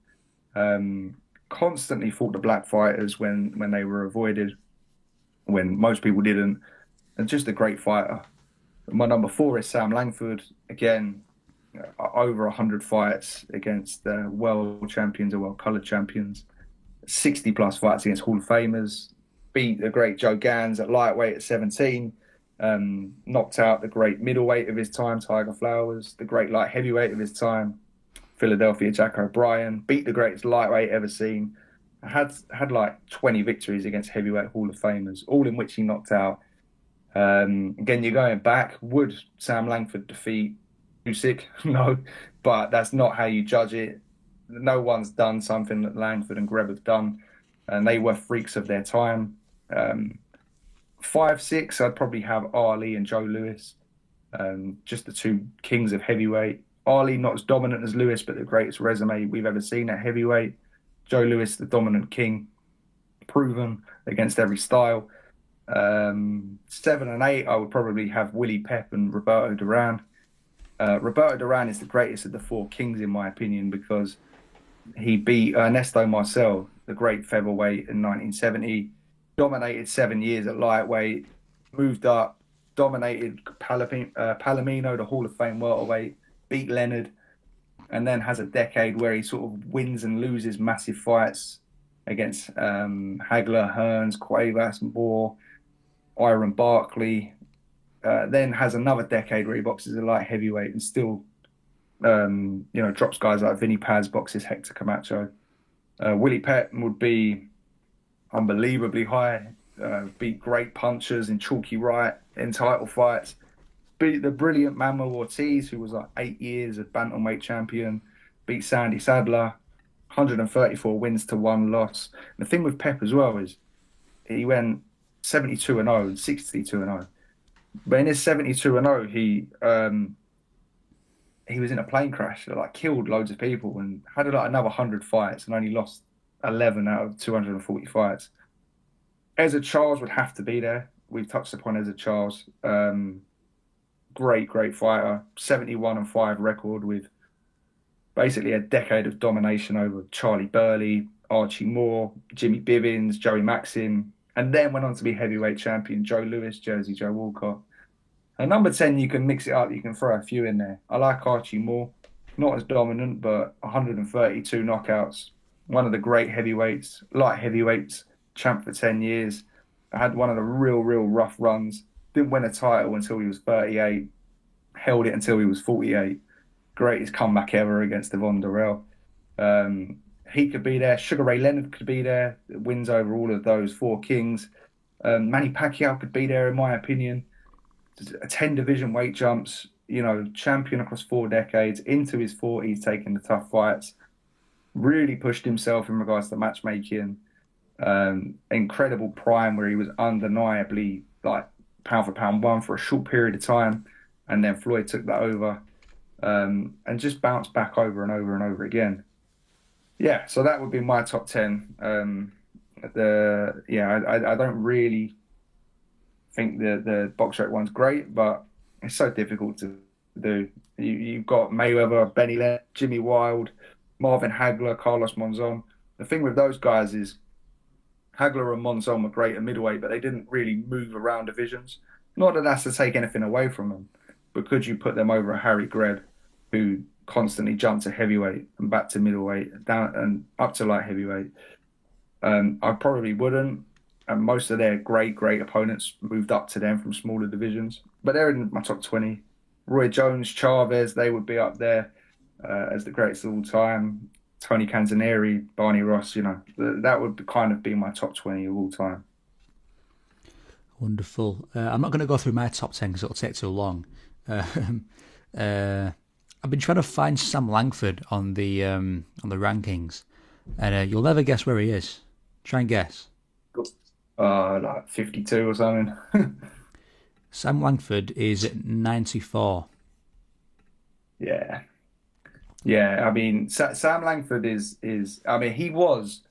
Speaker 2: Um, Constantly fought the black fighters when they were avoided, when most people didn't. And just a great fighter. My number four is Sam Langford. Again, over 100 fights against world champions or world colored champions, 60 plus fights against Hall of Famers, beat the great Joe Gans at lightweight at 17, knocked out the great middleweight of his time, Tiger Flowers, the great light heavyweight of his time, Philadelphia Jack O'Brien, beat the greatest lightweight ever seen. Had like 20 victories against heavyweight Hall of Famers, all in which he knocked out. Again, you're going back. Would Sam Langford defeat Usyk? No, but that's not how you judge it. No one's done something that Langford and Greb have done, and they were freaks of their time. Um, 5, 6, I'd probably have Ali and Joe Louis, just the two kings of heavyweight. Ali not as dominant as Lewis, but the greatest resume we've ever seen at heavyweight. Joe Louis, the dominant king, proven against every style. 7 and 8, I would probably have Willie Pep and Roberto Duran. Roberto Duran is the greatest of the four kings, in my opinion, because he beat Ernesto Marcel, the great featherweight, in 1970. Dominated 7 years at lightweight, moved up, dominated Palomino, the Hall of Fame welterweight, beat Leonard, and then has a decade where he sort of wins and loses massive fights against Hagler, Hearns, Cuevas, Moore, Iron Barkley. Then has another decade where he boxes a light heavyweight and still, drops guys like Vinny Paz, boxes Hector Camacho. Willie Pett would be unbelievably high. Beat great punchers in Chalky Wright in title fights. Beat the brilliant Manuel Ortiz, who was like 8 years of bantamweight champion. Beat Sandy Sadler, 134 wins to one loss. And the thing with Pep as well is he went 72-0 and 62-0. But in his 72-0, he was in a plane crash that like killed loads of people and had like another 100 fights and only lost 11 out of 240 fights. Ezra Charles would have to be there. We've touched upon Ezra Charles. Great, great fighter. 71-5 record with basically a decade of domination over Charlie Burley, Archie Moore, Jimmy Bivins, Joey Maxim, and then went on to be heavyweight champion Joe Louis, Jersey Joe Walcott. And number 10, you can mix it up. You can throw a few in there. I like Archie Moore. Not as dominant, but 132 knockouts. One of the great heavyweights, light heavyweights, champ for 10 years. I had one of the real, real rough runs. Didn't win a title until he was 38. Held it until he was 48. Greatest comeback ever against Devon Durrell. He could be there. Sugar Ray Leonard could be there. Wins over all of those four kings. Manny Pacquiao could be there, in my opinion. 10 division weight jumps, champion across 4 decades, into his 40s, taking the tough fights. really pushed himself in regards to matchmaking. Incredible prime where he was undeniably like pound for pound one for a short period of time, and then Floyd took that over, and just bounced back over and over and over again. Yeah, so that would be my top 10. I don't really think the box rec one's great, but it's so difficult to do. You've got Mayweather, Benny Len, Jimmy Wild, Marvin Hagler, Carlos Monzon. The thing with those guys is Hagler and Monzon were great at middleweight, but they didn't really move around divisions. Not that that's to take anything away from them, but could you put them over a Harry Greb, who constantly jumped to heavyweight and back to middleweight, down and up to light heavyweight? I probably wouldn't. And most of their great opponents moved up to them from smaller divisions, but they're in my top 20. Roy Jones, Chavez, they would be up there as the greatest of all time. Tony Canzoneri, Barney Ross, that would kind of be my top 20 of all time.
Speaker 1: Wonderful. I'm not going to go through my top 10 because it'll take too long. I've been trying to find Sam Langford on the rankings, and you'll never guess where he is. Try and guess.
Speaker 2: Like 52 or something.
Speaker 1: Sam Langford is at 94.
Speaker 2: Yeah. Yeah, I mean, Sam Langford I mean, he was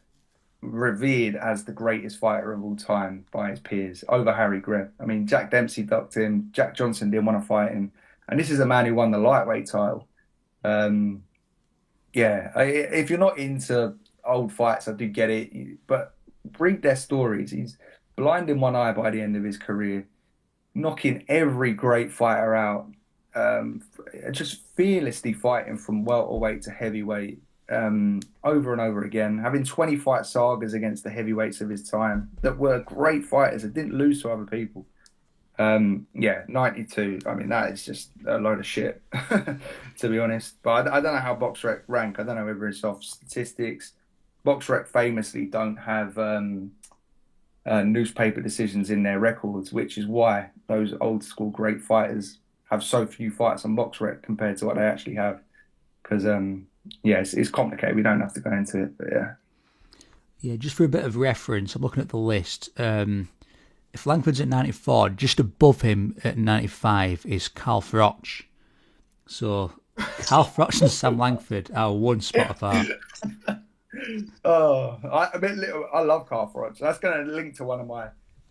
Speaker 2: revered as the greatest fighter of all time by his peers over Harry Greb. I mean, Jack Dempsey ducked him, Jack Johnson didn't want to fight him. And this is a man who won the lightweight title. Um, yeah, if you're not into old fights, I do get it. But read their stories. He's blind in one eye by the end of his career, knocking every great fighter out, just fearlessly fighting from welterweight to heavyweight, over and over again, having 20 fight sagas against the heavyweights of his time that were great fighters that didn't lose to other people. Yeah, 92. I mean, that is just a load of shit, to be honest. But I don't know how BoxRec rank. I don't know whether it's off statistics. BoxRec famously don't have newspaper decisions in their records, which is why those old school great fighters have so few fights on BoxRec compared to what they actually have. Because, yeah, it's complicated. We don't have to go into it, but yeah.
Speaker 1: Yeah, just for a bit of reference, I'm looking at the list. If Langford's at 94, just above him at 95 is Carl Froch. So Carl Froch and Sam Langford are one spot apart.
Speaker 2: I love Carl Froch. That's going to link to one of my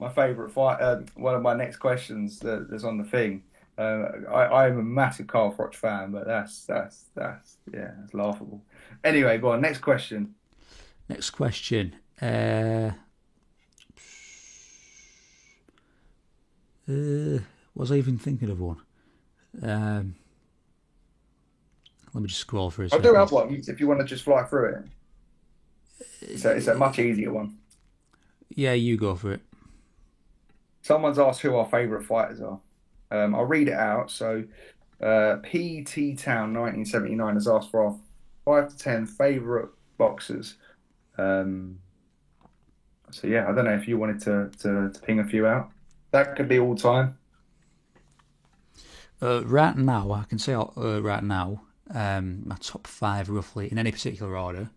Speaker 2: favorite fight. One of my next questions that's on the thing. I am a massive Carl Froch fan, but that's yeah, that's laughable. Anyway, go on. Next question.
Speaker 1: Next question. Was I even thinking of one? Let me just scroll for a
Speaker 2: I
Speaker 1: second.
Speaker 2: do have one if you want to just fly through it. It's a much easier one.
Speaker 1: Yeah, you go for it.
Speaker 2: Someone's asked who our favourite fighters are. I'll read it out. So, PT Town 1979 has asked for our 5 to 10 favourite boxers. So yeah, I don't know if you wanted to ping a few out. That could be all time.
Speaker 1: Right now, I can say right now, my top 5 roughly in any particular order.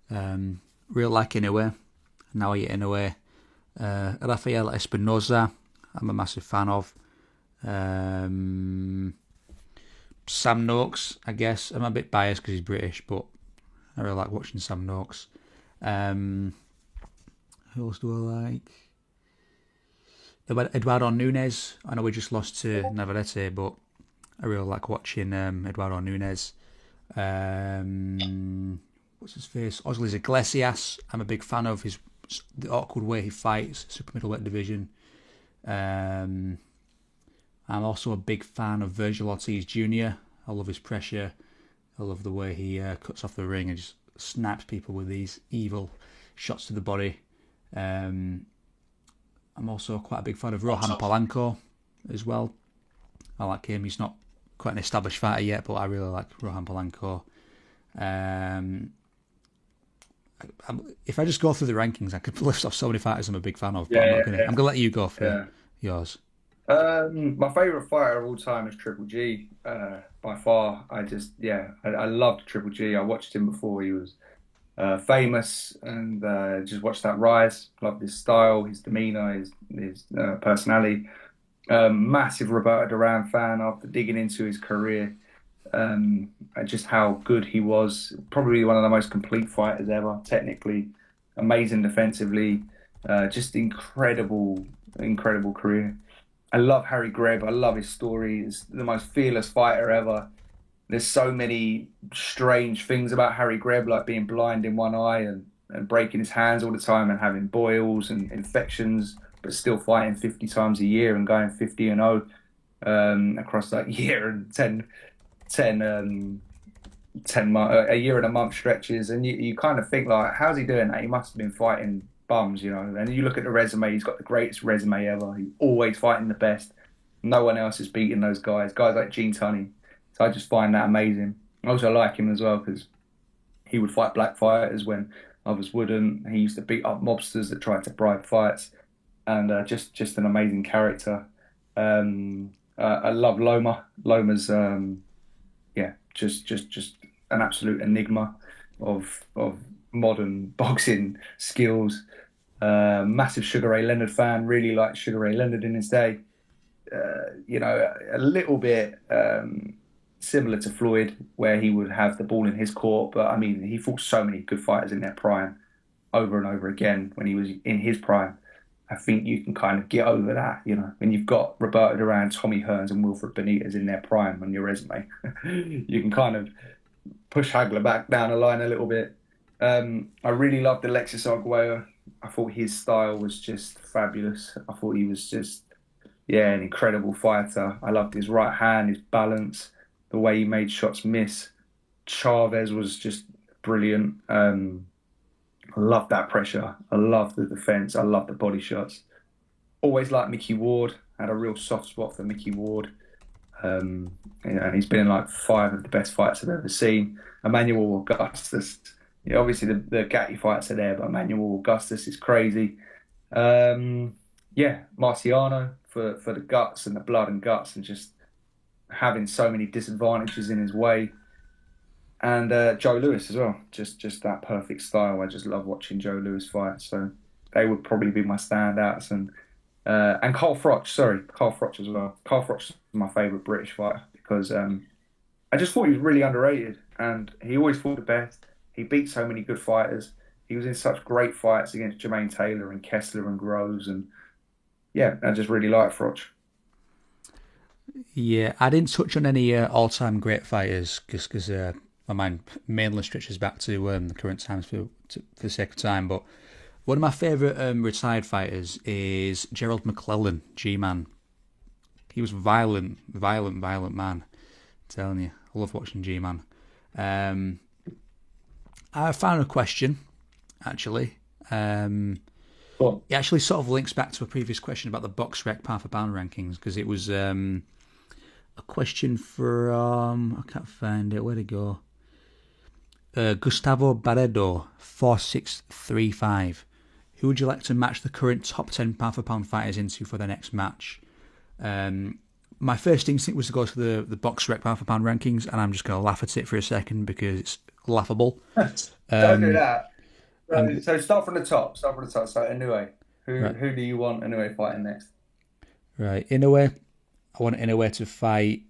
Speaker 1: Real like Inoue, Naoya Inoue, Rafael Espinoza, I'm a massive fan of. Sam Noakes, I guess. I'm a bit biased because he's British, but I really like watching Sam Noakes. Who else do I like? Eduardo Nunes. I know we just lost to Navarrete, but I really like watching Eduardo Nunes. What's his face? Osles Iglesias. I'm a big fan of the awkward way he fights, super middleweight division. I'm also a big fan of Virgil Ortiz Jr. I love his pressure. I love the way he cuts off the ring and just snaps people with these evil shots to the body. I'm also quite a big fan of Rohan Polanco as well. I like him. He's not quite an established fighter yet, but I really like Rohan Polanco. If I just go through the rankings, I could list off so many fighters I'm a big fan of. But I'm gonna let you go for yours.
Speaker 2: My favorite fighter of all time is Triple G. By far, I loved Triple G. I watched him before he was famous, and just watched that rise. Loved his style, his demeanor, his personality. Massive Roberto Duran fan after digging into his career, and just how good he was. Probably one of the most complete fighters ever. Technically, amazing defensively, just incredible career. I love Harry Greb. I love his story. He's the most fearless fighter ever. There's so many strange things about Harry Greb, like being blind in one eye and breaking his hands all the time and having boils and infections, but still fighting 50 times a year and going 50 and 0 across that year and 10, 10 a year and a month stretches. And you kind of think, like, how's he doing that? He must have been fighting bums, you know. And you look at the resume, he's got the greatest resume ever. He's always fighting the best. No one else is beating those guys like Gene Tunney. So I just find that amazing. I also like him as well because he would fight black fighters when others wouldn't. He used to beat up mobsters that tried to bribe fights, and just an amazing character. I love Loma. Loma's yeah, just an absolute enigma of modern boxing skills. Massive Sugar Ray Leonard fan. Really liked Sugar Ray Leonard in his day. You know, a little bit similar to Floyd, where he would have the ball in his court. But I mean, he fought so many good fighters in their prime over and over again when he was in his prime. I think you can kind of get over that, you know, when you've got Roberto Duran, Tommy Hearns, and Wilfred Benitez in their prime on your resume. You can kind of push Hagler back down the line a little bit. I really loved Alexis Arguello. I thought his style was just fabulous. I thought he was just, yeah, an incredible fighter. I loved his right hand, his balance, the way he made shots miss. Chavez was just brilliant. I love that pressure. I love the defense. I love the body shots. Always liked Mickey Ward. Had a real soft spot for Mickey Ward. And he's been in like five of the best fights I've ever seen. Emmanuel Augustus. Yeah, obviously the Gatti fights are there, but Emmanuel Augustus is crazy. Yeah, Marciano for the guts and the blood and guts and just having so many disadvantages in his way. And Joe Lewis as well, just that perfect style. I just love watching Joe Lewis fight. So they would probably be my standouts. And Carl Froch, sorry, Carl Froch as well. Carl Froch is my favourite British fighter because I just thought he was really underrated, and he always fought the best. He beat so many good fighters. He was in such great fights against Jermaine Taylor and Kessler and Groves, and yeah, I just really like Froch.
Speaker 1: Yeah, I didn't touch on any all-time great fighters because my mind mainly stretches back to the current times for the sake of time. But one of my favourite retired fighters is Gerald McClellan, G-Man. He was violent man. I'm telling you, I love watching G-Man. I found a question, actually.
Speaker 2: Cool.
Speaker 1: It actually sort of links back to a previous question about the box rec pound for pound rankings because it was a question from I can't find it. Where'd it go? Gustavo Barredo 4635. Who would you like to match the current top 10 pound for pound fighters into for the next match? My first instinct was to go to the box rec pound for pound rankings, and I'm just going to laugh at it for a second because it's laughable.
Speaker 2: Don't do that.
Speaker 1: Um,
Speaker 2: So start from the top. Start from the top. So Inoue,
Speaker 1: right,
Speaker 2: who do you want Inoue fighting next?
Speaker 1: right. Inoue, I want Inoue to fight.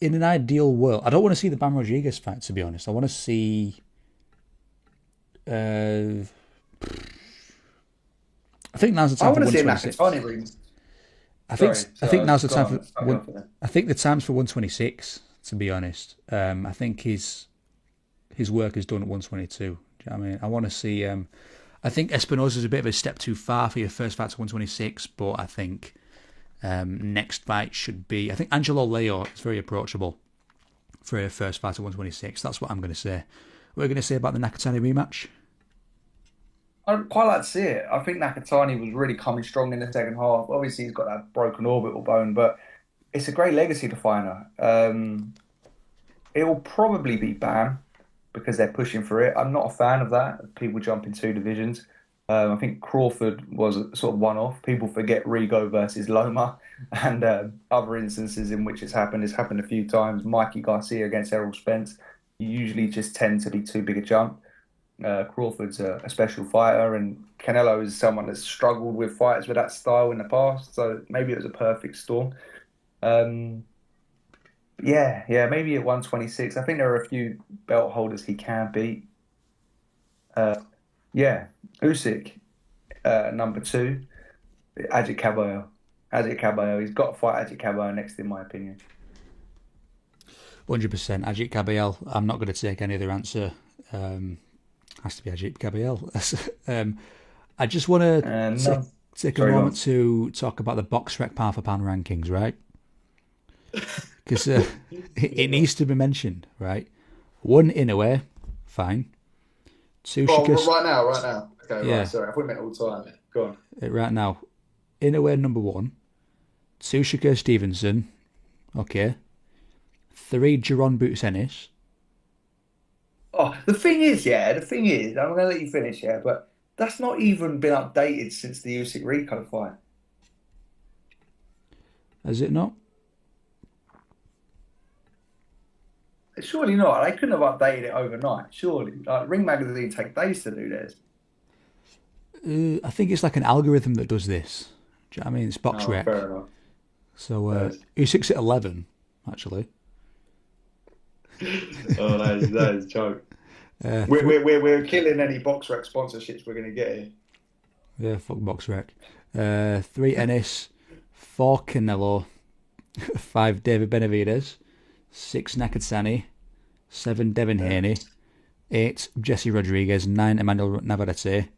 Speaker 1: In an ideal world, I don't want to see the Bam Rodriguez fight. To be honest, I want to see. I think now's the
Speaker 2: I
Speaker 1: time for
Speaker 2: want to see a
Speaker 1: 126.
Speaker 2: Nakatani ring.
Speaker 1: I think now's the
Speaker 2: Go
Speaker 1: time
Speaker 2: on,
Speaker 1: for
Speaker 2: let's start me
Speaker 1: one.
Speaker 2: off with it.
Speaker 1: I think the time's for 126. To be honest, I think his work is done at 122. Do you know what I mean? I want to see. I think Espinosa's a bit of a step too far for your first fight to 126, but I think next fight should be. I think Angelo Leo is very approachable for a first fight to 126. That's what I'm going to say. What are you going to say about the Nakatani rematch?
Speaker 2: I'd quite like to see it. I think Nakatani was really coming strong in the second half. Obviously, he's got that broken orbital bone, but it's a great legacy definer. It will probably be Bam because they're pushing for it. I'm not a fan of that. People jump in two divisions. I think Crawford was a sort of one-off. People forget Rigo versus Loma, and other instances in which it's happened. It's happened a few times. Mikey Garcia against Errol Spence. You usually just tend to be too big a jump. Crawford's a special fighter, and Canelo is someone that's struggled with fights with that style in the past. So maybe it was a perfect storm. Um, yeah, maybe at 126. I think there are a few belt holders he can beat. Uh, yeah, Usyk, number two, Ajit Kabayel. Ajit Kabayel, he's got to fight Ajit Kabayel next, in my opinion.
Speaker 1: 100%. Ajit Kabayel. I'm not going to take any other answer. Has to be Ajit Kabayel. I just want to
Speaker 2: No,
Speaker 1: take a
Speaker 2: sorry, go
Speaker 1: moment
Speaker 2: on.
Speaker 1: to talk about the box rec pound for pound rankings, right? Because it needs to be mentioned, right? One Inoue, fine. Two
Speaker 3: Oh,
Speaker 1: Shikas,
Speaker 3: right now, right now. Okay, right.
Speaker 1: yeah,
Speaker 3: Sorry, I thought you meant all the time. Go on.
Speaker 1: right now. Inoue number one. Two Shakur Stevenson, okay. Three Jerron Boots Ennis.
Speaker 2: Oh, the thing is, I'm going to let you finish, yeah, but that's not even been updated since the Usyk Rico fight.
Speaker 1: Has it not?
Speaker 2: Surely not. They couldn't have updated it overnight. Surely, like Ring Magazine take days to do this.
Speaker 1: I think it's like an algorithm that does this. Do you know what I mean? It's box
Speaker 3: Oh,
Speaker 1: rec.
Speaker 3: fair enough.
Speaker 1: So
Speaker 3: Yes.
Speaker 1: Usyk's at 11, actually.
Speaker 3: Oh, that is a joke.
Speaker 1: Uh,
Speaker 3: We're,
Speaker 1: th-
Speaker 3: we're, we're, we're killing any box rec sponsorships we're going to get here.
Speaker 1: yeah, fuck box rec. Three Ennis, four Canelo, five David Benavidez, six Nakatsani, seven Devin
Speaker 3: Yeah.
Speaker 1: Haney, eight Jesse Rodriguez, nine Emmanuel Navarrete,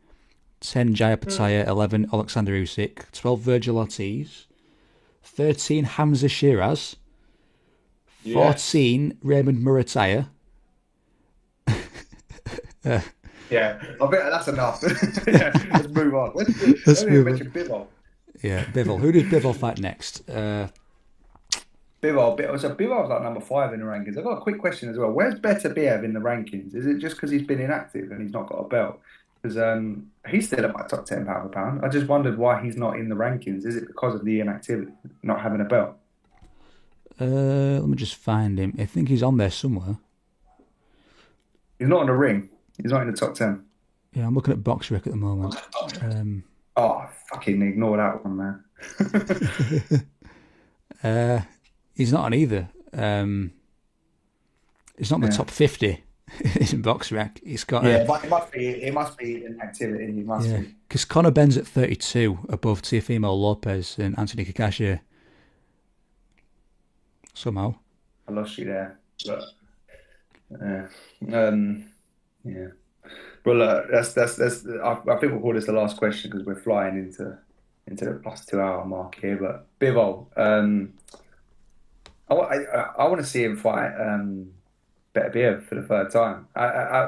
Speaker 1: 10 Jaya Pataya, 11 Alexander Usyk, 12 Virgil Ortiz, 13 Hamza Shiraz,
Speaker 3: Yes.
Speaker 1: 14 Raymond Murataya.
Speaker 2: Yeah, I bet that's enough. Yeah, let's move on. We
Speaker 1: Let's
Speaker 2: haven't even
Speaker 1: move on.
Speaker 2: mentioned Bivol.
Speaker 1: Yeah, Bivol. Who does Bivol fight next?
Speaker 2: Bivol's like number five in the rankings. I've got a quick question as well. Where's Better Biev in the rankings? Is it just because he's been inactive and he's not got a belt? Because he's still at my top 10 pound for pound. I just wondered why he's not in the rankings. Is it because of the inactivity, not having a belt?
Speaker 1: Let me just find him. I think he's on there somewhere.
Speaker 2: He's not in the ring. He's not in the top 10.
Speaker 1: Yeah, I'm looking at BoxRec at the moment.
Speaker 2: Oh, fucking ignore that one, man.
Speaker 1: Uh, he's not on either. He's not in the
Speaker 2: Yeah.
Speaker 1: top 50 in BoxRec. He's got
Speaker 2: Yeah, but it must be inactivity. It must
Speaker 1: yeah,
Speaker 2: be.
Speaker 1: because Conor Ben's at 32 above Teofimo Lopez and Anthony Kakashi somehow.
Speaker 2: I lost you there. But yeah. Um, yeah. Well, that's. I think we'll call this the last question because we're flying into the plus 2 hour mark here. But Bivol, I want to see him fight Better Biev for the third time.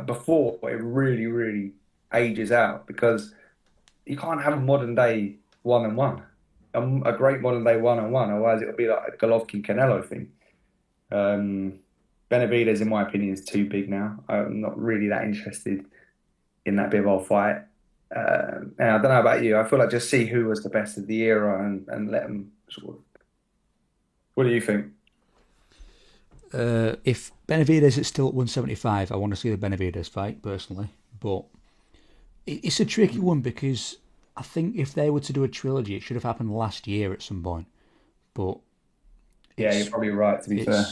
Speaker 2: Before it really ages out because you can't have a modern day one on one, a great modern day one on one. Otherwise, it'll be like a Golovkin Canelo thing. Benavidez, in my opinion, is too big now. I'm not really that interested in that Bivol fight. And I don't know about you. I feel like just see who was the best of the era and let them sort of. What do you think?
Speaker 1: If Benavidez is still at 175, I want to see the Benavidez fight personally. But it's a tricky one because I think if they were to do a trilogy, it should have happened last year at some point. But
Speaker 2: Yeah, you're
Speaker 1: it's
Speaker 2: probably right. To be fair,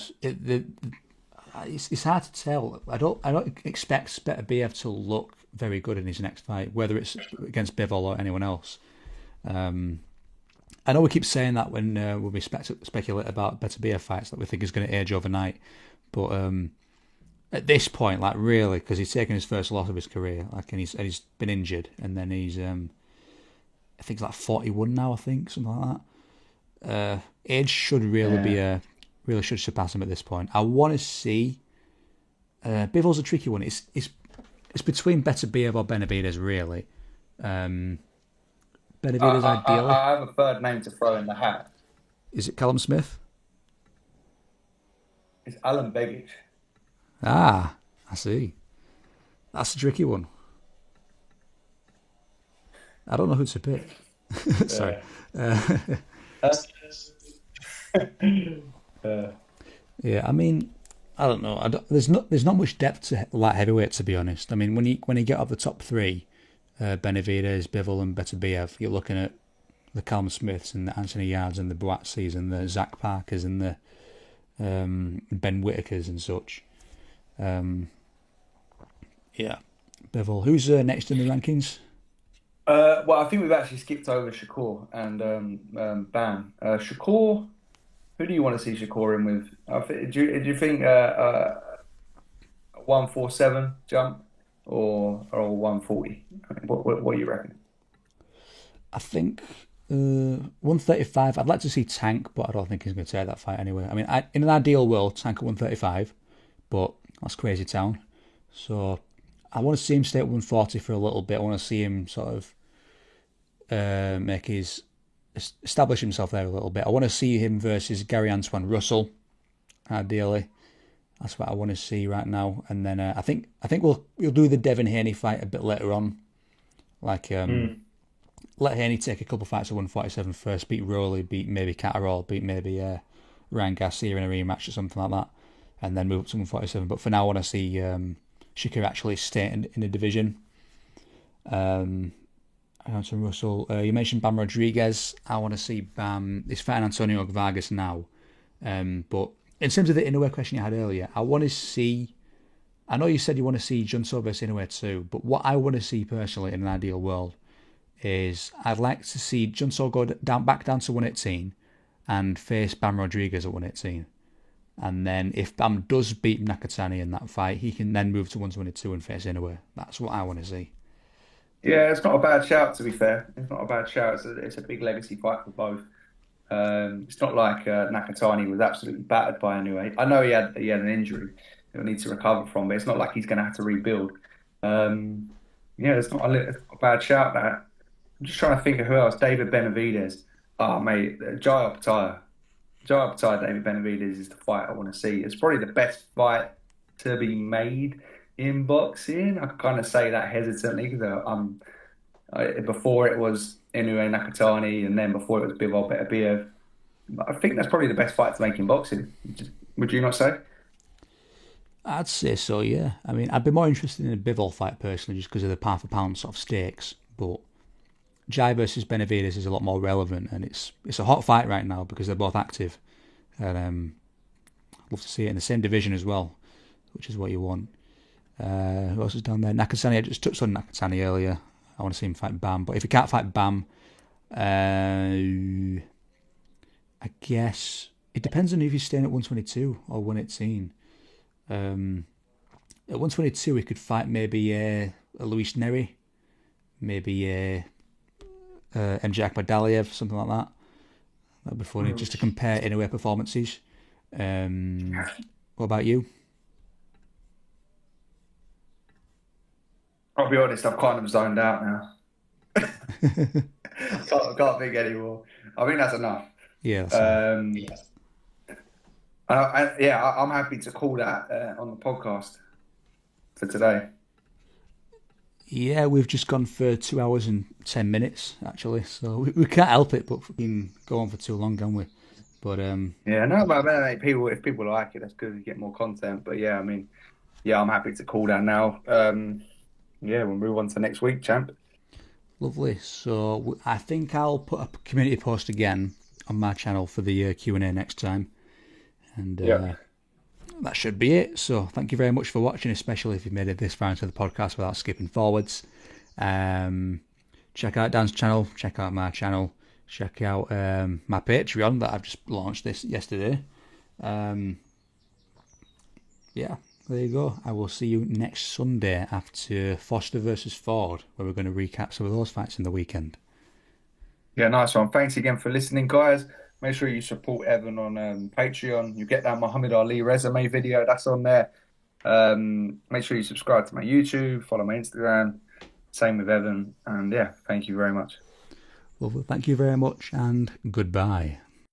Speaker 1: it's hard to tell. I don't expect Better BF to look very good in his next fight, whether it's against Bivol or anyone else. I know we keep saying that when we speculate about Better BF fights that we think is going to age overnight, but at this point, like really, because he's taken his first loss of his career, like and he's been injured, and then he's I think he's like 41 now, I think something like that. Age should really be
Speaker 2: yeah.
Speaker 1: really should surpass him at this point. I want to see. Bivol's a tricky one. It's between Better BF or Benavidez, really. Benavidez ideally.
Speaker 2: I have a third name to throw in the hat.
Speaker 1: Is it Callum Smith?
Speaker 2: It's Alan Begic.
Speaker 1: Ah, I see. That's a tricky one. I don't know who to pick. Sorry. Yeah, I mean, I don't know. There's not much depth to light heavyweight, to be honest. I mean, when you get up the top three, Benavidez, Bivol, and Beterbiev, you're looking at the Callum Smiths and the Anthony Yards and the Boatsies and the Zach Parkers and the Ben Whitakers and such. Yeah, Bivol. Who's next in the rankings?
Speaker 2: Well, I think we've actually skipped over Shakur and Bam. Shakur, who do you want to see Shakur in with? Do you think 147 jump or 140? What do you reckon?
Speaker 1: I think 135. I'd like to see Tank, but I don't think he's going to take that fight anyway. I mean, in an ideal world, Tank at 135, but that's crazy town. So I want to see him stay at 140 for a little bit. I want to see him sort of establish himself there a little bit. I want to see him versus Gary Antoine Russell, ideally. That's what I want to see right now. And then I think we'll do the Devin Haney fight a bit later on. Like let Haney take a couple fights at 147 first, beat Rowley, beat maybe Catterall, beat maybe Ryan Garcia in a rematch or something like that, and then move up to 147. But for now, I want to see Shakur actually stay in the division. Anton Russell. You mentioned Bam Rodriguez. I want to see Bam. He's fighting Antonio Vargas now. But in terms of the Inoue question you had earlier, I want to see. I know you said you want to see Junso versus Inoue too, but what I want to see personally in an ideal world is I'd like to see Junso go back down to 118 and face Bam Rodriguez at 118. And then if Bam does beat Nakatani in that fight, he can then move to 122 and face Inoue. That's what I want to see.
Speaker 2: Yeah, it's not a bad shout, to be fair. It's not a bad shout. It's a big legacy fight for both. It's not like Nakatani was absolutely battered by anyway. I know he had an injury he'll need to recover from, but it's not like he's going to have to rebuild. Yeah, it's not a bad shout, that. I'm just trying to think of who else. David Benavidez. Oh, mate, Jai Optaia. Jai Optaia, David Benavidez is the fight I want to see. It's probably the best fight to be made in boxing. I kind of say that hesitantly because before it was Inoue Nakatani, and then before it was Bivol Beterbiev. I think that's probably the best fight to make in boxing. Would you not say?
Speaker 1: I'd say so, yeah. I mean, I'd be more interested in a Bivol fight personally, just because of the pound for pound sort of stakes. But Jai versus Benavidez is a lot more relevant, and it's a hot fight right now because they're both active. And I'd love to see it in the same division as well, which is what you want. Who else is down there? Nakatani. I just touched on Nakatani earlier. I want to see him fight Bam, but if he can't fight Bam, I guess it depends on if he's staying at 122 or 118. At 122, he could fight maybe a Luis Neri, maybe a MJ Akhmadaliev, something like that. That'd be funny, just to compare Inoue performances. What about you?
Speaker 2: I'll be honest, I've kind of zoned out now. I can't think anymore. I think that's enough.
Speaker 1: Yeah.
Speaker 2: I'm happy to call that on the podcast for today.
Speaker 1: Yeah, we've just gone for 2 hours and 10 minutes, actually. So we can't help it, but we can go on for too long, can we? But
Speaker 2: yeah, no, but if people like it, that's good. We get more content. But yeah, I mean, yeah, I'm happy to call that now. Yeah, we'll move on to next week, champ.
Speaker 1: Lovely. So I think I'll put a community post again on my channel for the Q&A next time. And that should be it. So thank you very much for watching, especially if you've made it this far into the podcast without skipping forwards. Check out Dan's channel. Check out my channel. Check out my Patreon that I've just launched this yesterday. Yeah. There you go. I will see you next Sunday after Foster versus Ford, where we're going to recap some of those fights in the weekend.
Speaker 2: Yeah, nice one. Thanks again for listening, guys. Make sure you support Evan on Patreon. You get that Muhammad Ali resume video that's on there. Make sure you subscribe to my YouTube, follow my Instagram. Same with Evan. And yeah, thank you very much.
Speaker 1: Well, thank you very much, and goodbye.